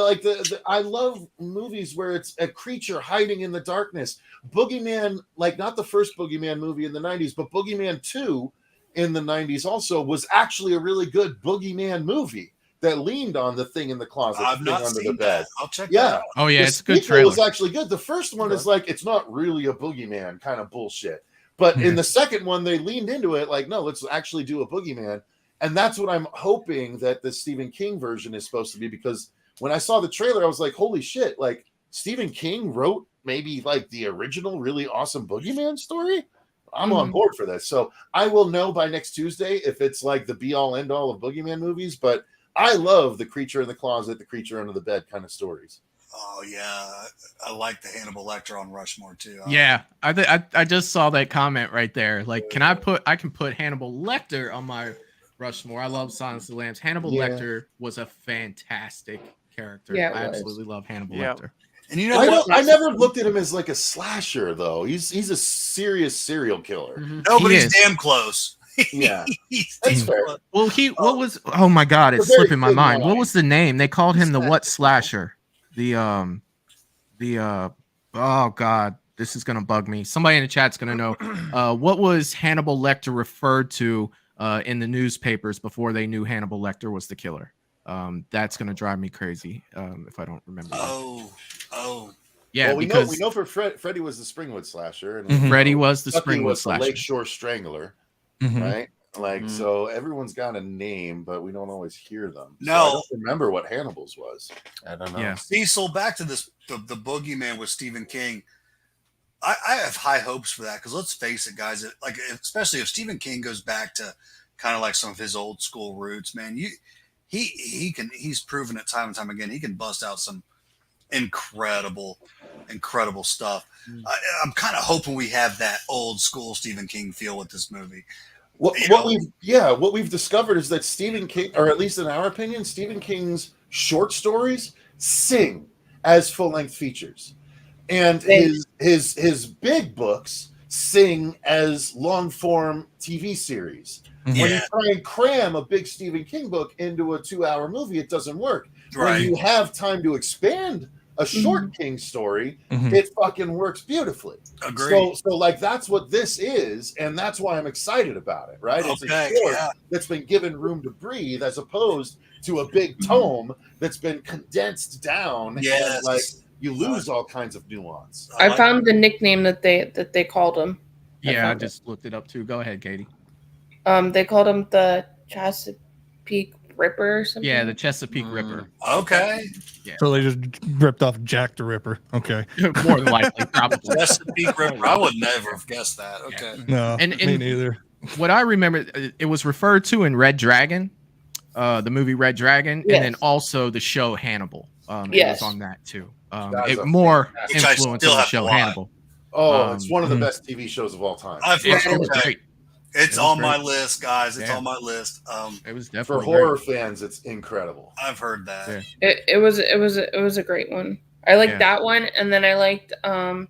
L: I love movies where it's a creature hiding in the darkness. Boogeyman, like not the first Boogeyman movie in the 90s, but Boogeyman 2 in the 90s also was actually a really good boogeyman movie that leaned on the thing in the closet,
C: I've
L: the
C: not
L: thing under
C: seen
L: the bed.
C: that. I'll check that
L: Yeah.
C: out.
B: Oh yeah,
L: The
B: it's a good
L: sequel
B: trailer.
L: was actually good. The first one is like, it's not really a boogeyman kind of bullshit. But in the second one, they leaned into it like, no, let's actually do a boogeyman. And that's what I'm hoping that the Stephen King version is supposed to be, because when I saw the trailer, I was like, holy shit, like Stephen King wrote maybe like the original really awesome boogeyman story. I'm on board for this. So I will know by next Tuesday if it's like the be all end all of boogeyman movies, but I love the creature in the closet, the creature under the bed kind of stories.
C: Oh yeah, I like the Hannibal Lecter on Rushmore too.
B: Yeah, I just saw that comment right there. Like, I can put Hannibal Lecter on my Rushmore. I love Silence of the Lambs. Hannibal Lecter was a fantastic character.
I: Yeah,
B: I absolutely love Hannibal Lecter.
C: And you know what?
L: I never looked at him as like a slasher though. He's a serious serial killer.
C: No, but he's damn close.
L: Yeah, that's fair.
B: Well, what was? Oh my God, it's slipping my mind. What was the name? They called him the what slasher? Oh God, this is gonna bug me. Somebody in the chat's gonna know. What was Hannibal Lecter referred to in the newspapers before they knew Hannibal Lecter was the killer? That's gonna drive me crazy if I don't remember. Yeah,
L: well, we
B: because
L: know for Freddy was the Springwood slasher, and
B: Freddy was the
L: Chucky
B: Springwood
L: was the
B: slasher.
L: Lakeshore Strangler, right? Like, so everyone's got a name, but we don't always hear them. So I don't remember what Hannibal's was.
K: I don't know.
B: Yeah.
C: Cecil, back to this the boogeyman with Stephen King. I have high hopes for that, because let's face it, guys. Like, especially if Stephen King goes back to kind of like some of his old school roots, man. He's proven it time and time again. He can bust out some incredible stuff. I'm kind of hoping we have that old school Stephen King feel with this movie.
L: What we've discovered is that Stephen King, or at least in our opinion, Stephen King's short stories sing as full-length features, and his big books sing as long-form TV series. When you try and cram a big Stephen King book into a 2-hour movie, it doesn't work.
C: Right.
L: When you have time to expand a short King story, it fucking works beautifully.
C: Agreed.
L: So like, that's what this is, and that's why I'm excited about it, right? It's a short that's been given room to breathe, as opposed to a big tome that's been condensed down.
C: Yes.
L: And like, you lose all kinds of nuance.
I: I found the nickname that they called him.
B: Yeah, I just looked it up too. Go ahead, Katie.
I: They called him the Chesapeake Ripper or something.
B: Yeah, the Chesapeake Ripper.
C: Okay.
B: Yeah.
D: So they just ripped off Jack the Ripper. Okay.
B: More than likely, probably.
C: Chesapeake Ripper. I would never have guessed that. Okay.
D: No,
B: And
D: me neither.
B: What I remember, it was referred to in Red Dragon, the movie Red Dragon, and then also the show Hannibal. It was on that too. It more influence on the show Hannibal.
L: Oh, it's one of the best TV shows of all time.
C: It was
B: great.
C: It's on my list, guys. It's on my list.
B: It was
L: For
B: definitely
L: horror fans, it's incredible.
C: I've heard that.
B: Yeah.
I: It was a great one. I liked that one, and then I liked the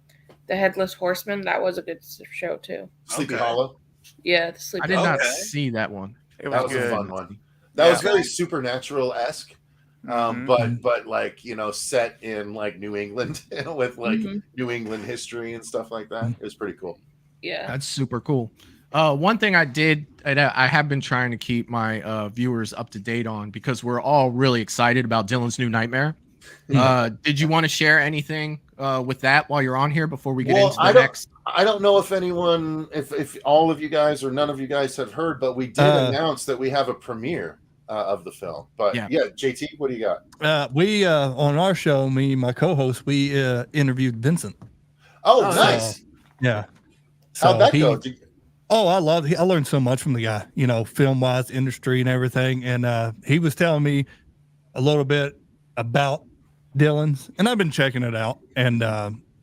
I: Headless Horseman. That was a good show too.
L: Sleepy Hollow.
I: Yeah, the Sleepy
B: I did
I: Hollow.
B: not see that one.
L: That was a fun one. That was very supernatural-esque. But like, set in like New England with like New England history and stuff like that. It was pretty cool.
I: Yeah,
B: that's super cool. One thing I did, and I have been trying to keep my viewers up to date on, because we're all really excited about Dylan's new Nightmare. Did you want to share anything with that while you're on here before we get into the next?
L: I don't know if anyone, if all of you guys or none of you guys have heard, but we did announce that we have a premiere of the film. But yeah, JT, what do you got?
D: We on our show, me and my co-host, we interviewed Vincent.
L: Oh, nice.
D: Yeah.
L: How'd that go?
D: I learned so much from the guy, film wise, industry and everything. And he was telling me a little bit about Dylan's, and I've been checking it out. And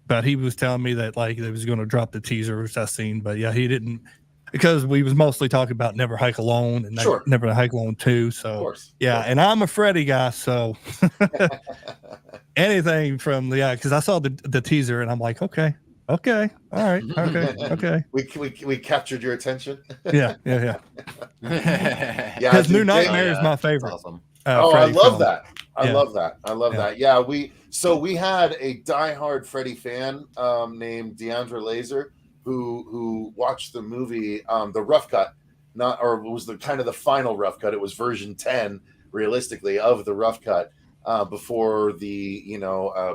D: but he was telling me that like they was going to drop the teaser, which I seen. But yeah, he didn't, because we was mostly talking about Never Hike Alone and Never Hike Alone 2. So yeah, and I'm a Freddy guy, so anything from the because I saw the teaser and I'm like, okay, all right, okay.
L: We captured your attention.
D: Yeah.
L: Yeah,
D: his New Nightmare is my favorite.
L: Awesome.
D: Freddy
L: I love
D: film.
L: that. I love that. Yeah, we had a diehard Freddy fan named Deandra Laser who watched the movie The Rough Cut not, or it was the kind of the final rough cut. It was version 10, realistically, of the rough cut before the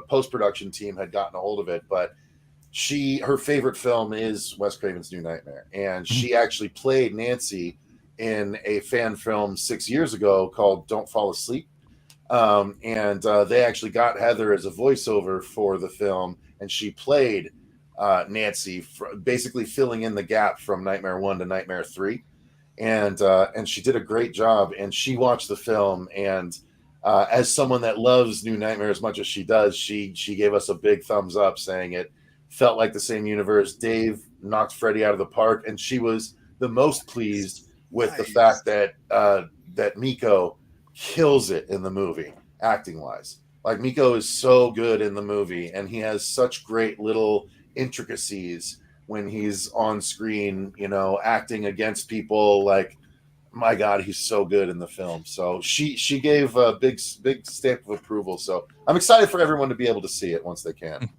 L: post-production team had gotten a hold of it. But her favorite film is Wes Craven's New Nightmare, and she actually played Nancy in a fan film 6 years ago called Don't Fall Asleep. And they actually got Heather as a voiceover for the film, and she played Nancy, basically filling in the gap from Nightmare 1 to Nightmare 3. And she did a great job, and she watched the film, and as someone that loves New Nightmare as much as she does, she gave us a big thumbs up, saying it felt like the same universe. Dave knocked Freddy out of the park, and she was the most pleased with the fact that that Miko kills it in the movie, acting wise. Like, Miko is so good in the movie, and he has such great little intricacies when he's on screen, acting against people. Like, my God, he's so good in the film. So she gave a big stamp of approval. So I'm excited for everyone to be able to see it once they can.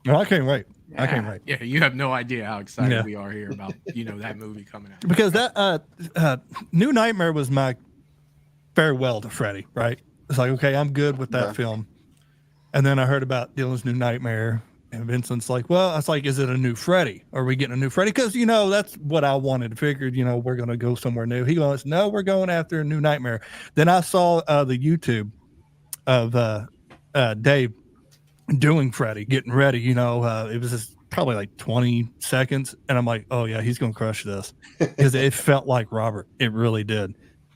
D: No, I can't wait. I can't wait.
B: Yeah, you have no idea how excited we are here about that movie coming out.
D: Because that New Nightmare was my farewell to Freddy, right? It's like, okay, I'm good with that film. And then I heard about Dylan's New Nightmare, and Vincent's like, well, I was like, is it a new Freddy? Are we getting a new Freddy? Because, that's what I wanted. Figured, we're going to go somewhere new. He goes, no, we're going after a New Nightmare. Then I saw the YouTube of Dave doing Freddy, getting ready. It was just probably like 20 seconds. And I'm like, oh, yeah, he's going to crush this. Because it felt like Robert. It really did.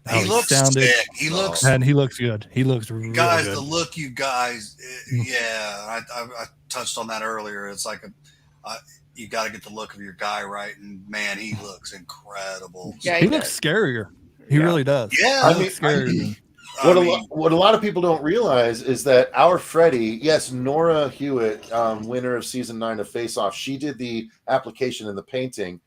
C: He looks sick. He looks,
D: and he looks good. He looks really
C: guys.
D: good.
C: The look, you guys. Yeah, I touched on that earlier. It's like you got to get the look of your guy right, and man, he looks incredible.
D: Yeah, he looks scarier. He really does.
C: Yeah,
L: I mean, what a lot of people don't realize is that our Freddy, yes, Nora Hewitt, winner of season 9 of Face Off, she did the application and the painting,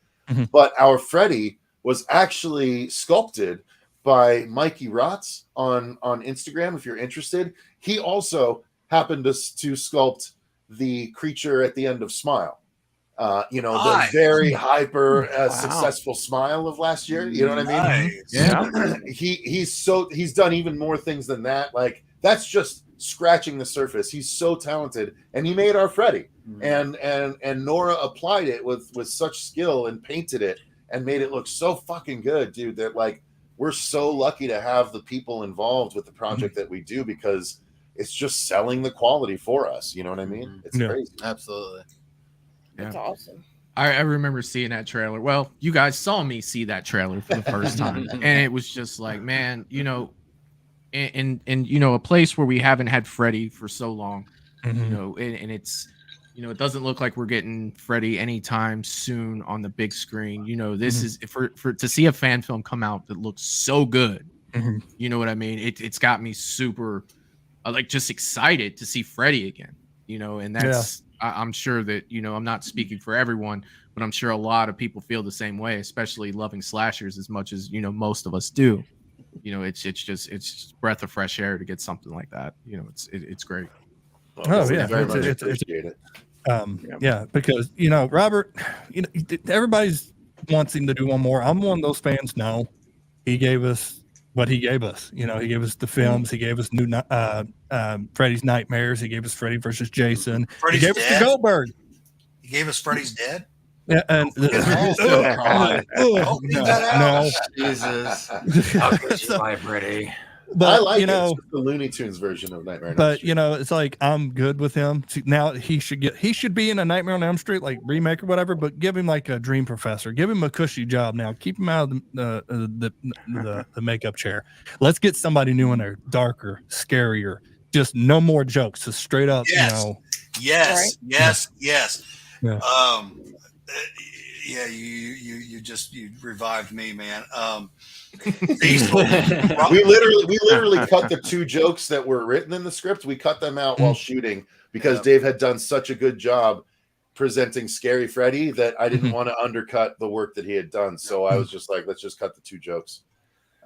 L: but our Freddy was actually sculpted by Mikey Rotz on Instagram. If you're interested, he also happened to sculpt the creature at the end of Smile. The very hyper successful Smile of last year. You know what I mean?
C: Yeah.
L: He's done even more things than that. Like, that's just scratching the surface. He's so talented, and he made our Freddy. And Nora applied it with such skill and painted it and made it look so fucking good, dude. That, like, we're so lucky to have the people involved with the project that we do, because it's just selling the quality for us. You know what I mean? It's crazy.
E: Absolutely.
I: That's awesome.
B: I remember seeing that trailer. Well, you guys saw me see that trailer for the first time, and it was just like, man, in a place where we haven't had Freddy for so long, and it's, it doesn't look like we're getting Freddy anytime soon on the big screen. This is for to see a fan film come out that looks so good. You know what I mean? It's got me super, just excited to see Freddy again. And that's I'm sure that I'm not speaking for everyone, but I'm sure a lot of people feel the same way, especially loving slashers as much as most of us do. It's just breath of fresh air to get something like that. It's great.
L: Oh yeah, very much appreciate it.
D: Yeah, because Robert, everybody's wants him to do one more. I'm one of those fans. No, he gave us what he gave us. He gave us the films. He gave us new Freddy's Nightmares. He gave us Freddy versus Jason.
C: Freddy's
D: he gave
C: Dead?
D: us the Goldberg.
C: He gave us Freddy's Dead.
D: Yeah, and
E: no, Jesus, how could you buy Freddy?
D: But
L: I like the Looney Tunes version of Nightmare on Elm Street.
D: It's like, I'm good with him. Now he should be in a Nightmare on Elm Street like remake or whatever, but give him like a Dream Professor. Give him a cushy job now. Keep him out of the makeup chair. Let's get somebody new in there, darker, scarier. Just no more jokes. Just straight up,
C: Yes.
D: Yeah.
C: You revived me, man.
L: we literally cut the 2 jokes that were written in the script. We cut them out while shooting because Dave had done such a good job presenting Scary Freddy that I didn't want to undercut the work that he had done. So I was just like, let's just cut the 2 jokes.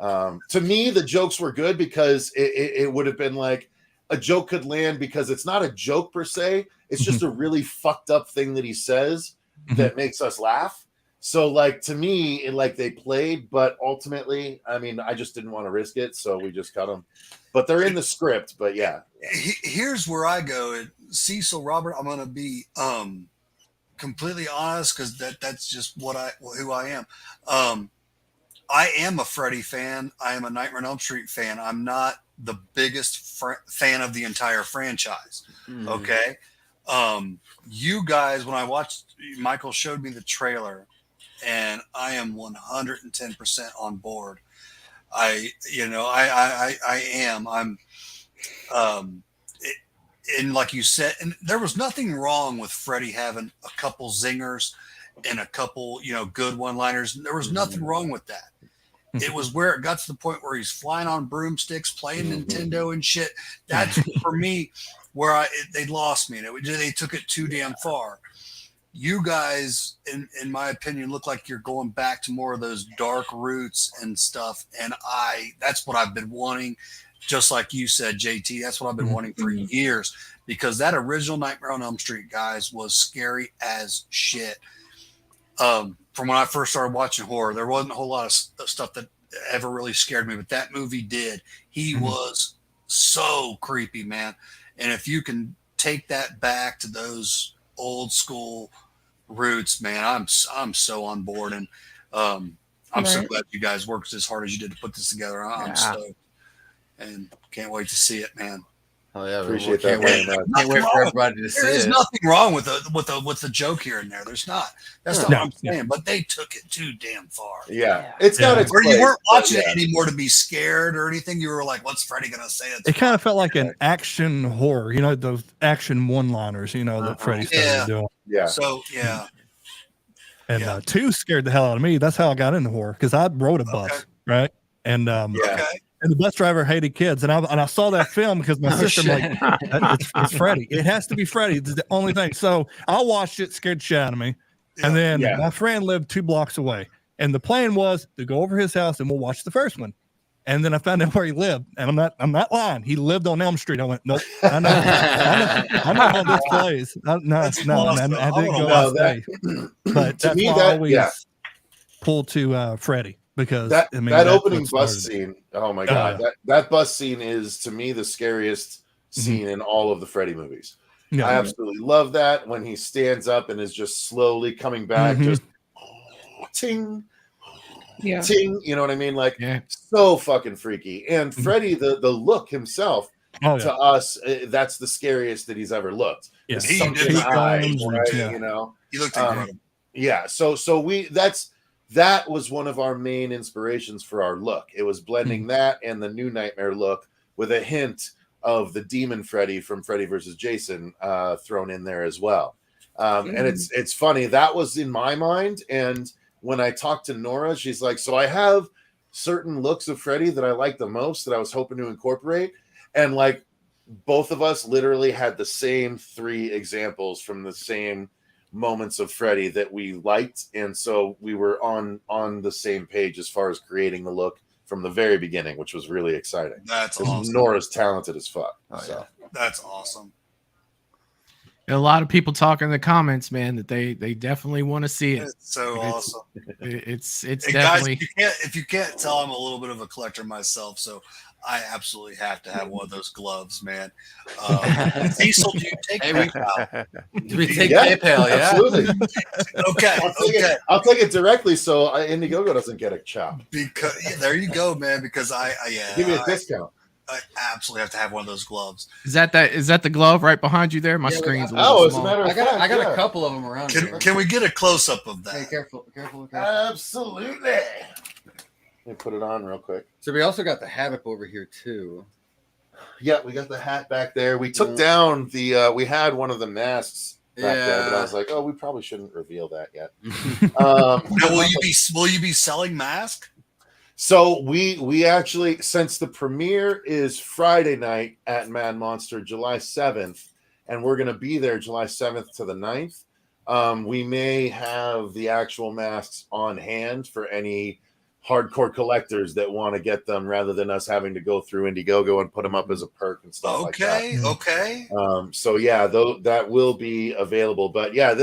L: To me, the jokes were good because it would have been like a joke could land because it's not a joke per se. It's just a really fucked up thing that he says that makes us laugh. So like to me, like they played, but ultimately, I mean, I just didn't want to risk it, so we just cut them. But they're in the script. But yeah.
C: Here's where I go. Cecil, Robert, I'm gonna be completely honest because that's just who I am. I am a Freddy fan. I am a Nightmare on Elm Street fan. I'm not the biggest fan of the entire franchise. Okay. You guys, when I watched, Michael showed me the trailer, and I am 110% on board. I am. And like you said, and there was nothing wrong with Freddy having a couple zingers and a couple, good one-liners. There was nothing wrong with that. It was where it got to the point where he's flying on broomsticks, playing Nintendo and shit. That's for me where they lost me. They took it too damn far. You guys, in my opinion, look like you're going back to more of those dark roots and stuff. And that's what I've been wanting. Just like you said, JT, that's what I've been wanting for years, because that original Nightmare on Elm Street, guys, was scary as shit. From when I first started watching horror, there wasn't a whole lot of stuff that ever really scared me, but that movie did. He was so creepy, man. And if you can take that back to those old school roots, man, I'm so on board. And I'm so glad you guys worked as hard as you did to put this together. I'm stoked and can't wait to see it, man.
E: Oh yeah,
L: Appreciate that.
E: Can't wait for everybody to see it.
C: There's nothing wrong with the joke here and there. There's not. That's not what I'm saying. But they took it too damn far.
L: Yeah, it's got its
C: where
L: place,
C: you weren't watching it anymore to be scared or anything. You were like, "What's Freddy gonna say?"
D: It kind of felt like an action horror. Those action one-liners. That Freddy started doing.
C: Yeah. So yeah.
D: And 2 scared the hell out of me. That's how I got into horror, because I rode a bus, right? And and the bus driver hated kids, and I saw that film because my sister like, it's Freddy. It has to be Freddy. It's the only thing. So I watched it, scared the shit out of me, and then my friend lived 2 blocks away, and the plan was to go over his house and we'll watch the first one. And then I found out where he lived, and I'm not lying. He lived on Elm Street. I went, nope. I know how this plays. No, I didn't go out there. But that's why I always pull to Freddy, because
L: that opening bus scene. Oh my god, that bus scene is to me the scariest scene in all of the Freddy movies. I absolutely love that when he stands up and is just slowly coming back, just ting.
I: Yeah.
L: Ting, you know what I mean? Like, so fucking freaky. And Freddy, the look himself, to us, that's the scariest that he's ever looked.
C: Yeah. He did
L: right?
C: He looked incredible.
L: Yeah. So that was one of our main inspirations for our look. It was blending that and the new Nightmare look with a hint of the demon Freddy from Freddy vs. Jason thrown in there as well. And it's funny. That was in my mind. And when I talked to Nora, she's like, so I have certain looks of Freddy that I like the most that I was hoping to incorporate. And like both of us literally had the same 3 examples from the same moments of Freddy that we liked. And so we were on the same page as far as creating the look from the very beginning, which was really exciting.
C: That's awesome.
L: Nora's talented as fuck.
C: That's awesome.
B: A lot of people talk in the comments, man, that they definitely want to see it.
C: It's so awesome.
B: It's
C: definitely.
B: Guys,
C: if you can't tell, I'm a little bit of a collector myself, so I absolutely have to have one of those gloves, man. Cecil, do you take PayPal?
E: Do we take PayPal? Yeah,
L: absolutely.
C: Okay,
L: I'll take it directly, so Indiegogo doesn't get a chop.
C: Because there you go, man. Because
L: give me a discount.
C: I absolutely have to have one of those gloves.
B: Is that the glove right behind you there? My screen's a little
L: as a
B: small.
L: matter of fact,
E: I got a couple of them around here.
C: Can we get a close up of that?
E: Hey, careful.
L: Absolutely. Let me put it on real quick.
E: So we also got the Havoc over here too.
L: Yeah, we got the hat back there. We took down the we had one of the masks back there, but I was like, oh, we probably shouldn't reveal that yet.
C: Now, will you be selling masks?
L: So we actually, since the premiere is Friday night at Mad Monster, July 7th, and we're going to be there July 7th to the 9th, we may have the actual masks on hand for any hardcore collectors that want to get them rather than us having to go through Indiegogo and put them up as a perk and stuff like that.
C: Okay.
L: So yeah, though that will be available. But yeah,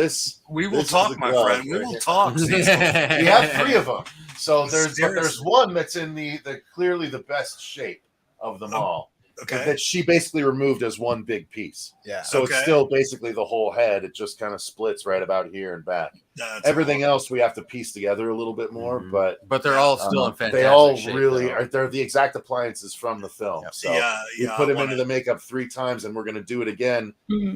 C: we will talk, my friend. We will talk.
L: We have 3 of them. So there's one that's in the clearly the best shape of them all.
C: Okay.
L: That she basically removed as one big piece.
C: Yeah.
L: So it's still basically the whole head. It just kind of splits right about here and back.
C: That's
L: Everything else we have to piece together a little bit more, but
E: they're all still in fantastic
L: they all
E: shape,
L: really
E: though.
L: are. They're the exact appliances from the film. So we put him into the makeup 3 times, and we're going to do it again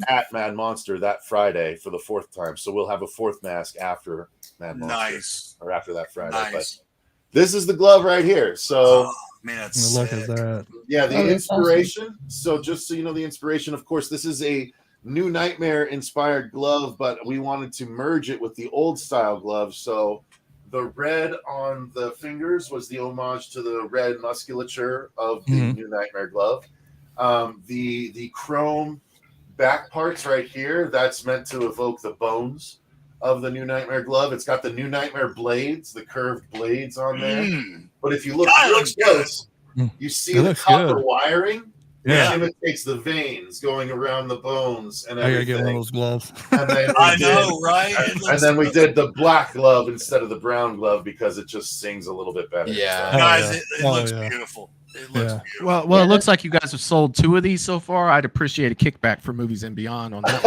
L: at Mad Monster that Friday for the 4th time. So we'll have a 4th mask after Mad Monster, or after that Friday. But this is the glove right here. So.
C: Man, that's
D: look at that.
L: Yeah, the inspiration. Awesome. So just so you know, the inspiration, of course, this is a New Nightmare inspired glove, but we wanted to merge it with the old style glove. So the red on the fingers was the homage to the red musculature of the New Nightmare glove. The chrome back parts right here, that's meant to evoke the bones of the New Nightmare glove. It's got the New Nightmare blades, the curved blades on there. But if you look real close, you see the copper wiring.
D: Yeah.
L: It imitates the veins going around the bones and
D: I
L: everything.
D: gotta get one of those gloves.
L: And then
C: I know, right?
L: And then we did the black glove instead of the brown glove because it just sings a little bit better.
E: Yeah.
L: So.
C: Guys, it looks beautiful. It looks beautiful.
B: Well, it looks like you guys have sold 2 of these so far. I'd appreciate a kickback for Movies and Beyond on that.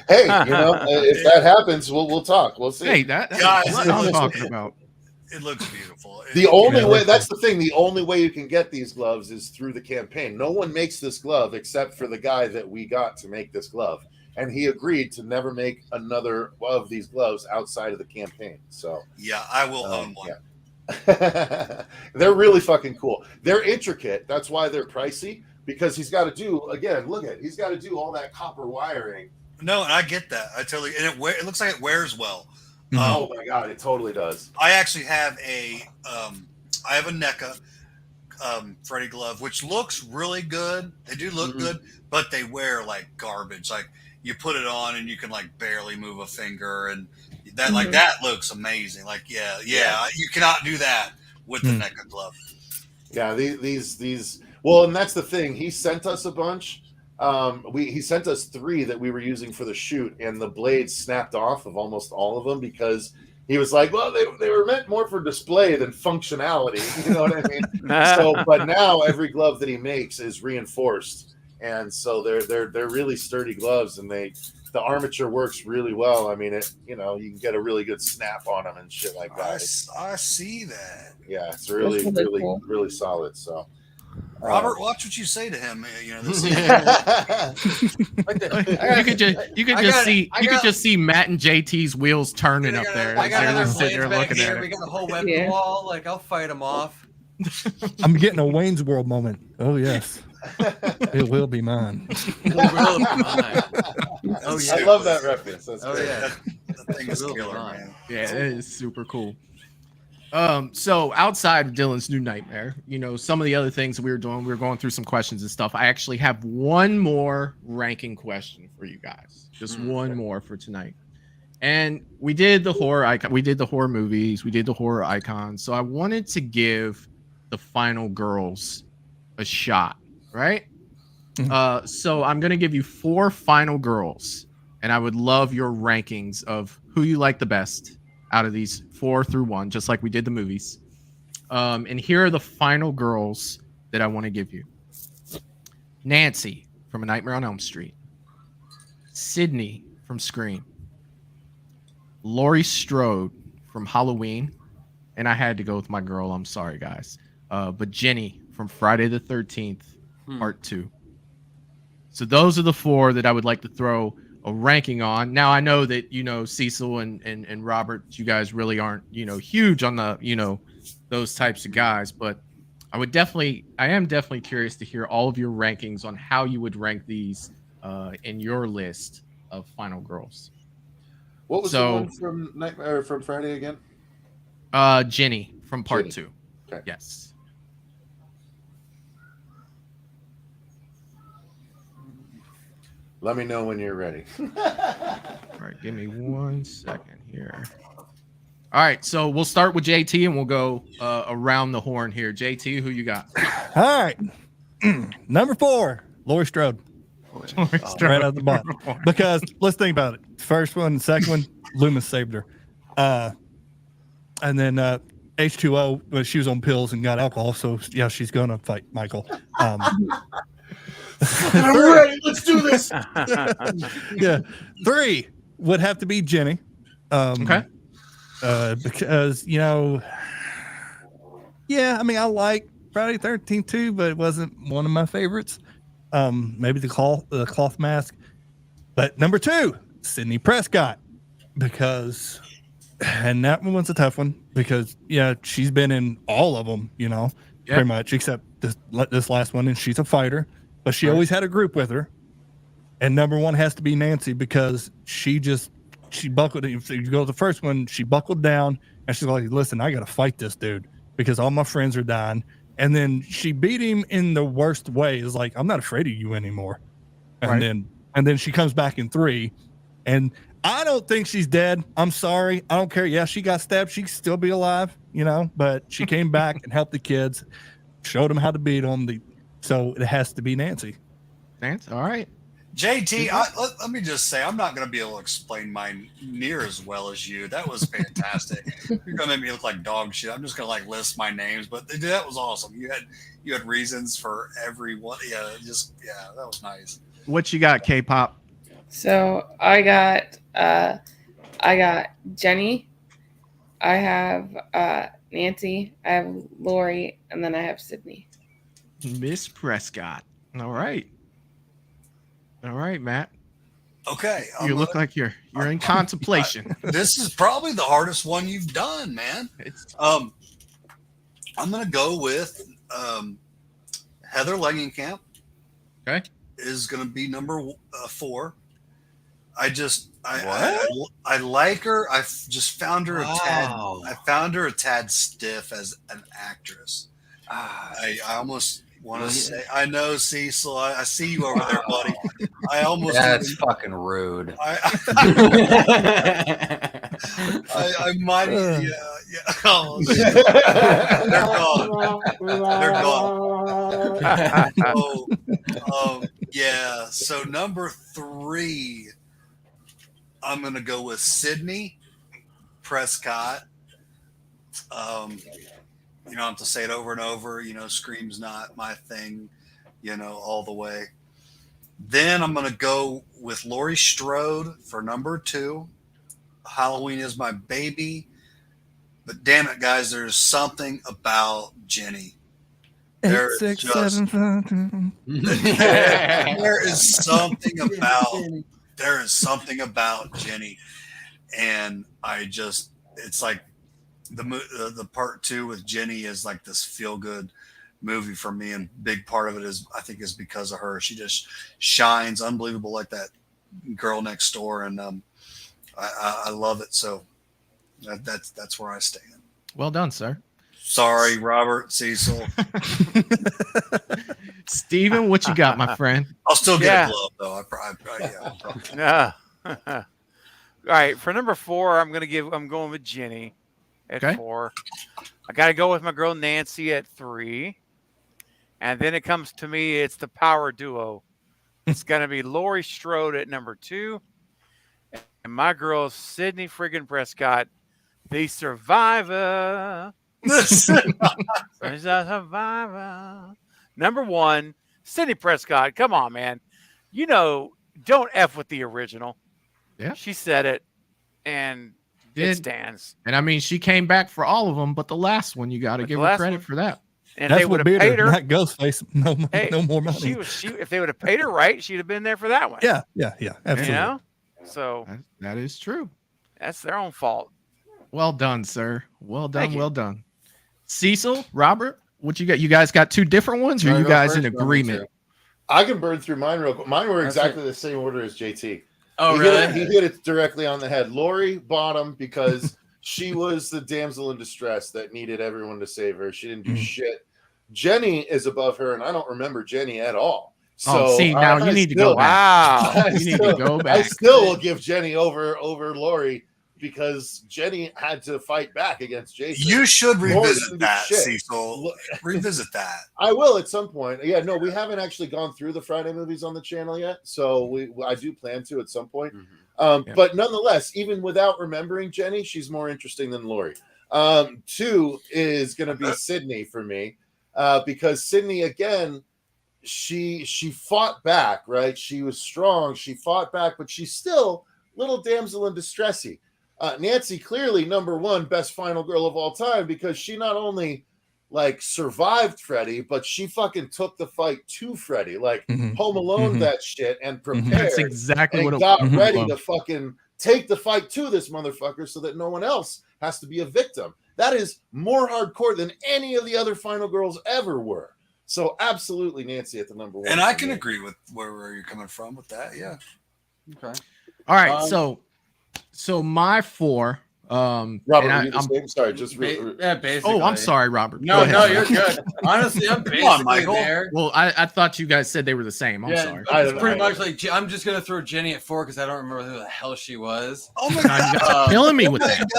L: Hey, if that happens, we'll talk. We'll see.
B: Hey, that's
C: guys,
B: what I'm talking about.
C: It looks beautiful.
L: The only way, that's the thing, the only way you can get these gloves is through the campaign. No one makes this glove except for the guy that we got to make this glove. And he agreed to never make another of these gloves outside of the campaign. So
C: yeah, I will own one.
L: Yeah. They're really fucking cool. They're intricate. That's why they're pricey, because he's got to do, again, he's got to do all that copper wiring.
C: No, and I get that. I totally, and it looks like it wears well.
L: Oh my God, it totally does.
C: I actually have a NECA Freddy glove, which looks really good. They do look good, but they wear like garbage. Like you put it on and you can like barely move a finger, and that like that looks amazing. Like yeah, you cannot do that with the NECA glove.
L: Yeah, these. Well, and that's the thing. He sent us a bunch. He sent us 3 that we were using for the shoot, and the blades snapped off of almost all of them because he was like, well, they were meant more for display than functionality. You know what I mean? But now every glove that he makes is reinforced, and so they're really sturdy gloves, and the armature works really well. I mean, you can get a really good snap on them and shit like that.
C: I see that.
L: Yeah, it's really cool. Really solid. So.
C: Robert, watch what you say to him. This
B: you could just see Matt and JT's wheels turning up there.
E: I got another
B: sitting there looking at it.
E: We got a whole web wall. Like I'll fight him off.
D: I'm getting a Wayne's World moment. Oh yes, it will be mine.
E: It will be mine.
L: Oh yeah, I love that reference. That's great.
E: Yeah,
C: that thing is killer, man.
B: Yeah, it is super cool. So outside of Dylan's New Nightmare, some of the other things that we were going through some questions and stuff. I actually have one more ranking question for you guys. Just one more for tonight. And we did the horror icon, we did the horror movies, we did the horror icons. So I wanted to give the final girls a shot, right? So I'm gonna give you 4 final girls, and I would love your rankings of who you like the best out of these 4 through 1, just like we did the movies. And here are the final girls that I want to give you. Nancy from A Nightmare on Elm Street. Sydney from Scream. Laurie Strode from Halloween. And I had to go with my girl. I'm sorry, guys. But Jenny from Friday the 13th, Part 2. So those are the 4 that I would like to throw a ranking on. Now I know that Cecil and Robert, you guys really aren't huge on the those types of guys, but I am definitely curious to hear all of your rankings on how you would rank these in your list of final girls.
L: What was the one from Nightmare from Friday again?
B: Jenny from Part 2.
L: Okay.
B: Yes.
L: Let me know when you're ready.
B: All right, give me 1 second here. All right, so we'll start with JT and we'll go around the horn here. JT, who you got?
D: All right. Number 4, Laurie Strode. Right out of the bottom. Because let's think about it. First one, second one, Loomis saved her. And then H2O, but she was on pills and got alcohol, so yeah, she's gonna fight Michael.
L: I'm ready. Let's do this.
D: Yeah. 3 would have to be Jenny.
B: Okay.
D: Because yeah, I mean, I like Friday 13th too, but it wasn't one of my favorites. Maybe the cloth mask, but number 2, Sydney Prescott, because, and that one was a tough one because she's been in all of them, pretty much except this last one, and she's a fighter, but she always had a group with her. And number 1 has to be Nancy because she buckled. If you go to the first one, she buckled down and she's like, "Listen, I got to fight this dude because all my friends are dying." And then she beat him in the worst way. It's like, "I'm not afraid of you anymore." And then she comes back in 3, and I don't think she's dead. I'm sorry, I don't care. Yeah, she got stabbed. She can still be alive, But she came back and helped the kids, showed them how to beat them. So it has to be Nancy.
B: Nancy, all right.
C: JT, let me just say, I'm not going to be able to explain mine near as well as you. That was fantastic. You're going to make me look like dog shit. I'm just going to list my names, but that was awesome. You had reasons for everyone. Yeah, that was nice.
B: What you got, K-pop?
I: So I got Jenny. I have Nancy. I have Lori, and then I have Sydney.
B: Miss Prescott. All right. All right, Matt.
C: Okay.
B: You look like you're in contemplation.
C: This is probably the hardest one you've done, man. I'm going to go with Heather Langenkamp.
B: Okay.
C: Is going to be number 4. I like her. I just found her I found her a tad stiff as an actress. I almost want to say, I know, Cecil. I see you over there, buddy. I almost.
E: That's fucking rude.
C: I might. Yeah. Oh, they're gone. Yeah. So number 3, I'm gonna go with Sydney Prescott. You don't have to say it over and over. Scream's not my thing, all the way. Then I'm going to go with Laurie Strode for number 2. Halloween is my baby. But damn it, guys, there's something about Jenny. There is something about Jenny. And it's like, the part 2 with Jenny is like this feel good movie for me, and big part of it is because of her. She just shines unbelievable like that girl next door, and I love it. So that's where I stand.
B: Well done, sir.
C: Sorry, Robert, Cecil.
B: Steven, what you got, my friend?
C: I'll still get a glove though. Probably.
K: Yeah. All right, for number 4, I'm going with Jenny at 4. I got to go with my girl Nancy at 3. And then it comes to me, it's the power duo. It's going to be Laurie Strode at number 2. And my girl Sydney friggin' Prescott, the survivor. She's a survivor. Number 1, Sydney Prescott. Come on, man. Don't F with the original.
B: Yeah.
K: She said it. And it stands.
B: And I mean, she came back for all of them, but the last one, you got to give her credit for that.
K: And that's what paid her.
D: Not Ghostface. No more money.
K: If they would have paid her right, she'd have been there for that one.
D: Yeah. Absolutely.
K: So
B: that is true.
K: That's their own fault.
B: Well done, sir. Well done. Well done. Cecil, Robert, what you got? You guys got 2 different ones, or you guys in agreement?
L: I can burn through mine real quick. Mine were exactly the same order as JT.
E: Oh,
L: really? He hit it directly on the head. Lori bottom because she was the damsel in distress that needed everyone to save her. She didn't do shit. Jenny is above her, and I don't remember Jenny at all. So
B: see, now you need to go back.
K: Wow.
B: You need to go back.
L: I still will give Jenny over Lori. because Jenny had to fight back against Jason.
C: You should revisit
L: Lord,
C: that,
L: shit.
C: Cecil. Revisit that.
L: I will at some point. Yeah, no, we haven't actually gone through the Friday movies on the channel yet, so I do plan to at some point. But nonetheless, even without remembering Jenny, she's more interesting than Lori. 2 is going to be Sydney for me, because Sydney, again, she fought back, right? She was strong. She fought back, but she's still little damsel in distressy. Nancy, clearly number 1 best final girl of all time, because she not only like survived Freddy, but she fucking took the fight to Freddy, like Home Alone that shit, and prepared.
B: That's exactly
L: and
B: what it
L: got
B: was.
L: ready to fucking take the fight to this motherfucker so that no one else has to be a victim. That is more hardcore than any of the other final girls ever were. So absolutely Nancy at the number 1.
C: And I can agree with where you're coming from with that. Yeah.
E: Okay.
B: All right. So my 4.
L: Robert, I'm sorry. Just
E: basically.
B: Oh, I'm sorry, Robert.
E: No, you're good. Honestly, I'm basically there.
B: Well, I thought you guys said they were the same. I'm sorry.
E: It's pretty much like I'm just gonna throw Jenny at 4 because I don't remember who the hell she was.
C: Oh my
B: God, you guys are killing me with that.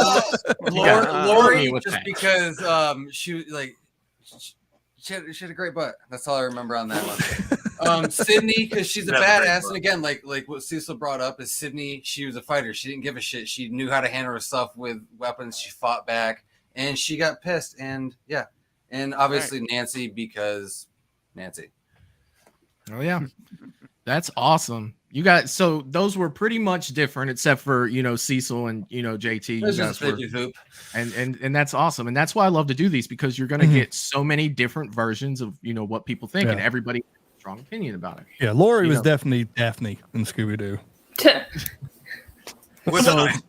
E: Lori, just because she was like she had a great butt. That's all I remember on that one. Sydney, because she's a badass, and again, like what Cecil brought up, is Sydney. She was a fighter. She didn't give a shit. She knew how to handle herself with weapons. She fought back, and she got pissed. And yeah, and obviously Nancy, because Nancy.
B: Oh yeah, that's awesome. You guys, so those were pretty much different, except for Cecil and JT. You guys were, and that's awesome, and that's why I love to do these, because you're going to get so many different versions of what people think, and everybody has a strong opinion about it.
D: Yeah, Lori was definitely Daphne in Scooby Doo.
C: With a nice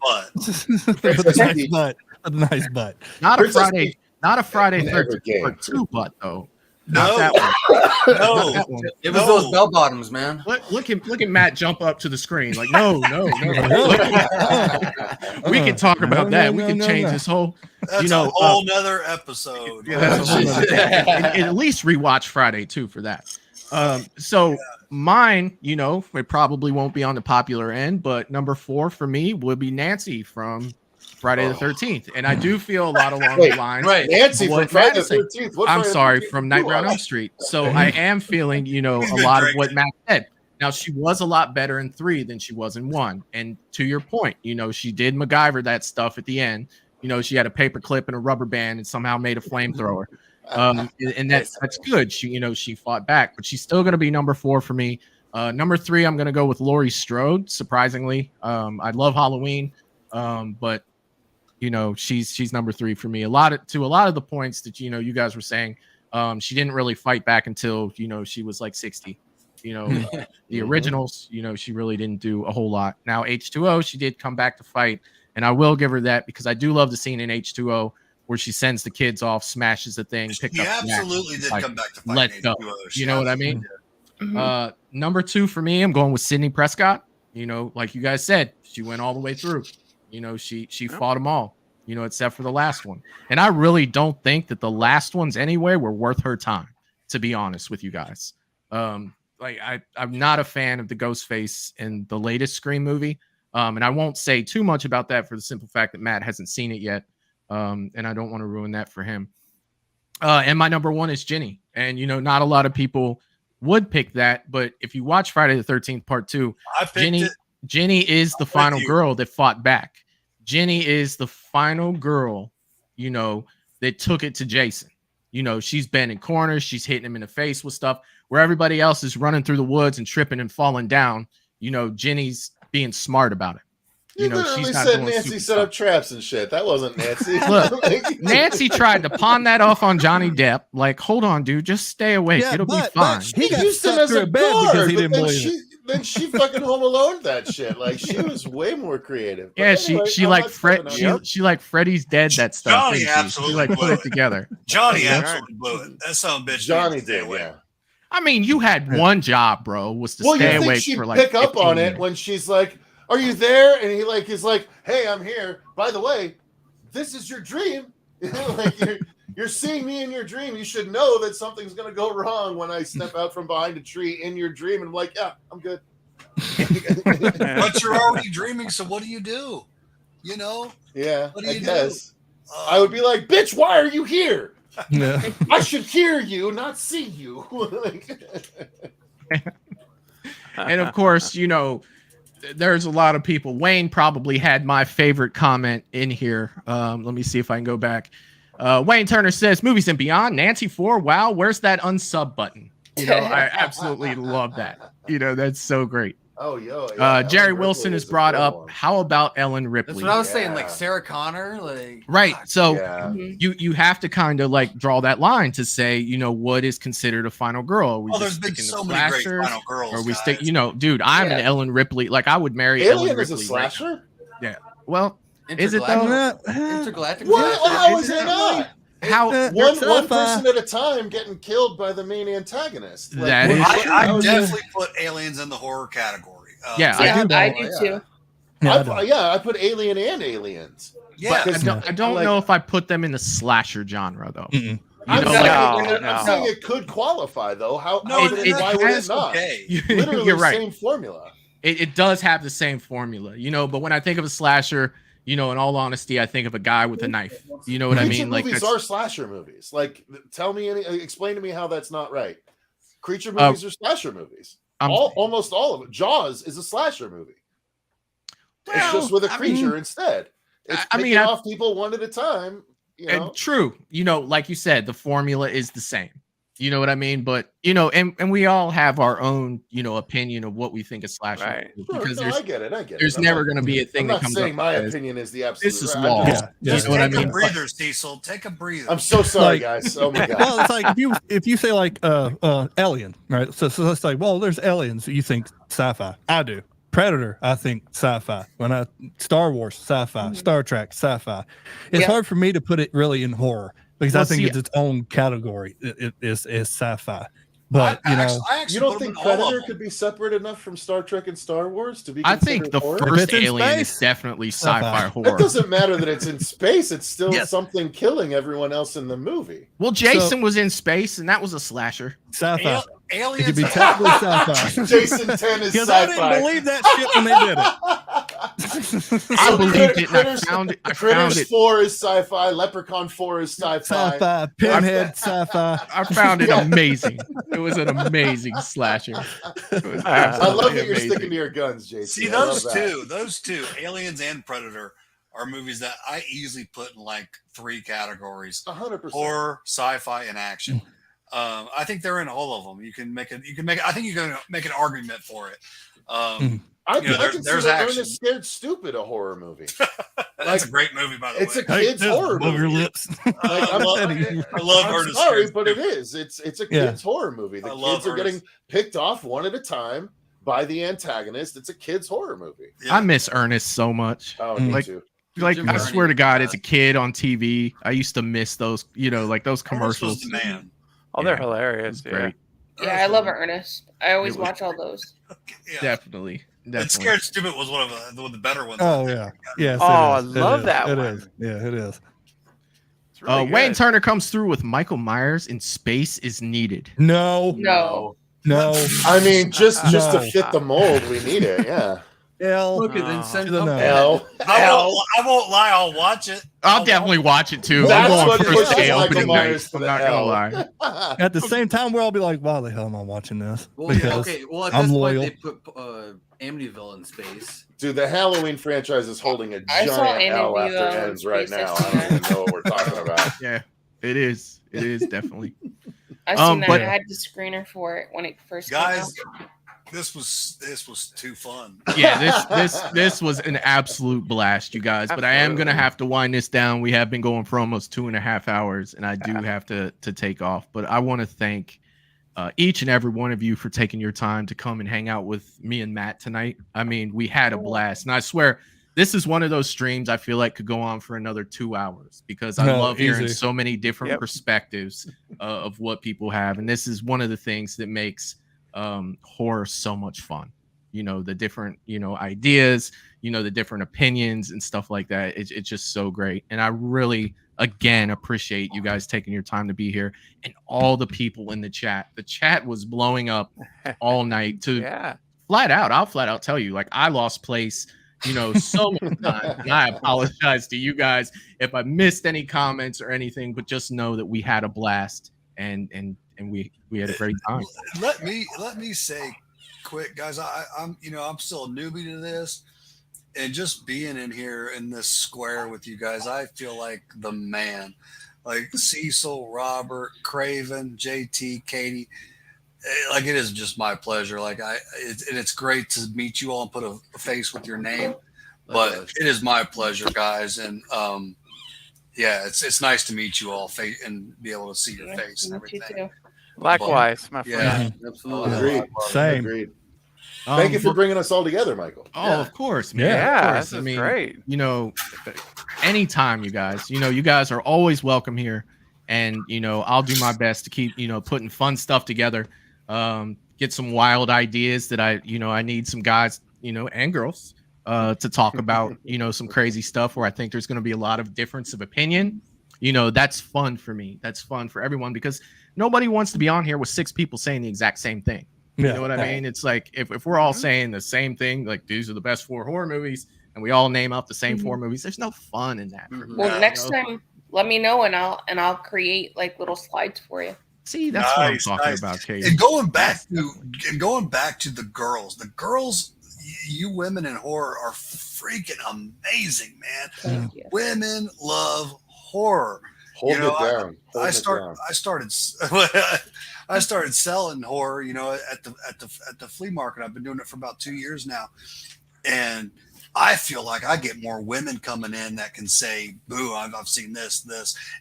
C: butt.
D: A nice butt.
B: Not a Friday 13th part 2 butt though.
C: No,
B: that one.
C: No,
B: that one.
E: It was those bell bottoms, man.
B: Look at Matt jump up to the screen like, no. We can talk about that. We can change this whole.
C: That's a whole nother episode.
B: Yeah, that's a whole nother thing. And at least rewatch Friday too for that. Mine, it probably won't be on the popular end, but number 4 for me would be Nancy from Friday the 13th, and I do feel a lot along the lines.
L: Right, Nancy from Friday the 13th.
B: I'm sorry, from Nightmare on Elm Street. So I am feeling, a lot of what Matt said. Now she was a lot better in 3 than she was in 1, and to your point, she did MacGyver that stuff at the end. She had a paper clip and a rubber band and somehow made a flamethrower, and that's good. She fought back, but she's still going to be number 4 for me. Number 3, I'm going to go with Laurie Strode. Surprisingly, I love Halloween, but she's number 3 for me. A lot of the points that you guys were saying, she didn't really fight back until she was like 60. The originals, she really didn't do a whole lot. Now H2O, she did come back to fight, and I will give her that, because I do love the scene in H2O where she sends the kids off, smashes the thing, picks up.
C: Absolutely did come back to fight.
B: Let's go. You know what I mean? Number 2 for me, I'm going with Sydney Prescott. Like you guys said, she went all the way through. She fought them all, except for the last one. And I really don't think that the last ones anyway were worth her time, to be honest with you guys. I'm not a fan of the Ghostface in the latest Scream movie. And I won't say too much about that for the simple fact that Matt hasn't seen it yet. And I don't want to ruin that for him. And my number 1 is Jenny. And, not a lot of people would pick that, but if you watch Friday the 13th part 2, Jenny is the final girl that fought back. Jenny is the final girl, that took it to Jason. She's bending corners. She's hitting him in the face with stuff where everybody else is running through the woods and tripping and falling down. Jenny's being smart about it.
L: You literally said Nancy set up traps and shit. That wasn't Nancy.
B: Look, Nancy tried to pawn that off on Johnny Depp. Like, hold on, dude, just stay awake.
L: Yeah,
B: it'll be fine.
L: He used him as a guard, because he didn't believe it. Then she fucking Home Alone that shit. Like, she was way more creative. But
B: yeah,
L: anyway,
B: she like she like Freddy's Dead that stuff.
C: Johnny absolutely
B: she put it together.
C: Johnny absolutely blew it. That son of a bitch.
L: Johnny did, yeah.
B: I mean, you had one job, bro, was to stay awake for like.
L: Pick up on it when she's like, "Are you there?" And he is like, "Hey, I'm here. By the way, this is your dream. Like you're seeing me in your dream. You should know that something's gonna go wrong when I step out from behind a tree in your dream." And I'm like, "Yeah, I'm good."
C: But you're already dreaming, so what do you do? You know?
L: Yeah,
C: What do
L: I
C: you
L: guess.
C: do?
L: I would be like, bitch, why are you here?
D: Yeah.
L: I should hear you, not see you.
B: And of course, you know, there's a lot of people. Wayne probably had my favorite comment in here. Let me see if I can go back. Wayne Turner says, Movies and Beyond, Nancy 4. Wow, where's that unsub button? You know, I absolutely love that. You know, that's so great.
L: Oh, yeah.
B: Jerry
L: Ellen
B: Wilson
L: Ripley
B: has
L: is a
B: brought
L: good
B: up,
L: one.
B: how about Ellen Ripley?
E: That's what I was saying, like Sarah Connor, like
B: Right. So
L: Yeah.
B: you have to kind of like draw that line to say, you know, what is considered a final girl? Are we
C: Oh,
B: just
C: there's been
B: sticking to
C: so many great
B: slashers?
C: final girls.
B: Or we
C: guys.
B: stick, you know, dude, I'm an
I: Yeah.
B: Ellen Ripley. Like I would marry
L: Alien
B: Ellen
L: is
B: Ripley.
L: a slasher?
B: Yeah. Well, is it though?
E: Intergalactic.
L: What?
E: slasher?
L: How is it not?
B: How
L: One person at a time getting killed by the main antagonist. Like,
B: That is true.
C: I definitely put aliens in the horror category.
B: Yeah,
I: I do too.
L: I put Alien and Aliens.
C: Yeah,
B: I don't know if I put them in the slasher genre though. You
L: I'm
B: know,
L: saying,
B: like,
L: I'm saying it could qualify though. How?
C: No,
L: Why would it
B: has-
L: not?
C: okay.
L: Literally
B: You're right.
L: same formula.
B: It does have the same formula, you know. But when I think of a slasher, you know, in all honesty, I think of a guy with a knife. You know what I
L: Creature
B: mean? Like
L: movies
B: that's-
L: are slasher movies. Like, explain to me how that's not right. Creature movies are slasher movies. Almost all of it. Jaws is a slasher movie. It's just with a creature instead. It's picking off people one at a time. You know?
B: And true, you know, like you said, the formula is the same. You know what I mean? But you know, and we all have our own, you know, opinion of what we think a slasher
K: Right.
B: is,
L: Sure,
B: because
L: no, I get it.
B: there's never going to be a thing
L: I'm
B: that
L: not
B: comes
L: saying
B: up
L: my
B: as,
L: opinion is the absolute.
B: this is
L: right.
B: law.
L: I'm just-
C: Just
B: You know what I
C: take a
B: mean?
C: breather, Cecil. Take a breather.
L: I'm so sorry,
D: Like-
L: guys. Oh my god.
D: Well, it's like if you say like Alien, right? So it's like, well, there's aliens. You think sci-fi? I do. Predator, I think sci-fi. Star Wars, sci-fi. Star Trek, sci-fi. It's hard for me to put it really in horror because I think it's its own category. It is sci-fi. But
C: I
L: you don't think Predator could be separate enough from Star Trek and Star Wars to be?
B: I think the
L: horror?
B: first Alien is definitely sci-fi horror.
L: It doesn't matter that it's in space; it's still something killing everyone else in the movie.
B: Well, Jason was in space, and that was a slasher.
D: Sci-fi.
C: Aliens.
D: It could be technically sci-fi.
L: Jason 10 is
D: Because
L: sci-fi.
D: I didn't believe that shit when they did it.
B: I believed it. And I
L: Critters,
B: found it.
L: Critters 4 is sci-fi. Leprechaun 4 is sci-fi.
D: Sci-fi. Pinhead, sci-fi.
B: I found it amazing. It was an amazing slasher. It was
L: I love that you're
B: amazing.
L: sticking to your guns, Jason.
C: See,
L: I love
C: those two, Aliens and Predator, are movies that I easily put in like 3 categories:
L: 100%.
C: horror, sci-fi, and action. I think they're in all of them. You can make. I think you can make an argument for it.
L: I consider Ernest Scared Stupid a horror movie.
C: That's a great movie, by the way.
L: It's a kid's horror movie.
D: Your lips.
C: I love
L: I'm
C: Ernest
L: sorry,
C: Scared
L: but it
C: Stupid.
L: is. It's a kid's horror movie. The
C: I love
L: kids are
C: Ernest.
L: getting picked off one at a time by the antagonist. It's a kid's horror movie.
B: I miss Ernest so much.
L: Oh, me
B: like,
L: too.
B: Like
E: Jim
B: I
E: Varney
B: swear to
E: was
B: God,
E: bad.
B: as a kid on TV, I used to miss those. You know, like those
C: Ernest was
B: commercials.
C: the man.
K: Oh, they're hilarious. Yeah.
B: Great.
I: Yeah, I love Ernest. I always watch all those.
C: Yeah.
B: Definitely.
C: And Scared Stupid was one of the better ones.
D: Oh yeah. Yes.
K: Oh, I
D: it is.
K: love
D: It is.
K: that
D: It
K: one.
D: is. Yeah, it is.
K: It's really
B: Wayne
K: good.
B: Turner comes through with Michael Myers in Space is Needed.
D: No.
I: No.
D: No.
L: I mean, just to
D: No.
L: fit the mold, we need it. Yeah.
D: L.
E: Look at then send
D: No.
E: something.
L: L.
C: I won't lie. I'll watch it.
B: I'll definitely watch it too.
L: That's
B: I'm
L: what
B: going first
L: pushes
B: day
L: Michael
B: opening night.
L: Myers to
B: I'm
L: the
B: not gonna
L: L.
B: lie.
D: At the same time, we'll all be like, "Why the hell am I watching this?"
E: Well, yeah, okay. Well, at
D: I'm
E: this
D: loyal.
E: point, they put Amityville in space.
L: Dude, the Halloween franchise is holding a
I: I saw
L: giant L after
I: Amityville
L: ends right
I: Space
L: now. I
I: Station.
L: don't even know what we're talking about.
B: Yeah, it is. It is definitely.
I: I seen that.
B: but-
I: I had the screener for it when it first
C: Guys,
I: came out.
C: this was too fun.
B: Yeah, this was an absolute blast, you guys. But I am gonna have to wind this down. We have been going for almost 2.5 hours, and I do have to take off. But I want to thank each and every one of you for taking your time to come and hang out with me and Matt tonight. I mean, we had a blast, and I swear this is one of those streams I feel like could go on for another 2 hours because I
D: No,
B: love hearing
D: easy.
B: so many different
K: Yep.
B: perspectives of what people have, and this is one of the things that makes horror so much fun. You know, the different ideas, the different opinions and stuff like that. It's just so great, and I really again appreciate you guys taking your time to be here and all the people in the chat. The chat was blowing up all night to
K: Yeah.
B: I'll flat out tell you, like, I lost place so many times. And I apologize to you guys if I missed any comments or anything, but just know that we had a blast and we had a great time.
C: Let me say quick, guys, I'm still a newbie to this, and just being in here in this square with you guys, I feel like the man. Like Cecil, Robert, Craven, JT, Katie. Like, it is just my pleasure. Like, it's great to meet you all and put a face with your name. But it is my pleasure, guys. And yeah, it's nice to meet you all and be able to see your face and everything.
K: Likewise, my friend.
C: Yeah,
E: absolutely.
L: Agreed.
D: Same.
L: Agreed. Thank you for bringing us all together, Michael.
B: Oh, of course, man.
K: Yeah,
B: of course.
K: this is great.
B: Anytime, you guys. You guys are always welcome here, and I'll do my best to keep putting fun stuff together. Get some wild ideas that I need some guys and girls to talk about some crazy stuff where I think there's going to be a lot of difference of opinion. That's fun for me. That's fun for everyone, because nobody wants to be on here with 6 people saying the exact same thing. You know what I mean? It's like if we're all saying the same thing, like these are the best 4 horror movies, and we all name out the same 4 movies, there's no fun in that.
I: Well, next time, let me know, and I'll create like little slides for you.
B: See, that's what I'm talking about, Kate.
C: And going back to the girls, you women in horror are freaking amazing, man.
I: Thank you.
C: Women love horror.
L: Hold it down.
C: I started selling horror, at the flea market. I've been doing it for about 2 years now, and I feel like I get more women coming in that can say, "Boo, I've seen this,"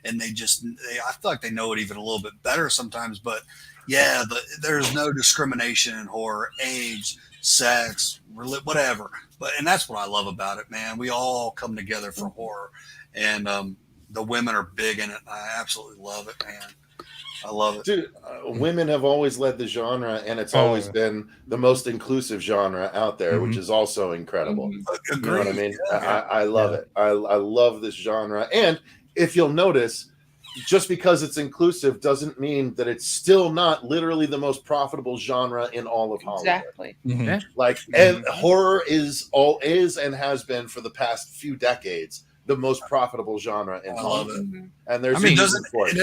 C: and I feel like they know it even a little bit better sometimes. But yeah, there's no discrimination in horror, age, sex, whatever. And that's what I love about it, man. We all come together for horror, and the women are big in it. I absolutely love it, man. I love it.
L: Dude, women have always led the genre, and it's always been the most inclusive genre out there, which is also incredible. You know what I mean? Yeah. I love it. I love this genre. And if you'll notice, just because it's inclusive doesn't mean that it's still not literally the most profitable genre in all of Hollywood.
I: Exactly.
L: And horror is and has been for the past few decades the most profitable genre in Hollywood. And there's
C: it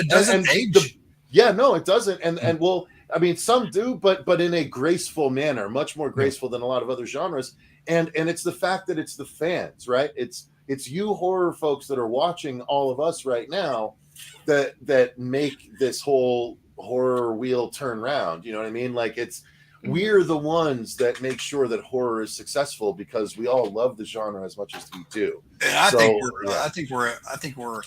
C: doesn't age.
L: No, it doesn't. And well, I mean, some do, but in a graceful manner, much more graceful than a lot of other genres. And it's the fact that it's the fans, right? It's you horror folks that are watching all of us right now that make this whole horror wheel turn round. You know what I mean? Like, we're the ones that make sure that horror is successful because we all love the genre as much as we do.
C: And I think we're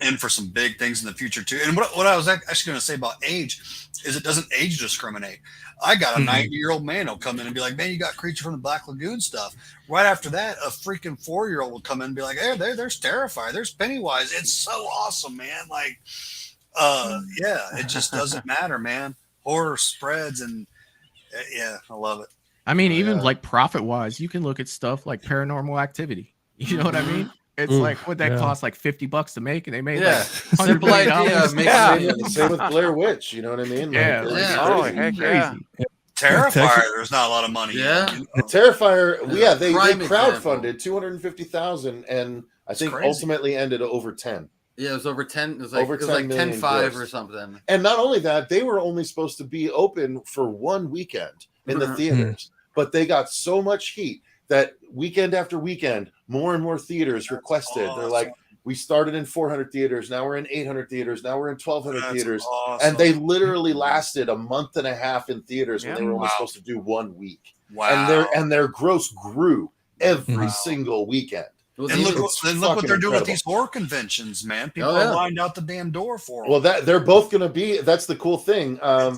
C: in for some big things in the future too. And what I was actually going to say about age is it doesn't age discriminate. I got a 90-year-old man who'll come in and be like, "Man, you got Creature from the Black Lagoon stuff." Right after that, a freaking 4-year-old will come in and be like, "Hey, there's Terrifier, there's Pennywise." It's so awesome, man. Like, yeah, it just doesn't matter, man. Horror spreads, and yeah, I love it.
B: I mean, even like profit-wise, you can look at stuff like Paranormal Activity. You know what I mean? It's like, what that cost like $50 to make, and they made like $100 million.
L: Same with Blair Witch. You know what I mean?
C: Crazy. Terrifier, there's not a lot of money.
L: Terrifier, they crowdfunded $250,000, and I think ultimately ended over 10.
E: Yeah, it was over 10. It was like 10.5 or something.
L: And not only that, they were only supposed to be open for one weekend in the theaters, but they got so much heat that weekend after weekend, more and more theaters requested. They're like, we started in 400 theaters, now we're in 800 theaters, now we're in 1,200 theaters.
C: Awesome.
L: And they literally lasted a month and a half in theaters when they were only supposed to do 1 week.
C: Wow.
L: And their gross grew every single weekend.
C: And look what they're doing with these horror conventions, man. People are lined out the damn door for them.
L: Well, they're both going to be. That's the cool thing.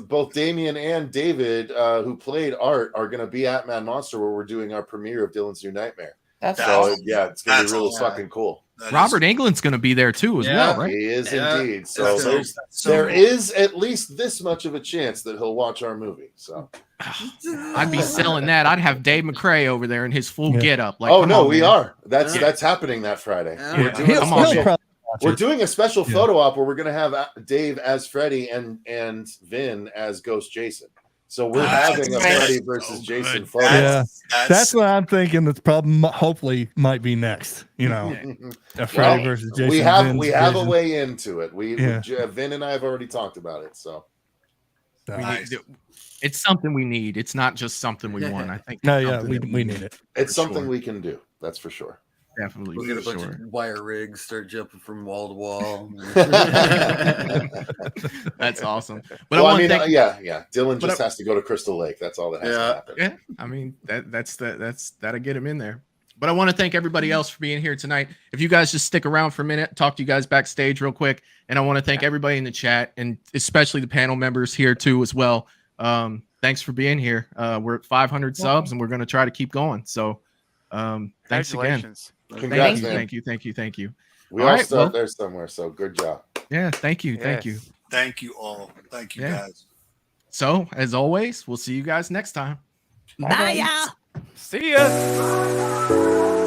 L: Both Damien and David, who played Art, are going to be at Mad Monster, where we're doing our premiere of Dylan's New Nightmare. It's going to be really fucking cool.
B: Robert Englund's going to be there too, as well, right?
L: He is indeed. So there is at least this much of a chance that he'll watch our movie. So
B: I'd be selling that. I'd have Dave McRae over there in his full getup. Like,
L: we are. That's happening that Friday. We're doing a special photo op where we're going to have Dave as Freddy and Vin as Ghost Jason. So we're having a Freddy versus Jason photo.
D: Yeah, that's what I'm thinking. That's probably hopefully might be next. You know, a Freddy versus Jason.
L: We have
D: Jason.
L: a way into it. Vin and I have already talked about it. So
B: it's something we need. It's not just something we want. I think.
D: No, yeah, we need it.
L: It's something we can do. That's for sure.
B: Definitely.
E: We'll get a bunch of wire rigs, start jumping from wall to wall.
B: That's awesome.
L: But well, I mean, Dylan just has to go to Crystal Lake. That's all that has to happen.
B: Yeah, I mean that'll get him in there. But I want to thank everybody else for being here tonight. If you guys just stick around for a minute, talk to you guys backstage real quick, and I want to thank everybody in the chat and especially the panel members here too as well. Thanks for being here. We're at 500 subs, and we're going to try to keep going. So, thanks again.
L: Congrats,
B: thank you.
L: We all start there somewhere, so good job.
B: Yeah, thank you.
C: Thank you all. Thank you, guys.
B: So, as always, we'll see you guys next time.
G: Bye, y'all.
K: See ya.